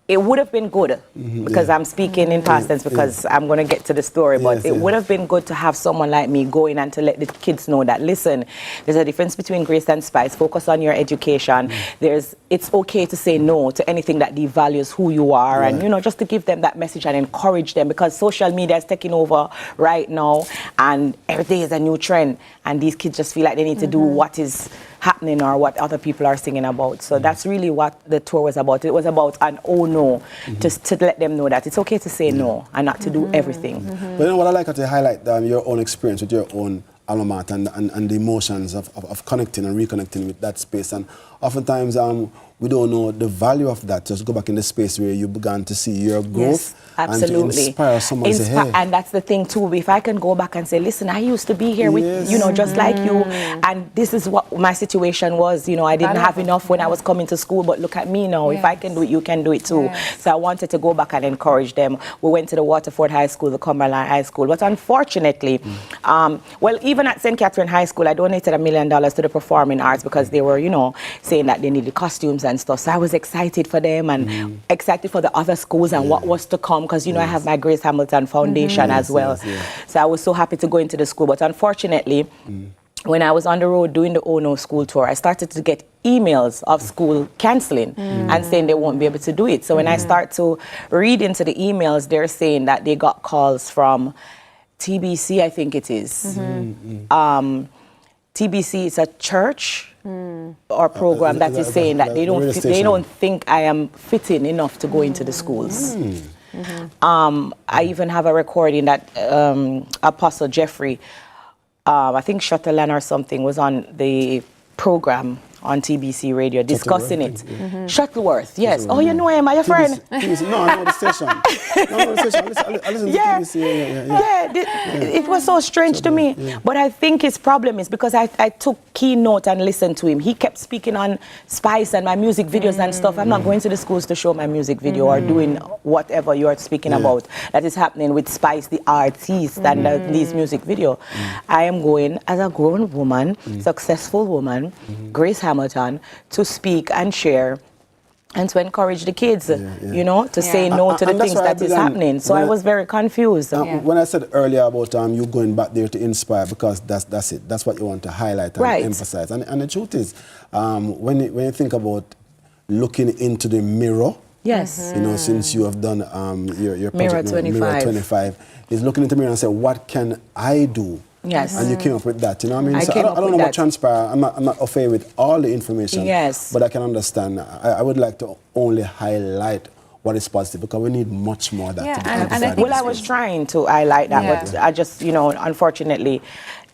it would have been good, because I'm speaking in past tense because I'm going to get to the story, but it would have been good to have someone like me going and to let the kids know that, listen, there's a difference between Grace and Spice. Focus on your education. It's okay to say no to anything that devalues who you are, and, you know, just to give them that message and encourage them, because social media is taking over right now and every day is a new trend, and these kids just feel like they need to do what is happening or what other people are singing about. So that's really what the tour was about. It was about an oh no, to let them know that it's okay to say no and not to do everything. But you know what I like to highlight, your own experience with your own alma mater and the emotions of connecting and reconnecting with that space. And oftentimes we don't know the value of that. Just go back in the space where you began to see your growth. Absolutely. And to inspire someone to say, hey. And that's the thing too, if I can go back and say, listen, I used to be here with, you know, just like you, and this is what my situation was, you know, I didn't have enough when I was coming to school, but look at me now, if I can do it, you can do it too. So I wanted to go back and encourage them. We went to the Waterford High School, the Cumberland High School, but unfortunately, well, even at St. Catherine High School, I donated $1 million to the performing arts because they were, you know, saying that they needed costumes and stuff. So I was excited for them and excited for the other schools and what was to come, because, you know, I have my Grace Hamilton Foundation as well. So I was so happy to go into the school. But unfortunately, when I was on the road doing the ONO school tour, I started to get emails of school cancelling and saying they won't be able to do it. So when I start to read into the emails, they're saying that they got calls from TBC, I think it is. TBC is a church or program that is saying that they don't think I am fitting enough to go into the schools. I even have a recording that Apostle Jeffrey, I think Shutterland or something, was on the program on TBC radio discussing it. Mm-hmm. Shuttleworth, yes. Oh, you know him, are your friend? No, I know the station. I listen to TBC. It was so strange to me. Yeah. But I think his problem is because I took keynote and listened to him. He kept speaking on Spice and my music videos and stuff. I'm not going to the schools to show my music video or doing whatever you're speaking about that is happening with Spice, the artist, and these music video. I am going as a grown woman, successful woman, Grace Hamilton, to speak and share and to encourage the kids, you know, to say no to the things that is happening. So I was very confused. When I said earlier about you going back there to inspire, because that's it. That's what you want to highlight and emphasize. And the truth is, when you think about looking into the mirror, yes, you know, since you have done your project, Mirror 25, is looking into the mirror and say, what can I do? Yes. And you came up with that, you know what I mean? I So came I up don't with know that. what transpired. I'm not afraid with all the information. Yes. But I can understand. I would like to only highlight what is positive, because we need much more of that. I was trying to highlight that, but I just, you know, unfortunately,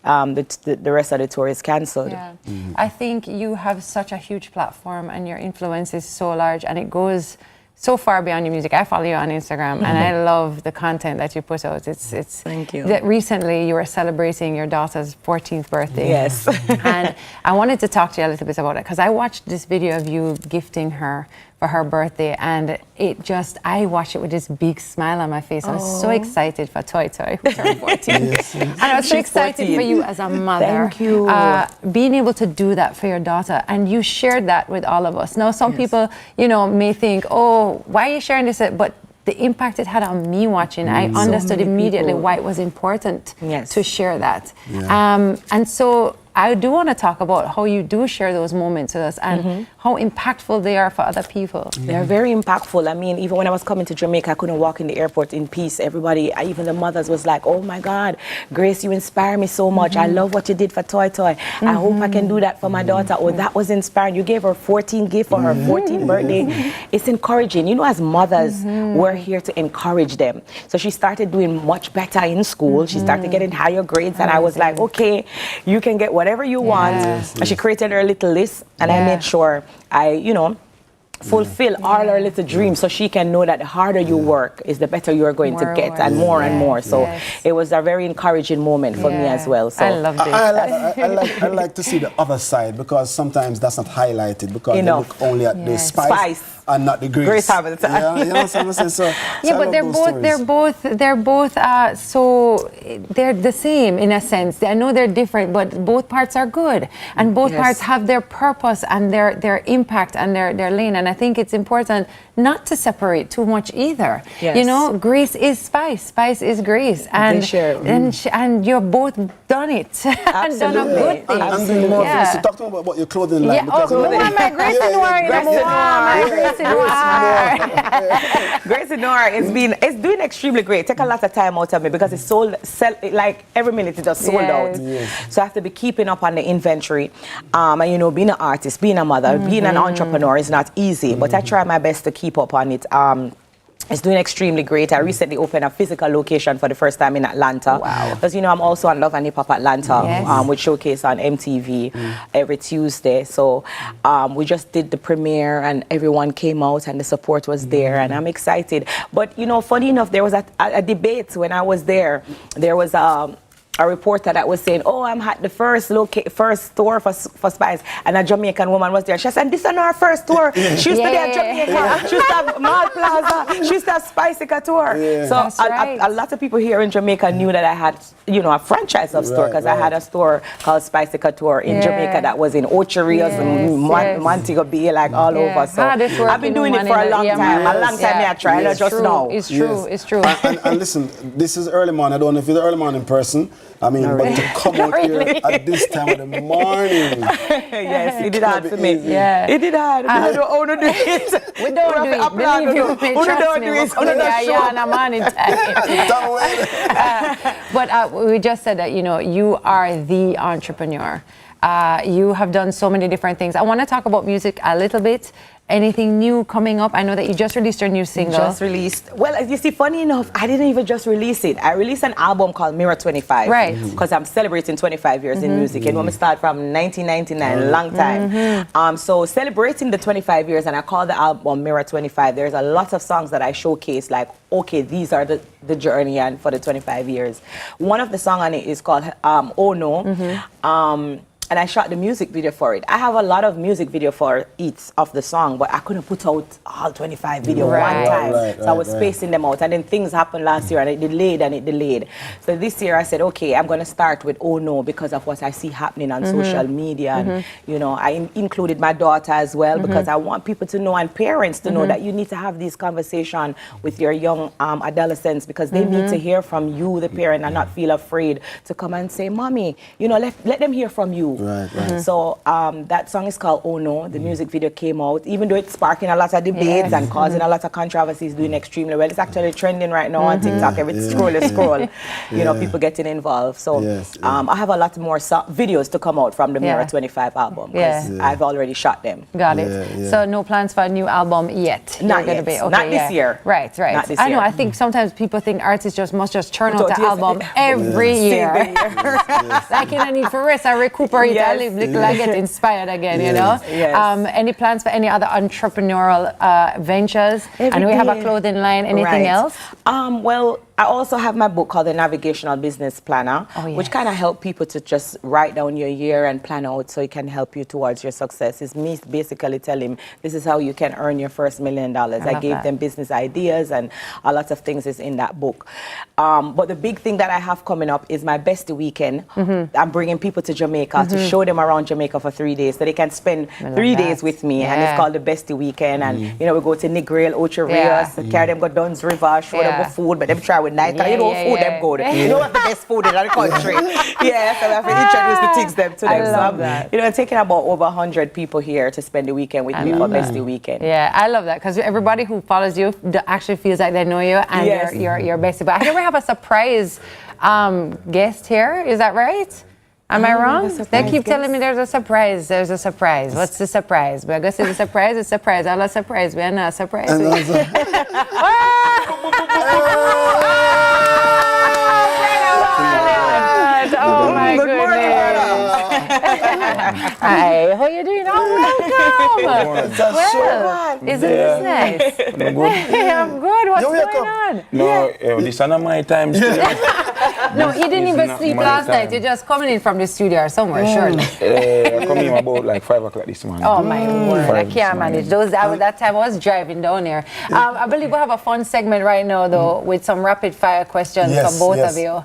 the rest of the tour is cancelled. Yeah. I think you have such a huge platform and your influence is so large and it goes so far beyond your music. I follow you on Instagram and I love the content that you put out. It's thank you. That recently you were celebrating your daughter's 14th birthday. Yes. And I wanted to talk to you a little bit about it because I watched this video of you gifting her for her birthday and I watched it with this big smile on my face. I was so excited for Toy who turned 14. And I was so excited 14. for you as a mother. Thank you. Being able to do that for your daughter, and you shared that with all of us. Now, some people, you know, may think, oh, why are you sharing this? But the impact it had on me watching, I understood immediately why it was important to share that. And so I do want to talk about how you do share those moments with us and how impactful they are for other people. They're very impactful. I mean, even when I was coming to Jamaica, I couldn't walk in the airport in peace. Everybody, even the mothers, was like, oh my God, Grace, you inspire me so much. I love what you did for Toy. I hope I can do that for my daughter. Oh, that was inspiring. You gave her 14 gifts for her 14th birthday. It's encouraging. You know, as mothers, we're here to encourage them. So she started doing much better in school. She started getting higher grades. And I was like, okay, you can get whatever you want. And she created her little list. And I made sure I, you know, fulfill all her little dreams so she can know that the harder you work is the better you're going to get and more and more. So it was a very encouraging moment for me as well. So I loved it. I like to see the other side, because sometimes that's not highlighted, because they look only at the spice and not the grace. Grace Hamilton. Yeah, you know what I'm saying? So but they're both so they're the same in a sense. I know they're different, but both parts are good, and both parts have their purpose and their impact and their lane. And I think it's important not to separate too much either. Yes. You know, Grace is Spice, Spice is Grace, and and you're both done it and done a good thing. And doing more things. So talk to me about your clothing line. Because my Grace Grace Noir it's doing extremely great. Take a lot of time out of me because it's like every minute it just sold out. So I have to be keeping up on the inventory. And you know, being an artist, being a mother, being an entrepreneur is not easy, but I try my best to keep up on it. It's doing extremely great. I recently opened a physical location for the first time in Atlanta. Wow. Because, you know, I'm also on Love and Hip Hop Atlanta, which showcase on MTV every Tuesday. So we just did the premiere and everyone came out and the support was there and I'm excited. But, you know, funny enough, there was a debate when I was there. There was a reporter that was saying, oh, I'm at the first store for Spice, and a Jamaican woman was there. She said, this is our first tour. She used to be at Jamaica. She used to have Mall Plaza. She used to have Spice tour. So a lot of people here in Jamaica knew that I had, you know, a franchise of store, because I had a store called Spice tour in Jamaica that was in Ocheerios and Montego Bay, like all over. So I've been doing it for a long time. A long time I tried. I just know. It's true. It's true. And listen, this is early morning. I don't know if you're the early morning person. I mean, but to come out here at this time of the morning. Yes, it did hard for me. It did hard. I don't do it. We don't do it. Believe you me. Trust me. Yeah, on a morning time. But we just said that, you know, you are the entrepreneur. You have done so many different things. I want to talk about music a little bit. anything new coming up? I know that you just released your new single. Just released. Well, you see, funny enough, I didn't even just release it. I released an album called Mirror 25. Right. Because I'm celebrating 25 years in music. And when we start from 1999, long time. So celebrating the 25 years, and I call the album Mirror 25. There's a lot of songs that I showcase, like, okay, these are the journey and for the 25 years. One of the songs on it is called Oh No. And I shot the music video for it. I have a lot of music video for each of the song, but I couldn't put out all 25 video one time. So I was spacing them out. And then things happened last year and it delayed. So this year I said, okay, I'm going to start with Oh No because of what I see happening on social media. And, you know, I included my daughter as well because I want people to know and parents to know that you need to have this conversation with your young adolescents because they need to hear from you, the parent, and not feel afraid to come and say, Mommy, you know, let them hear from you. So that song is called Oh No. The music video came out, even though it's sparking a lot of debates and causing a lot of controversies, doing extremely well. It's actually trending right now on TikTok. Every scroll, you know, people getting involved. So I have a lot more videos to come out from the Mirror 25 album because I've already shot them. Got it. So no plans for a new album yet? Not yet. Not this year. Right. Not this I know. year. I think sometimes people think artists must just churn out the album every year. Like, you know, need for rest and recuperate. I live little, I get inspired again, you know. Any plans for any other entrepreneurial ventures? I know we have a clothing line. Anything else? Well, I also have my book called The Navigational Business Planner, which kind of help people to just write down your year and plan out so it can help you towards your success. It's me basically telling this is how you can earn your first $1 million. I gave them business ideas and a lot of things is in that book. But the big thing that I have coming up is my Bestie Weekend. I'm bringing people to Jamaica to show them around Jamaica for 3 days so they can spend 3 days with me. And it's called the Bestie Weekend. And, you know, we go to Negril, Ocho Rios, carry them go Duns River, show them the food, but them try with night. You know, food them good. You know what the best food in the country. So we have to introduce the things them to them. I love that. You know, taking about over 100 people here to spend the weekend with me for Bestie Weekend. Yeah, I love that because everybody who follows you actually feels like they know you and you're bestie. But I hear we have a surprise guest here. Is that right? Am I wrong? They keep telling me there's a surprise. There's a surprise. What's the surprise? We're going to say the surprise. It's a surprise. All a surprise. We're not a surprise. Oh my goodness. Hi, how you doing? Oh, welcome. Well, isn't this nice? I'm good. I'm good. What's going on? No, this is not my time. No, he didn't even sleep last night. You're just coming in from the studio or somewhere, surely. I come in about like 5 o'clock this morning. Oh my word, I can't manage. That time I was driving down here. I believe we have a fun segment right now, though, with some rapid fire questions from both of you.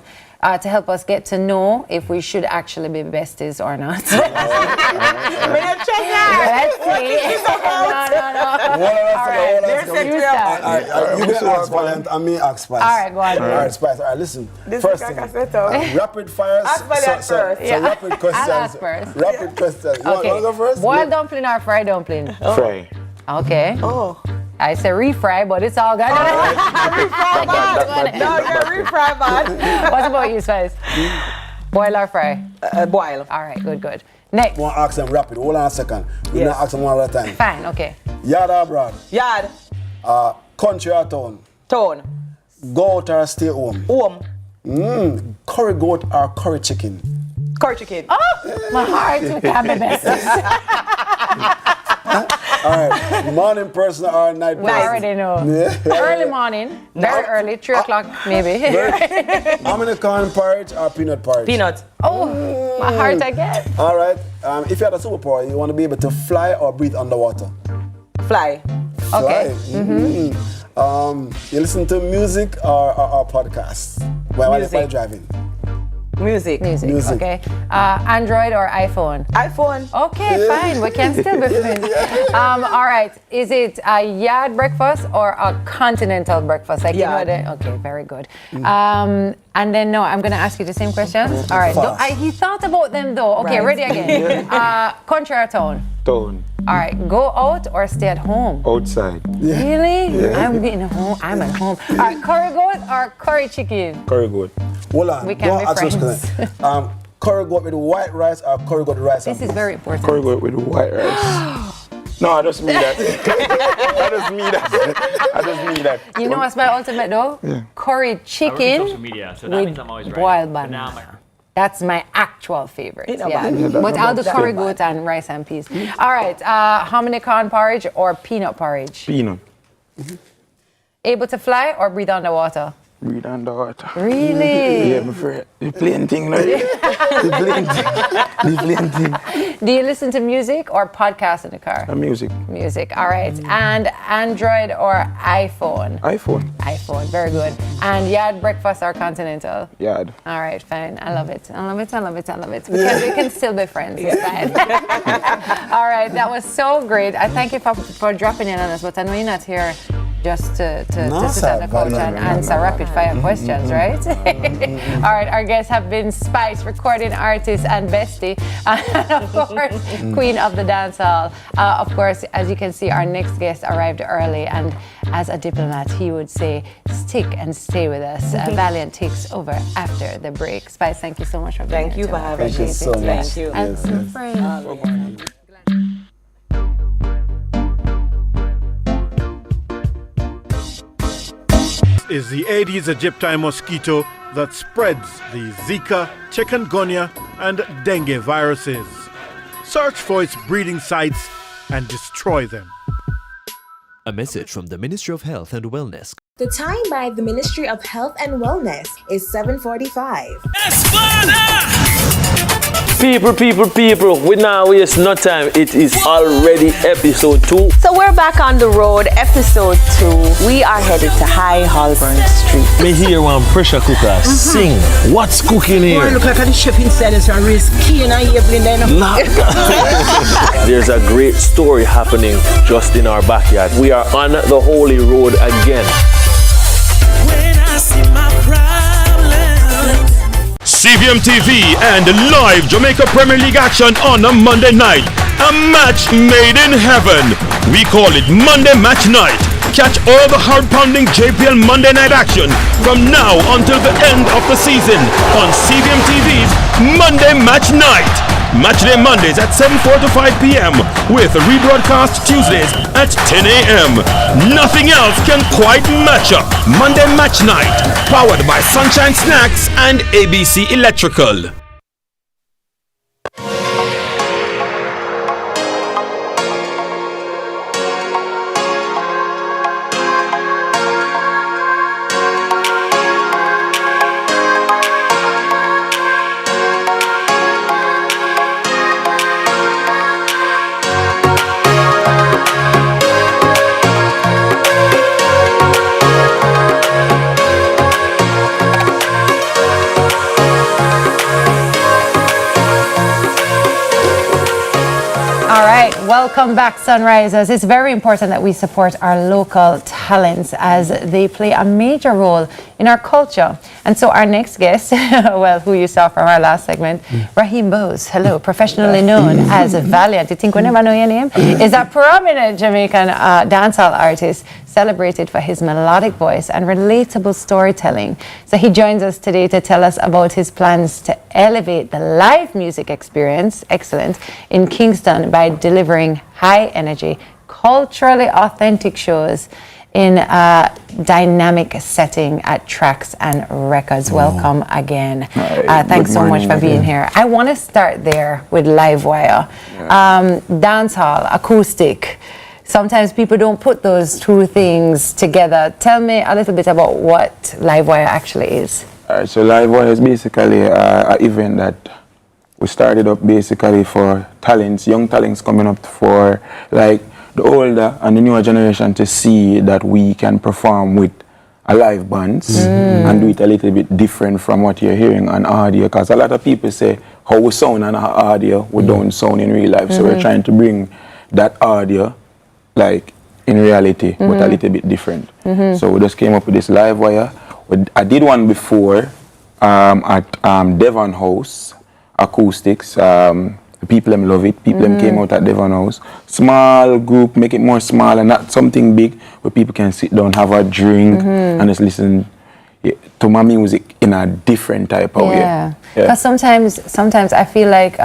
To help us get to know if we should actually be besties or not. Let's see. You can ask Valiant and me ask Spice. All right, go on. All right, Spice. All right, listen. First thing, rapid fire. Ask Valiant first. So rapid questions. I'll ask first. Rapid questions. You want to go first? Boiled dumpling or fried dumpling? Fry. Okay. Oh. I say refry, but it's all good. Refry man. No, you're refry man. What about you, Spice? Boil or fry? Boil. All right, good. Next. I want to ask them rapid. Hold on a second. We're not ask them one at a time. Fine, okay. Yard or abroad? Yard. Country or town? Town. Go out or stay home? Home. Curry goat or curry chicken? Curry chicken. Oh, my heart can't be besties. All right, morning person or night person? We already know. Early morning, very early, 3 o'clock maybe. How many corn porridge or peanut porridge? Peanut. Oh, my heart again. All right, if you had a superpower, you want to be able to fly or breathe underwater? Fly. Okay. You listen to music or podcasts while you're driving? Music. Okay. Android or iPhone? iPhone. Okay, fine. We can still be friends. All right. Is it a yard breakfast or a continental breakfast? Like yard. Okay, very good. And then I'm going to ask you the same questions. All right. He thought about them though. Okay, ready again. Country or town? Town. All right. Go out or stay at home? Outside. Really? Yeah. I'm getting home. I'm at home. All right. Curry goat or curry chicken? Curry goat. Hold on. We can be friends. Curry goat with white rice or curry goat with rice? This is very important. Curry goat with white rice. No, I just mean that. I just mean that. I just mean that. You know what's my ultimate though? Yeah. Curry chicken social media, so that means I'm always right. boiled banana. That's my actual favorite. Yeah. But I'll do curry goat and rice and peas. All right. Hominy corn porridge or peanut porridge? Peanut. Able to fly or breathe underwater? Breathe underwater. Really? Yeah, I'm afraid. The plain thing, right? The plain thing. Do you listen to music or podcasts in the car? Music. Music, all right. And Android or iPhone? iPhone. iPhone, very good. And yard breakfast or continental? Yard. All right, fine. I love it. I love it. I love it. I love it. We can still be friends. It's fine. All right, that was so great. I thank you for dropping in on us, but I know you're not here just to sit on the couch and answer rapid fire questions, right? All right, our guests have been Spice, recording artist and bestie, and of course, Queen of the Dancehall. Of course, as you can see, our next guest arrived early, and as a diplomat, he would say, stick and stay with us. Valiant takes over after the break. Spice, thank you so much for being here. Thank you for having me. Thank you so much. Thank you. And some friends. Is the Aedes aegypti mosquito that spreads the Zika, chikungunya, and dengue viruses. Search for its breeding sites and destroy them. A message from the Ministry of Health and Wellness. The time by the Ministry of Health and Wellness is 7:45. People, we now waste no time. It is already episode 2. So we're back on the road, episode 2. We are headed to High Holborn Street. Me hear one pressure cooker sing. What's cooking here? Boy, look like the chef inside is a risk. Keen and Evelyn then. There's a great story happening just in our backyard. We are on the Holy Road again. When I see my CVM TV and live Jamaica Premier League action on a Monday night. A match made in heaven. We call it Monday Match Night. Catch all the heart-pounding JPL Monday night action from now until the end of the season on CVM TV's Monday Match Night. Matchday Mondays at 7:45 p.m. with a rebroadcast Tuesdays at 10 a.m. Nothing else can quite match up. Monday Match Night, powered by Sunshine Snacks and ABC Electrical. Welcome back, Sunrisers. It's very important that we support our local talents as they play a major role in our culture. And so our next guest, well, who you saw from our last segment, Raheem Bose, hello, professionally known as Valiant, you think we never know your name, is a prominent Jamaican dancehall artist celebrated for his melodic voice and relatable storytelling. So he joins us today to tell us about his plans to elevate the live music experience, excellent, in Kingston by delivering high energy, culturally authentic shows in a dynamic setting at Tracks and Records. Welcome again. Thanks so much for being here. I want to start there with Livewire. Dancehall, acoustic. Sometimes people don't put those two things together. Tell me a little bit about what Livewire actually is. So Livewire is basically an event that we started up basically for talents, young talents coming up for like the older and the newer generation to see that we can perform with a live bands and do it a little bit different from what you're hearing on audio, because a lot of people say how we sound on audio, we don't sound in real life. So we're trying to bring that audio like in reality, but a little bit different. So we just came up with this Livewire. I did one before at Devon House, acoustics. People them love it. People them came out at Devon House. Small group, make it more small and not something big where people can sit down, have a drink and just listen to my music in a different type of way. Because sometimes I feel like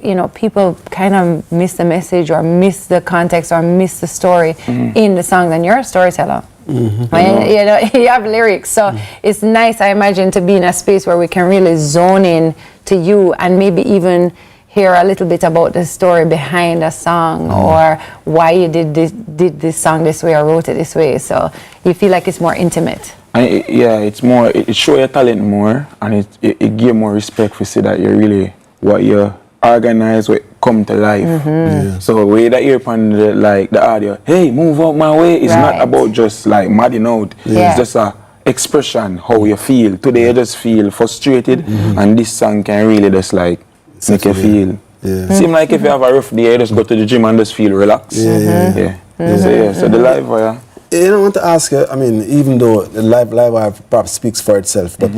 you know, people kind of miss the message or miss the context or miss the story in the songs, and you're a storyteller. You know, you have lyrics, so it's nice, I imagine, to be in a space where we can really zone in to you and maybe even hear a little bit about the story behind a song or why you did this song this way or wrote it this way. So you feel like it's more intimate. It's more, it shows your talent more, and it give more respect for see that you really what you organize what come to life. So way that you're upon the audio, hey, move out my way, it's not about just like madding out. It's just a expression how you feel. Today you just feel frustrated, and this song can really just like make you feel. Seem like if you have a rough day, you just go to the gym and just feel relaxed. So the live wire. I want to ask you, I mean, even though the live wire perhaps speaks for itself, but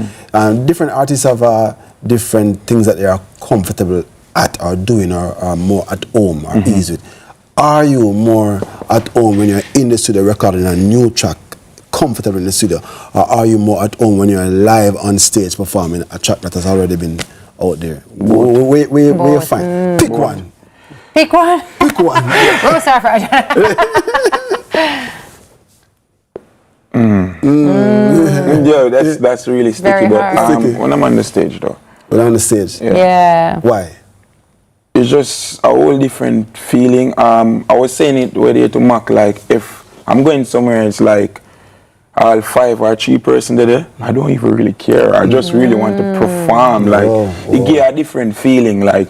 different artists have different things that they are comfortable at or doing or are more at home or easy with. Are you more at home when you're in the studio recording a new track, comfortable in the studio, or are you more at home when you're live on stage performing a track that has already been out there? Where you find? Pick one. Pick one? Pick one. Oh, sorry for Yeah, that's really sticky. But when I'm on the stage, though. When I'm on the stage? Yeah. Why? It's just a whole different feeling. I was saying it whether to Mac, like if I'm going somewhere, it's like all 5 or 3 person there, I don't even really care. I just really want to perform. Like it give a different feeling. Like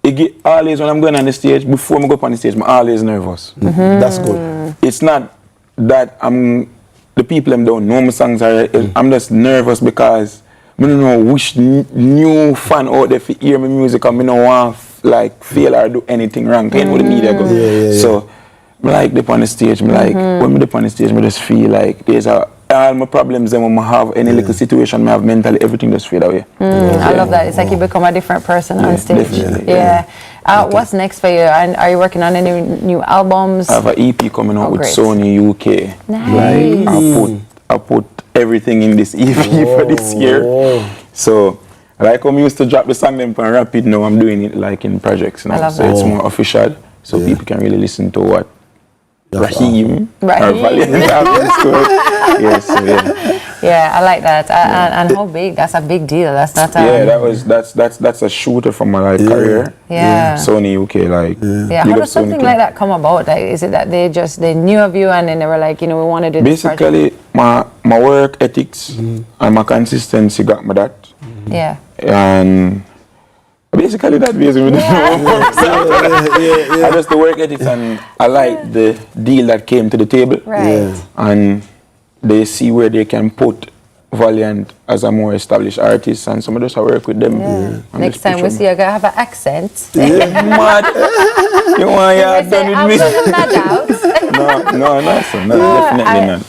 it get always when I'm going on the stage, before I go up on the stage, I'm always nervous. That's good. It's not that the people them don't know my songs are. I'm just nervous because I don't know which new fan out there for hear my music and I don't want like fail or do anything wrong. You know what the media go. So I like up on the stage. I like when I up on the stage, I just feel like there's all my problems and when I have any little situation I have mentally, everything just fade away. I love that. It's like you become a different person on stage. What's next for you? And are you working on any new albums? I have an EP coming out with Sony UK. Nice. Like I put everything in this EP for this year. So like when we used to drop the song them on rapid, now I'm doing it like in projects now. So it's more official. So people can really listen to what Raheem or Valiant have in store. Yeah, I like that. And how big? That's a big deal. That's not. That's a shooter for my career. Sony UK, like. How does something like that come about? Like, is it that they knew of you and then they were like, you know, we want to do this project? Basically, my work ethics and my consistency got me that. And basically that basically I just the work ethics and I like the deal that came to the table. And they see where they can put Valiant as a more established artist, and some of us I work with them. Next time we see you gonna have an accent. Mad. You want you done with me? No, definitely not.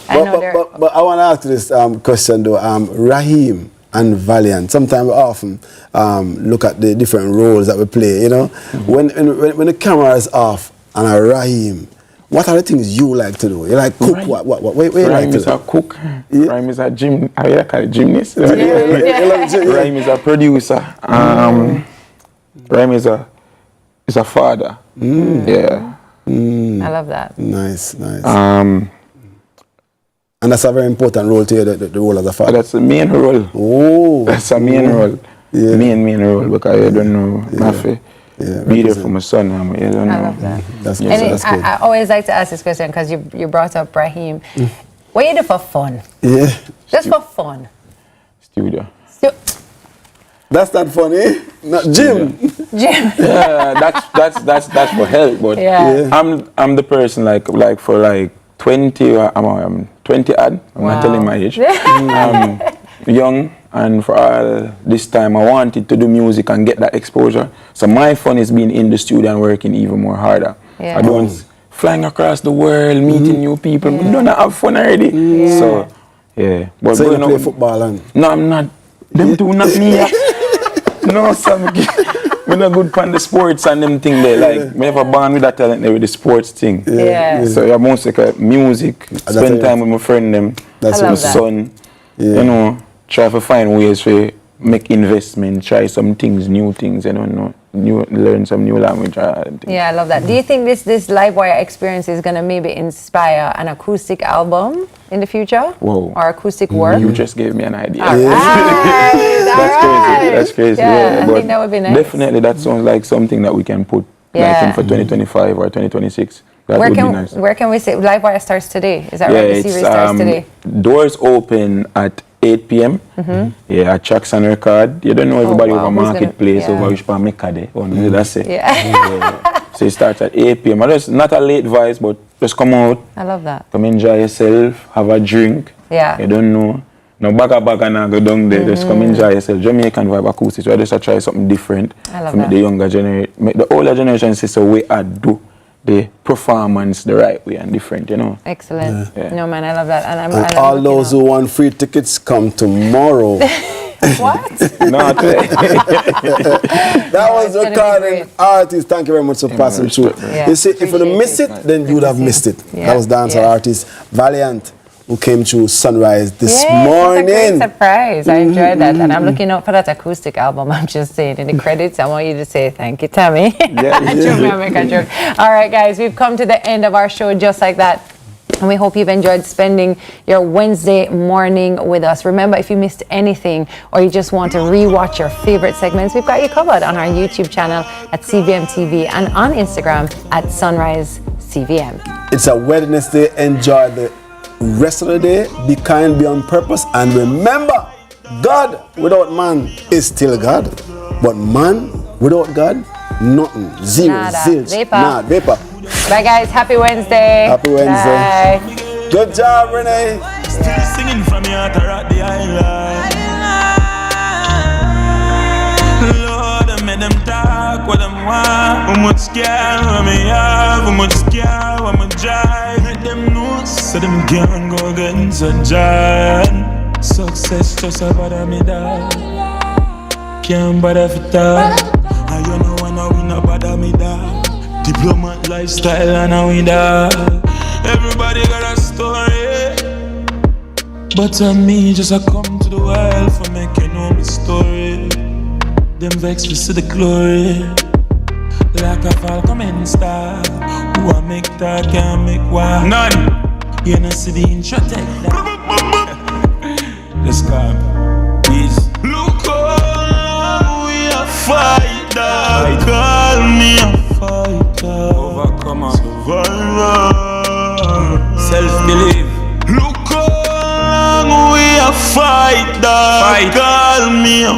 But I want to ask you this question though. Raheem and Valiant, sometimes we often look at the different roles that we play, you know. When the camera is off and a Raheem, what are the things you like to do? You like cook? Right. What you like to do? Is a cook. Rhyme is a gymnast. Rhyme is a producer. Rhyme is a father. I love that. Nice. And that's a very important role to you, the role as a father. That's the main role. Oh. That's a main role. Main role, because I don't know nothing. Be there for my son. I don't know. I love that. That's good. I always like to ask this question because you brought up Raheem. What you do for fun? Just for fun. Studio. That's not funny. Not gym. That's for health. But I'm the person like for 20. I'm 20 odd. I'm not telling my age. Young. And for all this time, I wanted to do music and get that exposure. So my fun is being in the studio and working even more harder. I don't flying across the world, meeting new people. We don't have fun already. So, But so you play football and? No, I'm not. Them two not me. No, Sam. I'm not good on the sports and them thing there. Like, I never born with that talent there with the sports thing. So you're mostly like music, spend time with my friend them, my son, you know. Try to find ways to make investment, try some things, new things, I don't know. learn some new language and things. Yeah, I love that. Do you think this Livewire experience is going to maybe inspire an acoustic album in the future? Whoa. Or acoustic work? You just gave me an idea. All right. That's crazy. Yeah, I but think that would be nice. Definitely, that sounds like something that we can put like in for 2025 or 2026. That would be nice. Where can we say Livewire starts today? Is that right? The series starts today. Doors open at 8 p.m. Yeah, at Tracks and Record. You don't know everybody over Marketplace, over which part Mekade. Oh, no, that's it. Yeah. So it starts at 8 p.m. It's not a late vibe, but just come out. I love that. Come enjoy yourself, have a drink. Yeah. You don't know. No baga and go down there. Just come enjoy yourself. Jamaican vibe acoustic. So I just try something different. I love to make the younger generation, make the older generation see the way I do the performance the right way and different, you know. Excellent. Yeah. No man, I love that. And I'm all those who want free tickets come tomorrow. What? No, that was recording artist. Thank you very much for passing through. Yeah. You see, if you miss it, then you would have missed it. Yeah. That was dancehall artist Valiant, who came through Sunrise this morning. It's a great surprise. I enjoyed that. And I'm looking out for that acoustic album. I'm just saying, in the credits, I want you to say thank you, Tami. All right, guys, we've come to the end of our show just like that. And we hope you've enjoyed spending your Wednesday morning with us. Remember, if you missed anything or you just want to rewatch your favorite segments, we've got you covered on our YouTube channel at CVM TV and on Instagram at Sunrise CVM. It's a Wednesday. Enjoy the rest of the day. Be kind, be on purpose, and remember, God without man is still God, but man without God, nothing. Zero. Vapor. Bye guys, happy Wednesday. Happy Wednesday. Bye. Good job, Renee. Still singing from your heart at the island. Lord, I made them talk what them want. How much care when me have, how much care when me drive. Let them know so them can't go against a giant. Success just a bother me down. Can't bother for that. I you know when I win a bother me down. Diplomat lifestyle and a winner. Everybody got a story, but me just a come to the world for making know my story. Them vex to see the glory, like a falcon star. Who I make that can't make war. None. You know see the intro take that. Just calm, please. Look how we are fight dog. Call me a fighter, overcomer, survivor, self-belief. Look how long we are fight dog. Call me a